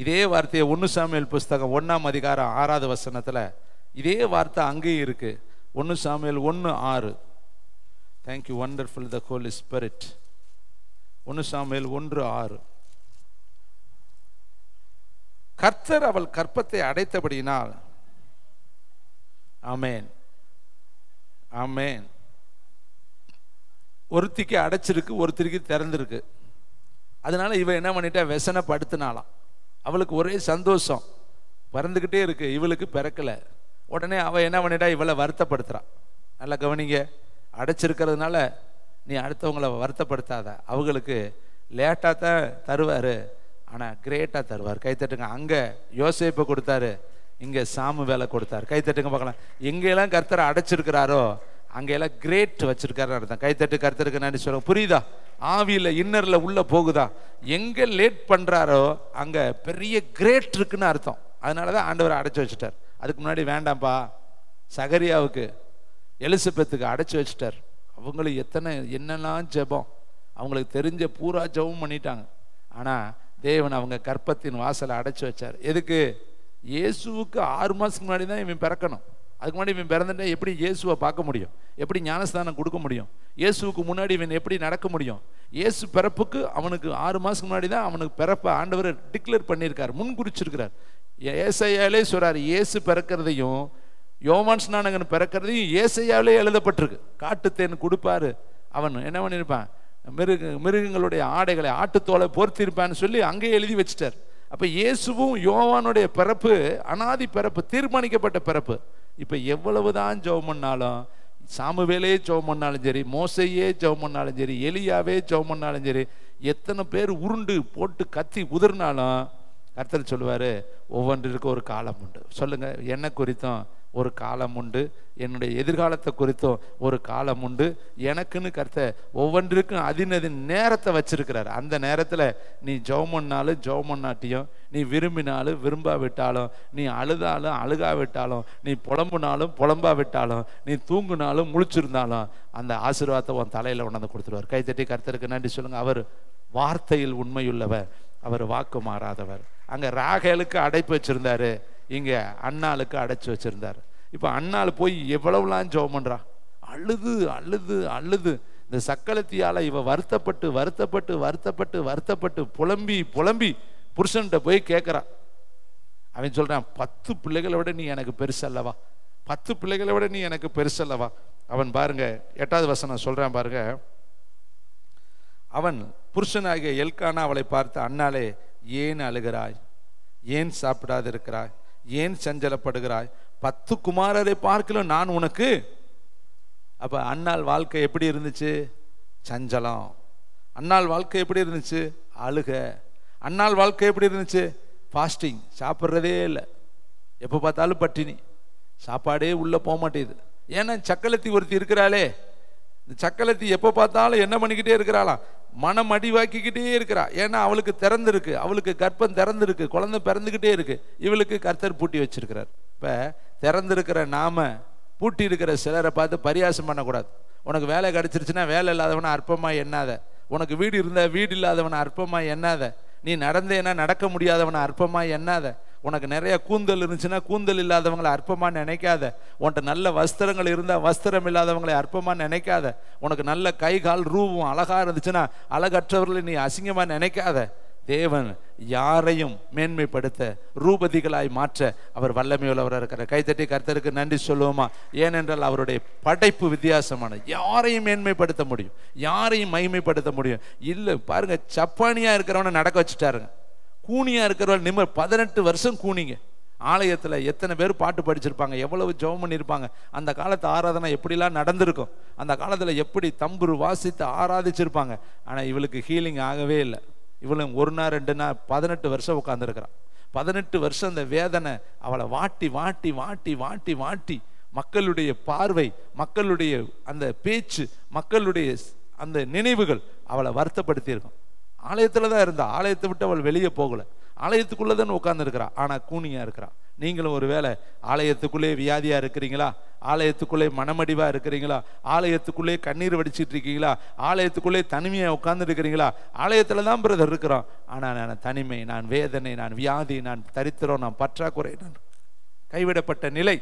இதே வார்த்தையை 1 சாமுவேல் புஸ்தகம் 1ஆம் அதிகாரம் 6வது வசனத்துல இதே வார்த்தை அங்கேயும் இருக்கு. 1 சாமுவேல் 1:6 தேங்க்யூ, வண்டர்ஃபுல் த ஹோலி ஸ்பிரிட். 1 சாமுவேல் 1:6. கர்த்தர் அவள் கற்பத்தை அடைத்தபடியினால். ஆமேன், ஆமேன். ஒருத்திக்கு அடைச்சிருக்கு, ஒருத்தருக்கு திறந்திருக்கு. அதனால இவ என்ன பண்ணிட்டா, வெசனப்படுத்தினாலாம். அவளுக்கு ஒரே சந்தோஷம், பறந்துக்கிட்டே இருக்கு, இவளுக்கு பிறக்கல. உடனே அவ என்ன பண்ணிட்டா, இவளை வருத்தப்படுத்துறா. நல்லா கவனிங்க, அடைச்சிருக்கிறதுனால நீ அடுத்தவங்களை வருத்தப்படுத்தாத. அவங்களுக்கு லேட்டாக தான் தருவார், ஆனால் கிரேட்டாக தருவார். கைத்தட்டுங்க. அங்கே யோசேப்பை கொடுத்தாரு, இங்கே சாமுவேலை கொடுத்தாரு. கைத்தட்டுங்க பார்க்கலாம். எங்கெல்லாம் கர்த்தரை அடைச்சிருக்கிறாரோ அங்கெல்லாம் கிரேட் வச்சிருக்காருன்னு அர்த்தம். கைத்தட்டு கர்த்தருக்கு நன்றி சொல்லுங்க. புரியுதா? ஆவியில் இன்னரில் உள்ள போகுதா? எங்கே லேட் பண்ணுறாரோ அங்கே பெரிய கிரேட் இருக்குன்னு அர்த்தம். அதனால தான் ஆண்டவரை அடைச்சி வச்சுட்டார். அதுக்கு முன்னாடி வேண்டாம்ப்பா, சகரியாவுக்கு எலிசபெத்துக்கு அடைச்சி வச்சுட்டார். அவங்களுக்கு என்னெல்லாம் ஜெபம், அவங்களுக்கு தெரிஞ்ச பூரா ஜெபம் பண்ணிட்டாங்க. ஆனால் தேவன் அவங்க கற்பத்தின் வாசலை அடைச்சி வச்சார். எதுக்கு? இயேசுவுக்கு 6 மாதத்துக்கு முன்னாடி தான் இவன் பிறக்கணும். அதுக்கு முன்னாடி இவன் பிறந்துட்டா எப்படி இயேசுவை பார்க்க முடியும்? எப்படி ஞானஸ்தானம் கொடுக்க முடியும்? இயேசுவுக்கு முன்னாடி இவன் எப்படி நடக்க முடியும்? இயேசு பிறப்புக்கு அவனுக்கு 6 மாதத்துக்கு முன்னாடி தான் அவனுக்கு பிறப்பை ஆண்டவர் டிக்ளேர் பண்ணியிருக்கார், முன் குறிச்சிருக்கிறார். ஏசாயாலே சொல்றாரு, இயேசு பிறக்கிறதையும் யோவான் ஸ்நானகன் பிறக்கிறதையும் ஏசாயாவிலே எழுதப்பட்டிருக்கு. காட்டுத்தேன் கொடுப்பாரு, அவன் என்ன பண்ணியிருப்பான், மிருகங்களுடைய ஆடைகளை ஆட்டுத்தோலை போர்த்திருப்பான்னு சொல்லி அங்கேயே எழுதி வச்சுட்டார். அப்போ இயேசுவும் யோவானுடைய பிறப்பு அனாதி பிறப்பு, தீர்மானிக்கப்பட்ட பிறப்பு. இப்போ எவ்வளவுதான் ஜெபம் பண்ணாலும், சாமுவேலே ஜெபம் பண்ணாலும் சரி, மோசையே ஜெபம் பண்ணாலும் சரி, எலியாவே ஜெபம் பண்ணாலும் சரி, எத்தனை பேர் உருண்டு போட்டு கத்தி உதிர்னாலும் கர்த்தர் சொல்லுவார், ஒவ்வொன்றிற்கு ஒரு காலம் உண்டு. சொல்லுங்க, என்ன குறித்தும் ஒரு காலம் உண்டு, என்னுடைய எதிர்காலத்தை குறித்தும் ஒரு காலம் உண்டு. எனக்குன்னு கர்த்தர் ஒவ்வொன்றுக்கும் அதினதின் நேரத்தை வச்சிருக்கிறார். அந்த நேரத்தில் நீ ஜெபம் பண்ணாலும் ஜெபம் பண்ணாட்டியும், நீ விரும்பினாலும் விரும்பாவிட்டாலும், நீ அழுதாலும் அழுகாவிட்டாலும், நீ புலம்புனாலும் புலம்பாவிட்டாலும், நீ தூங்குனாலும் முழிச்சிருந்தாலும் அந்த ஆசீர்வாதத்தை உன் தலையில் உணர்ந்து கொடுத்துருவார். கைத்தட்டி கர்த்தருக்கு நன்றி சொல்லுங்க. அவர் வார்த்தையில் உண்மையுள்ளவர், அவர் வாக்கு மாறாதவர். அங்கே ராகேலுக்கு அடைப்பு வச்சிருந்தாரு, இங்கே அண்ணாளுக்கு அடைச்சி வச்சிருந்தார். இப்போ அண்ணாள் போய் எவ்வளவுலாம் ஜெபம் பண்றா, அழுது அழுது அழுது. இந்த சக்களத்தியால இவ வருத்தப்பட்டு வருத்தப்பட்டு வருத்தப்பட்டு வருத்தப்பட்டு புலம்பி புலம்பி புருஷன்கிட்ட போய் கேட்குறா. அவன் சொல்றான், 10 பிள்ளைகளை விட நீ எனக்கு பெருசல்லவா, 10 பிள்ளைகளை விட நீ எனக்கு பெருசல்லவா. அவன் பாருங்க 8வது வசனம் சொல்றான் பாருங்க. அவன் புருஷனாகிய எல்கானா அவளை பார்த்து, அண்ணாளே ஏன் அழுகிறாய், ஏன் சாப்பிடாது இருக்கிறாய், ஏன் சஞ்சலப்படுகிறாய், 10 குமாரரை பார்க்கலாம் நான் உனக்கு. அப்ப அண்ணாள் வாழ்க்கை எப்படி இருந்துச்சு? சஞ்சலம். அண்ணாள் வாழ்க்கை எப்படி இருந்துச்சு? அழுக. அண்ணாள் வாழ்க்கை எப்படி இருந்துச்சு? ஃபாஸ்டிங், சாப்பிட்றதே இல்லை, எப்போ பார்த்தாலும் பட்டினி, சாப்பாடே உள்ள போக மாட்டேது. ஏன்னா சக்களத்தி ஒருத்தி இருக்கிறாளே, இந்த சக்களத்தி எப்போ பார்த்தாலும் என்ன பண்ணிக்கிட்டே இருக்கிறாளாம், மனம் அடிவாக்கிக்கிட்டே இருக்கிறா. ஏன்னா அவளுக்கு திறந்திருக்கு, அவளுக்கு கர்ப்பம் திறந்திருக்கு, குழந்தை பிறந்துக்கிட்டே இருக்கு. இவளுக்கு கர்த்தர் பூட்டி வச்சிருக்கிறார். இப்போ திறந்திருக்கிற நாம பூட்டி இருக்கிற சிலரை பார்த்து பரியாசம் பண்ணக்கூடாது. உனக்கு வேலை கிடைச்சிருச்சுன்னா வேலை இல்லாதவனை அற்பமாக எண்ணாத, உனக்கு வீடு இருந்தால் வீடு இல்லாதவனை அற்பமாக எண்ணாத, நீ நடந்தேன்னா நடக்க முடியாதவனை அற்பமாக எண்ணாத, உனக்கு நிறைய கூந்தல் இருந்துச்சுன்னா கூந்தல் இல்லாதவங்களை அற்பமாக நினைக்காத, உன்கிட்ட நல்ல வஸ்திரங்கள் இருந்தால் வஸ்திரம் இல்லாதவங்களை அற்பமாக நினைக்காத, உனக்கு நல்ல கை கால் ரூபம் அழகாக இருந்துச்சுன்னா அழகற்றவர்களை நீ அசிங்கமாக நினைக்காத. தேவன் யாரையும் மேன்மைப்படுத்த, ரூபதிகளாய் மாற்ற அவர் வல்லமையுள்ளவராக இருக்கிறார். கைத்தட்டி கர்த்தருக்கு நன்றி சொல்லுவோமா? ஏனென்றால் அவருடைய படைப்பு வித்தியாசமானது. யாரையும் மேன்மைப்படுத்த முடியும், யாரையும் மகிமைப்படுத்த முடியும். இல்லை பாருங்க, சப்பானியா இருக்கிறவனை நடக்க வச்சுட்டாருங்க, கூனியா இருக்கிறவன் 18 வருஷம் கூனிங்க. ஆலயத்தில் எத்தனை பேர் பாட்டு படிச்சிருப்பாங்க, எவ்வளவு ஜெபம் பண்ணியிருப்பாங்க. அந்த காலத்து ஆராதனை எப்படிலாம் நடந்திருக்கும், அந்த காலத்தில் எப்படி தம்புரு வாசித்து ஆராதிச்சிருப்பாங்க. ஆனால் இவளுக்கு ஹீலிங் ஆகவே இல்லை. இவளும் 1 நாள் 2 நாள் 18 வருஷம் உட்காந்துருக்கிறான். 18 வருஷம் அந்த வேதனை அவளை வாட்டி வாட்டி வாட்டி வாட்டி வாட்டி, மக்களுடைய பார்வை, மக்களுடைய அந்த பேச்சு, மக்களுடைய அந்த நினைவுகள் அவளை வருத்தப்படுத்தி இருக்கும். ஆலயத்தில் தான் இருந்தா, ஆலயத்தை விட்டு அவள் வெளியே போகலை, ஆலயத்துக்குள்ளே தான் உட்காந்துருக்கிறா. ஆனால் கூனியா இருக்கிறா. நீங்களும் ஒரு வேளை ஆலயத்துக்குள்ளே வியாதியா இருக்கிறீங்களா, ஆலயத்துக்குள்ளே மனமடிவா இருக்கிறீங்களா, ஆலயத்துக்குள்ளே கண்ணீர் வடிச்சிட்டு இருக்கீங்களா, ஆலயத்துக்குள்ளே தனிமையாக உட்கார்ந்து இருக்கிறீங்களா? ஆலயத்தில் தான் பிரதர் இருக்கிறோம், ஆனால் நான் தனிமை, நான் வேதனை, நான் வியாதி, நான் தரித்திரம், நான் பற்றாக்குறை, நான் கைவிடப்பட்ட நிலை.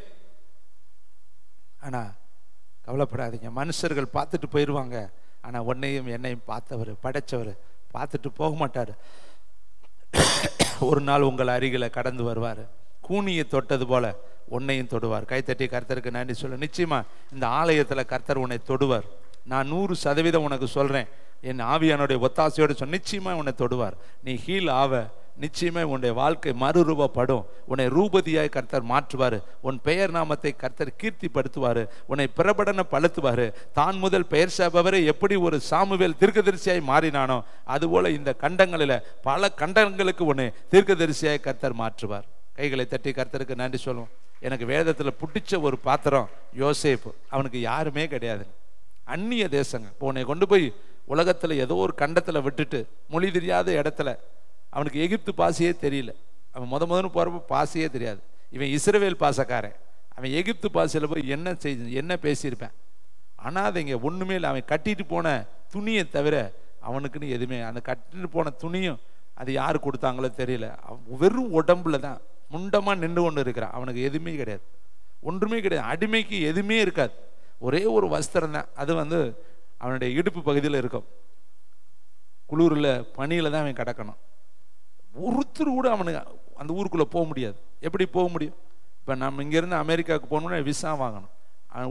ஆனால் கவலைப்படாதீங்க. மனுஷர்கள் பார்த்துட்டு போயிடுவாங்க, ஆனால் உன்னையும் என்னையும் பார்த்தவர், படைச்சவர் பார்த்துட்டு போக மாட்டார். ஒரு நாள் உங்கள் அருகில் கடந்து வருவார். கூனியை தொட்டது போல உன்னையும் தொடுவார். கைத்தட்டி கர்த்தருக்கு நன்றி சொல்ல. நிச்சயமா இந்த ஆலயத்தில் கர்த்தர் உன்னை தொடுவார். நான் 100% உனக்கு சொல்றேன், என் ஆவியானுடைய ஒத்தாசையோடு சொன்ன நிச்சயமா உன்னை தொடுவார். நீ ஹீல் ஆவ, நிச்சயமா உன்னுடைய வாழ்க்கை மறுரூபப்படும். உன்னை ரூபதியாய் கர்த்தர் மாற்றுவார். உன் பெயர் நாமத்தை கர்த்தர் கீர்த்திப்படுத்துவார். உன்னை பிரபடனப்படுத்துவார். தான் முதல் பெயர் சாபவரை எப்படி ஒரு சாமுவேல் தீர்க்கதரிசியாய் மாறினானோ அதுபோல இந்த கண்டங்களில் பல கண்டங்களுக்கு உன்னை தீர்க்கதரிசியாய் கர்த்தர் மாற்றுவார். கைகளை தட்டி கர்த்தருக்கு நன்றி சொல்லுவோம். எனக்கு வேதத்தில் பிடிச்ச ஒரு பாத்திரம் யோசேப்பு. அவனுக்கு யாருமே கிடையாது, அந்நிய தேசங்க. இப்போ உன்னை கொண்டு போய் உலகத்தில் ஏதோ ஒரு கண்டத்தில் விட்டுட்டு மொழி தெரியாத இடத்துல, அவனுக்கு எகிப்து பாசையே தெரியல. அவன் முதன்னு போகிறப்ப பாசையே தெரியாது. இவன் இஸ்ரவேல் பாசக்காரன். அவன் எகிப்து பாசையில் போய் என்ன பேசியிருப்பேன். அனாதைங்க ஒன்றுமே இல்லை. அவன் கட்டிட்டு போன துணியை தவிர அவனுக்குன்னு எதுவுமே, அந்த கட்டிட்டு போன துணியும் அது யார் கொடுத்தாங்களோ தெரியல. வெறும் உடம்புல தான் முண்டமாக நின்று கொண்டு இருக்கிறான். அவனுக்கு எதுவுமே கிடையாது, ஒன்றுமே கிடையாது. அடிமைக்கு எதுவுமே இருக்காது. ஒரே ஒரு வஸ்திரம் தான், அது அவனுடைய இடுப்பு பகுதியில் இருக்கும். குளிரில் பனியில் தான் அவன் கிடக்கணும். ஒருத்தர் கூட அவனுக்கு அந்த ஊருக்குள்ளே போக முடியாது. எப்படி போக முடியும்? இப்போ நம்ம இங்கேருந்து அமெரிக்காவுக்கு போகணும்னா விசா வாங்கணும்,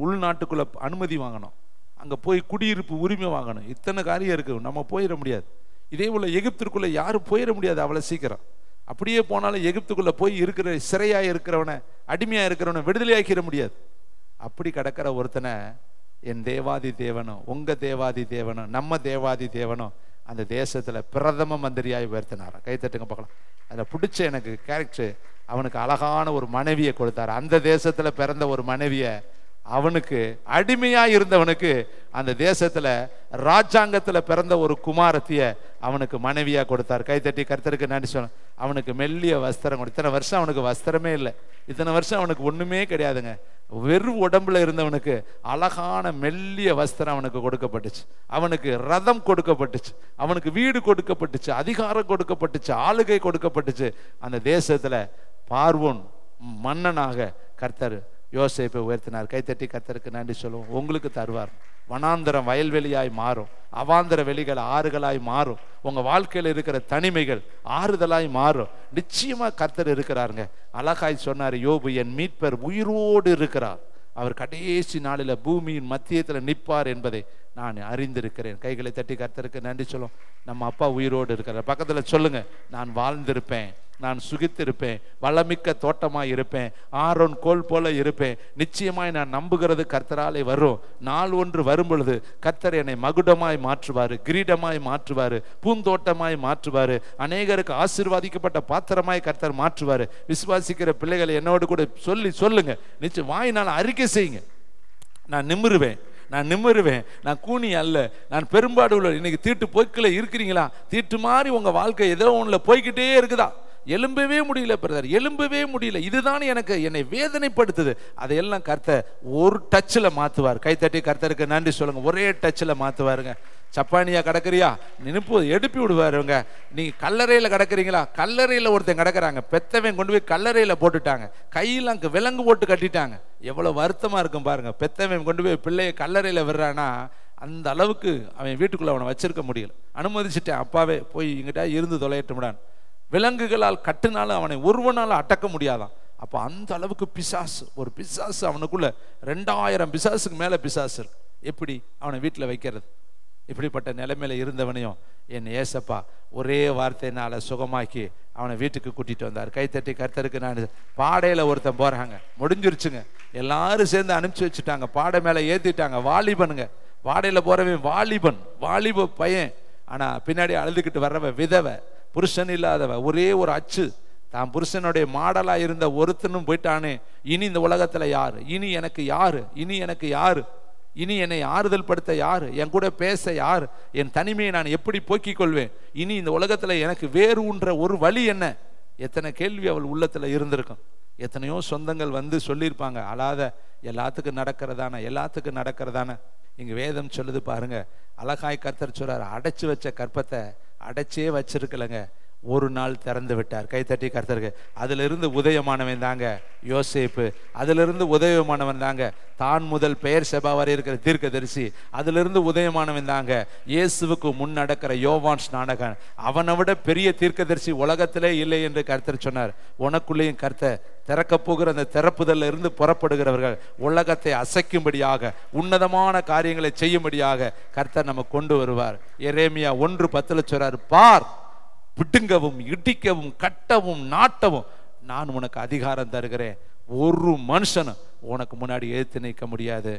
உள்நாட்டுக்குள்ளே அனுமதி வாங்கணும், அங்கே போய் குடியிருப்பு உரிமை வாங்கணும். இத்தனை காரியம் இருக்குது, நம்ம போயிட முடியாது. இதே போல் எகிப்திற்குள்ளே யாரும் போயிட முடியாது அவ்வளோ சீக்கிரம். அப்படியே போனாலும் எகிப்துக்குள்ளே போய் இருக்கிற சிறையாக இருக்கிறவனை, அடிமையாக இருக்கிறவனை விடுதலையாக்கிட முடியாது. அப்படி கிடக்கிற ஒருத்தனை என் தேவாதி தேவனும் உங்கள் தேவாதி தேவனும் நம்ம தேவாதி தேவனும் அந்த தேசத்தில் பிரதம மந்திரியாய் உயர்த்தினார். கைத்தட்டுங்க பார்க்கலாம். அதில் பிடிச்ச எனக்கு கேரக்டர், அவனுக்கு அழகான ஒரு மனைவியை கொடுத்தாரு. அந்த தேசத்தில் பிறந்த ஒரு மனைவியை அவனுக்கு அடிமையாக இருந்தவனுக்கு அந்த தேசத்தில் ராஜாங்கத்தில் பிறந்த ஒரு குமாரத்திய அவனுக்கு மனைவியாக கொடுத்தார். கைத்தட்டி கர்த்தருக்கு நன்றி சொல்ல. அவனுக்கு மெல்லிய வஸ்திரம் கொடு. இத்தனை வருஷம் அவனுக்கு வஸ்திரமே இல்லை, இத்தனை வருஷம் அவனுக்கு ஒன்றுமே கிடையாதுங்க. வெறும் உடம்புல இருந்தவனுக்கு அழகான மெல்லிய வஸ்திரம் அவனுக்கு கொடுக்கப்பட்டுச்சு. அவனுக்கு ரதம் கொடுக்கப்பட்டுச்சு, அவனுக்கு வீடு கொடுக்கப்பட்டுச்சு, அதிகாரம் கொடுக்கப்பட்டுச்சு, ஆளுகை கொடுக்கப்பட்டுச்சு. அந்த தேசத்தில் பார்வோன் மன்னனாக கர்த்தர் யோசேப்பை உயர்த்தினார். கைத்தட்டி கர்த்தருக்கு நன்றி சொல்லுவோம். உங்களுக்கு தருவார். வனாந்தரம் வயல்வெளியாய் மாறும், அவாந்தர வெளிகள் ஆறுகளாய் மாறும். உங்க வாழ்க்கையில் இருக்கிற தனிமைகள் ஆறுதலாய் மாறும். நிச்சயமா கர்த்தர் இருக்கிறாருங்க. அழகாய் சொன்னார் யோபு, என் மீட்பர் உயிரோடு இருக்கிறார், அவர் கடைசி நாளில் பூமியின் மத்தியத்தில் நிற்பார் என்பதை நான் அறிந்திருக்கிறேன். கைகளை தட்டி கர்த்தருக்கு நன்றி சொல்லும். நம்ம அப்பா உயிரோடு இருக்கிறார். பக்கத்தில் சொல்லுங்க, நான் வாழ்ந்திருப்பேன், நான் சுகித்திருப்பேன், வளமிக்க தோட்டமாய் இருப்பேன், ஆரோன் கோல் போல இருப்பேன். நிச்சயமாய் நான் நம்புகிறது கர்த்தராலே வரும். நாள் ஒன்று வரும் பொழுது கர்த்தர் என்னை மகுடமாய் மாற்றுவார், கிரீடமாய் மாற்றுவார், பூந்தோட்டமாய் மாற்றுவார், அநேகருக்கு ஆசீர்வாதிக்கப்பட்ட பாத்திரமாய் கர்த்தர் மாற்றுவார். விசுவாசிக்கிற பிள்ளைகளை என்னோடு கூட சொல்லுங்க. நிச்சயம் வாயினால் அறிக்கை செய்யுங்க. நான் நிமிருவேன், நான் நிமிருவேன், நான் கூனி அல்ல, நான் பெரும்பாடு உள்ள. இன்னைக்கு தீட்டு போய்க்குள்ள இருக்கிறீங்களா? தீட்டு மாதிரி உங்க வாழ்க்கை ஏதோ ஒண்ணுல போய்கிட்டே இருக்குதா? எலும்பவே முடியல பிரதர், எலும்பவே முடியல, இதுதான் என்னை வேதனைப்படுத்துது. அதையெல்லாம் கர்த்தர் ஒரு டச்சில் மாற்றுவார். கைத்தட்டி கர்த்தருக்கு நன்றி சொல்லுங்க. ஒரே டச்சில் மாற்றுவாருங்க. சப்பானியா கிடக்குறியா, நினைப்பு எடுப்பி விடுவாருங்க. நீங்க கல்லறையில் கிடக்குறீங்களா? கல்லறையில் ஒருத்தன் கிடக்குறாங்க, பெத்தவன் கொண்டு போய் கல்லறையில் போட்டுட்டாங்க, கையில் அங்கே விலங்கு போட்டு கட்டிட்டாங்க. எவ்வளோ வருத்தமாக இருக்கும் பாருங்க. பெத்தவன் கொண்டு போய் பிள்ளைய கல்லறையில் விடுறான்னா அந்த அளவுக்கு அவன் வீட்டுக்குள்ளே அவனை வச்சிருக்க முடியல. அனுமதிச்சுட்டேன், அப்பாவே போய் இங்கிட்ட இருந்து தொலையட்டும்டான். விலங்குகளால் கட்டுனாலும் அவனை ஒருவனால் அடக்க முடியாதான். அப்போ அந்த அளவுக்கு பிசாசு, ஒரு பிசாசு அவனுக்குள்ள 2000 பிசாசுக்கு மேலே பிசாசு இருக்கு. எப்படி அவனை வீட்டில் வைக்கிறது? இப்படிப்பட்ட நிலைமையில இருந்தவனையும் என் ஏசப்பா ஒரே வார்த்தையினால சுகமாக்கி அவனை வீட்டுக்கு கூட்டிட்டு வந்தார். கைத்தட்டி கர்த்தருக்கு நான். பாடையில் ஒருத்தன் போறாங்க, முடிஞ்சிருச்சுங்க, எல்லாரும் சேர்ந்து அனுப்பிச்சு வச்சுட்டாங்க, பாடை மேலே ஏற்றிட்டாங்க. வாலிபனுங்க, பாடையில் போறவன் வாலிபன், வாலிப பையன். ஆனா பின்னாடி அழுதுகிட்டு வர்றவன் விதவை, புருஷன் இல்லாதவ, ஒரே ஒரு அச்சு. தான் புருஷனுடைய மாடலா இருந்த ஒருத்தனும் போயிட்டானே. இனி இந்த உலகத்துல யாரு? இனி எனக்கு யாரு? இனி எனக்கு யாரு? இனி என்னை ஆறுதல் படுத்த யாரு? என் கூட பேச யாரு? என் தனிமையை நான் எப்படி போக்கிக் கொள்வேன்? இனி இந்த உலகத்துல எனக்கு வேறு ஊன்ற ஒரு வழி என்ன? எத்தனை கேள்வி அவள் உள்ளத்துல இருந்திருக்கும். எத்தனையோ சொந்தங்கள் வந்து சொல்லியிருப்பாங்க, அழாத, எல்லாத்துக்கும் நடக்கிறதான, எல்லாத்துக்கும் நடக்கிறதான. இங்க வேதம் சொல்லுது பாருங்க, அழகாய் கர்த்தர் சொல்றாரு, அடைச்சு வச்ச கற்பத்தை அடைச்சே வச்சிருக்கலங்க, ஒரு நாள் திறந்து விட்டார். கைத்தட்டி கர்த்தருக்கு. அதிலிருந்து உதயமானவன் தாங்க யோசேப்பு. அதிலிருந்து உதயமானவன் தாங்க தான் முதல் பெயர் செபா வரை இருக்கிற தீர்க்கதரிசி. அதிலிருந்து உதயமானவன் தாங்க இயேசுவுக்கு முன் நடக்கிற யோவான் ஸ்நானகன். அவனை விட பெரிய தீர்க்கதரிசி உலகத்திலே இல்லை என்று கர்த்தர் சொன்னார். உனக்குள்ளேயும் கர்த்தர் திறக்க போகிற அந்த திறப்புதல்ல இருந்து புறப்படுகிறவர்கள் உலகத்தை அசைக்கும்படியாக உன்னதமான காரியங்களை செய்யும்படியாக கர்த்தர் நம்ம கொண்டு வருவார். எரேமியா 1:10 சொல்றார், பார், பிடுங்கவும் இடிக்கவும் கட்டவும் நாட்டவும் நான் உனக்கு அதிகாரம் தருகிறேன். ஒரு மனுஷனும் உனக்கு முன்னாடி எதிர்த்து நிற்க முடியாது.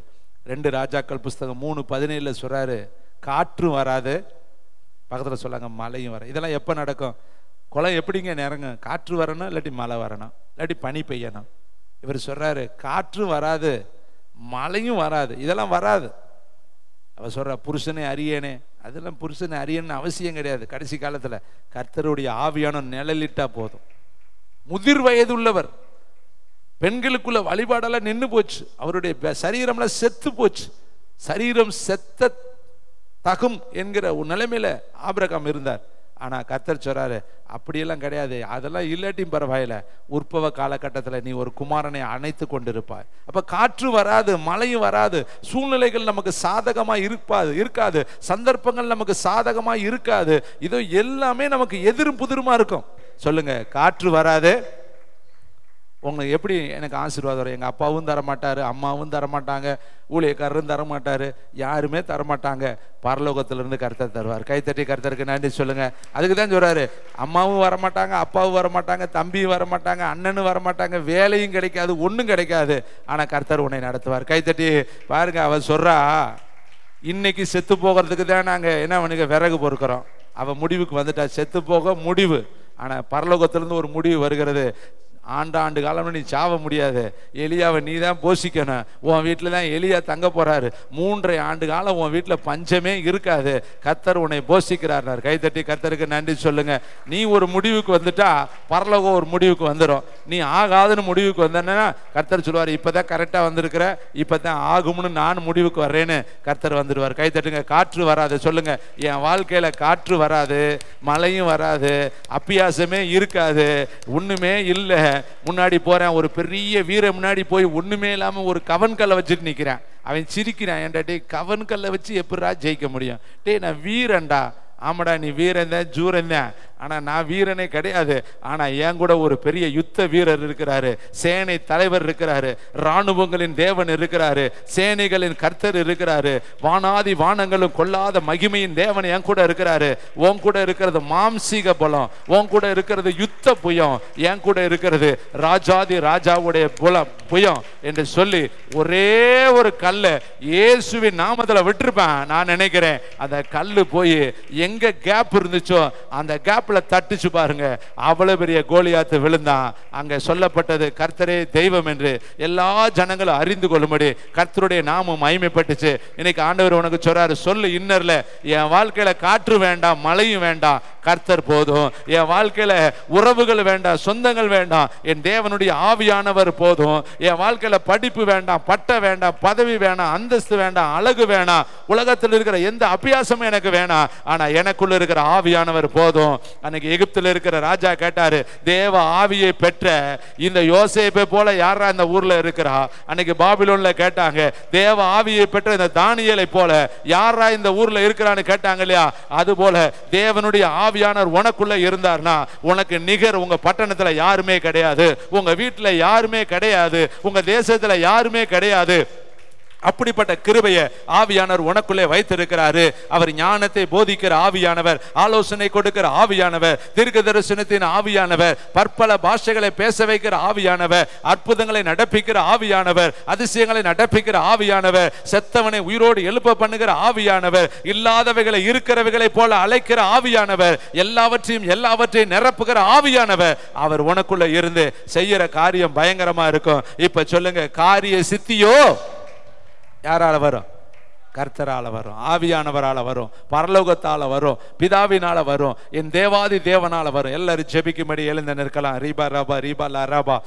2 ராஜாக்கள் புஸ்தகம் 3:17 சொல்றாரு, காற்றும் வராது, பக்கத்தில் சொல்லாங்க மழையும் வர. இதெல்லாம் எப்போ நடக்கும்? குளம் எப்படிங்க நிறங்கும்? காற்று வரணும், இல்லாட்டி மழை வரணும், இல்லாட்டி பனி பெய்யணும். இவர் சொல்றாரு காற்றும் வராது, மழையும் வராது, இதெல்லாம் வராது. அவர் சொல்ற புருஷனை அறியனே, அதெல்லாம் புருஷனை அறியன்னு அவசியம் கிடையாது. கடைசி காலத்தில் கர்த்தருடைய ஆவியான நிழலிட்டா போதும். முதிர் வயது உள்ளவர், பெண்களுக்குள்ள வழிபாடெல்லாம் நின்று போச்சு, அவருடைய சரீரம்லாம் செத்து போச்சு. சரீரம் செத்த தகும் என்கிற ஒரு நிலைமையில ஆபிரகாம் இருந்தார். ஆனா கர்த்தர் சொல்றாரு அப்படியெல்லாம் கிடையாது, அதெல்லாம் இல்லாட்டியும் பரவாயில்ல, உற்பவ காலகட்டத்தில் நீ ஒரு குமாரனை அணைத்து கொண்டிருப்பாய். அப்ப காற்று வராது, மழையும் வராது, சூழ்நிலைகள் நமக்கு சாதகமா இருக்காது, சந்தர்ப்பங்கள் நமக்கு சாதகமா இருக்காது. இதோ எல்லாமே நமக்கு எதிரும் புதிருமா இருக்கும். சொல்லுங்க, காற்று வராது, உங்களுக்கு எப்படி எனக்கு ஆசீர்வாதம் வரும்? எங்கள் அப்பாவும் தரமாட்டார், அம்மாவும் தரமாட்டாங்க, ஊழியக்காரரும் தரமாட்டார், யாருமே தரமாட்டாங்க. பரலோகத்திலிருந்து கர்த்தர் தருவார். கைத்தட்டி கர்த்தருக்கு நன்றி சொல்லுங்க. அதுக்கு தான் சொல்றாரு, அம்மாவும் வரமாட்டாங்க, அப்பாவும் வரமாட்டாங்க, தம்பியும் வரமாட்டாங்க, அண்ணனும் வரமாட்டாங்க, வேலையும் கிடைக்காது, ஒன்றும் கிடைக்காது. ஆனால் கர்த்தர் உன்னை நடத்துவார். கைத்தட்டி பாருங்க. அவன் சொல்றா, இன்னைக்கு செத்து போகிறதுக்கு தான் நாங்கள் என்ன பண்ணுங்க விறகு பொறுக்கிறோம். அவன் முடிவுக்கு வந்துட்டா, செத்து போக முடிவு. ஆனால் பரலோகத்திலிருந்து ஒரு முடிவு வருகிறது. ஆண்டாண்டு காலம் நீ சாவ முடியாது, எலியாவை நீ தான் போஷிக்கணும். உன் வீட்டில் தான் எலியா தங்க போறாரு. 3.5 ஆண்டு காலம் உன் வீட்டில் பஞ்சமே இருக்காது. கர்த்தர் உன்னை போஷிக்கிறார். கைத்தட்டி கர்த்தருக்கு நன்றி சொல்லுங்க. நீ ஒரு முடிவுக்கு வந்துட்டா பரலோகம் ஒரு முடிவுக்கு வந்துடும். நீ ஆகாதுன்னு முடிவுக்கு வந்தேன்னா கர்த்தர் சொல்லுவார், இப்பதான் கரெக்டா வந்திருக்கிற, இப்பதான் ஆகும்னு நான் முடிவுக்கு வர்றேன்னு கர்த்தர் வந்துடுவார். கைத்தட்டுங்க. காற்று வராது. சொல்லுங்க, என் வாழ்க்கையில காற்று வராது, மழையும் வராது, அப்பியாசமே இருக்காது, ஒண்ணுமே இல்லை. முன்னாடி போறேன், ஒரு பெரிய வீர முன்னாடி போய் ஒண்ணுமே இல்லாம ஒரு கவன்கல்லை வச்சுட்டு நிக்கிறேன். அவன் சிரிக்கிறான், ஏன்டா டே கவன்கல்லை வச்சு எப்படா ஜெயிக்க முடியும்? டே நான் வீரன்டா. ஆமாடா, நீ வீரன் தான், ஜூரன் தான், ஆனால் நான் வீரனே கிடையாது. ஆனால் என் கூட ஒரு பெரிய யுத்த வீரர் இருக்கிறாரு, சேனை தலைவர் இருக்கிறாரு, இராணுவங்களின் தேவன் இருக்கிறாரு, சேனைகளின் கர்த்தர் இருக்கிறாரு, வானாதி வானங்களும் கொள்ளாத மகிமையின் தேவன் என் கூட இருக்கிறாரு. உன் கூட இருக்கிறது மாம்சீக பலம், உன் கூட இருக்கிறது யுத்த புயம், என் கூட இருக்கிறது ராஜாதி ராஜாவுடைய புயம் என்று சொல்லி ஒரே ஒரு கல்லை இயேசுவின் நாமத்தில் விட்டுருப்பேன். நான் நினைக்கிறேன் அந்த கல்லு போய் எங்க கேப் இருந்துச்சோ அந்த கேப்ல தட்டுச்சு பாருங்க, அவ்வளவு பெரிய கோலியாத்து விழுந்தான். அங்க சொல்லப்பட்டது கர்த்தரே தெய்வம் என்று எல்லா ஜனங்களும் அறிந்து கொள்ளும்படி கர்த்தருடைய நாமம் மகிமைப்பட்டுச்சு. இன்னைக்கு ஆண்டவர் உனக்கு சொல்றாரு, சொல்லு இன்னர்ல, என் வாழ்க்கையில காற்று வேண்டாம், மழையும் வேண்டாம், கர்த்தர் போதும். என் வாழ்க்கையில உறவுகள் வேண்டாம், சொந்தங்கள் வேண்டாம், என் தேவனுடைய ஆவியானவர் போதும். என் வாழ்க்கையில படிப்பு வேண்டாம், பட்டம் வேண்டாம், பதவி வேண்டாம், அந்தஸ்து வேண்டாம், அழகு வேண்டாம், உலகத்தில் இருக்கிற எந்த அபியாசமும் எனக்கு வேணாம், ஆனா எனக்குள்ள இருக்கிற ஆவியானவர் போதும். அன்னைக்கு எகிப்தில் இருக்கிற ராஜா கேட்டாரு, தேவ ஆவியை பெற்ற இந்த யோசேப்பை போல யாரா இந்த ஊர்ல இருக்கிறா? அன்னைக்கு பாபிலோன்ல கேட்டாங்க, தேவ ஆவியை பெற்ற இந்த தானியேலை போல யாரா இந்த ஊர்ல இருக்கிறான்னு கேட்டாங்க இல்லையா? அது போல தேவனுடைய ஆவியானவர் உனக்குள்ள இருந்தார்னா உனக்கு நிகர் உங்க பட்டணத்துல யாருமே கிடையாது, உங்க வீட்டுல யாருமே கிடையாது, உங்க தேசத்துல யாருமே கிடையாது. அப்படிப்பட்ட கிருபையை ஆவியானவர் உனக்குள்ளே வைத்திருக்கிறாரு. அவர் ஞானத்தை போதிக்கிற ஆவியானவர், ஆலோசனை கொடுக்கிற ஆவியானவர், தீர்க்க தரிசனத்தின் ஆவியானவர், பற்பல பாஷைகளை பேச வைக்கிற ஆவியானவர், அற்புதங்களை நடப்பிக்கிற ஆவியானவர், அதிசயங்களை நடப்பிக்கிற ஆவியானவர், செத்தவனை உயிரோடு எழுப்ப பண்ணுகிற ஆவியானவர், இல்லாதவைகளை இருக்கிறவைகளை போல அழைக்கிற ஆவியானவர், எல்லாவற்றையும் நிரப்புகிற ஆவியானவர் அவர் உனக்குள்ள இருந்து செய்யற காரியம் பயங்கரமா இருக்கும். இப்ப சொல்லுங்க, காரிய சித்தியோ யாரால வரும்? கர்த்தரால வரும், ஆவியானவரால வரும், பரலோகத்தால வரும், பிதாவினால வரும், என் தேவாதி தேவனால வரும். எல்லாரும் ஜெபிக்கும்படி எழுந்து நிற்கலாம். ரீபா ரபா ரீபா லா ரபா.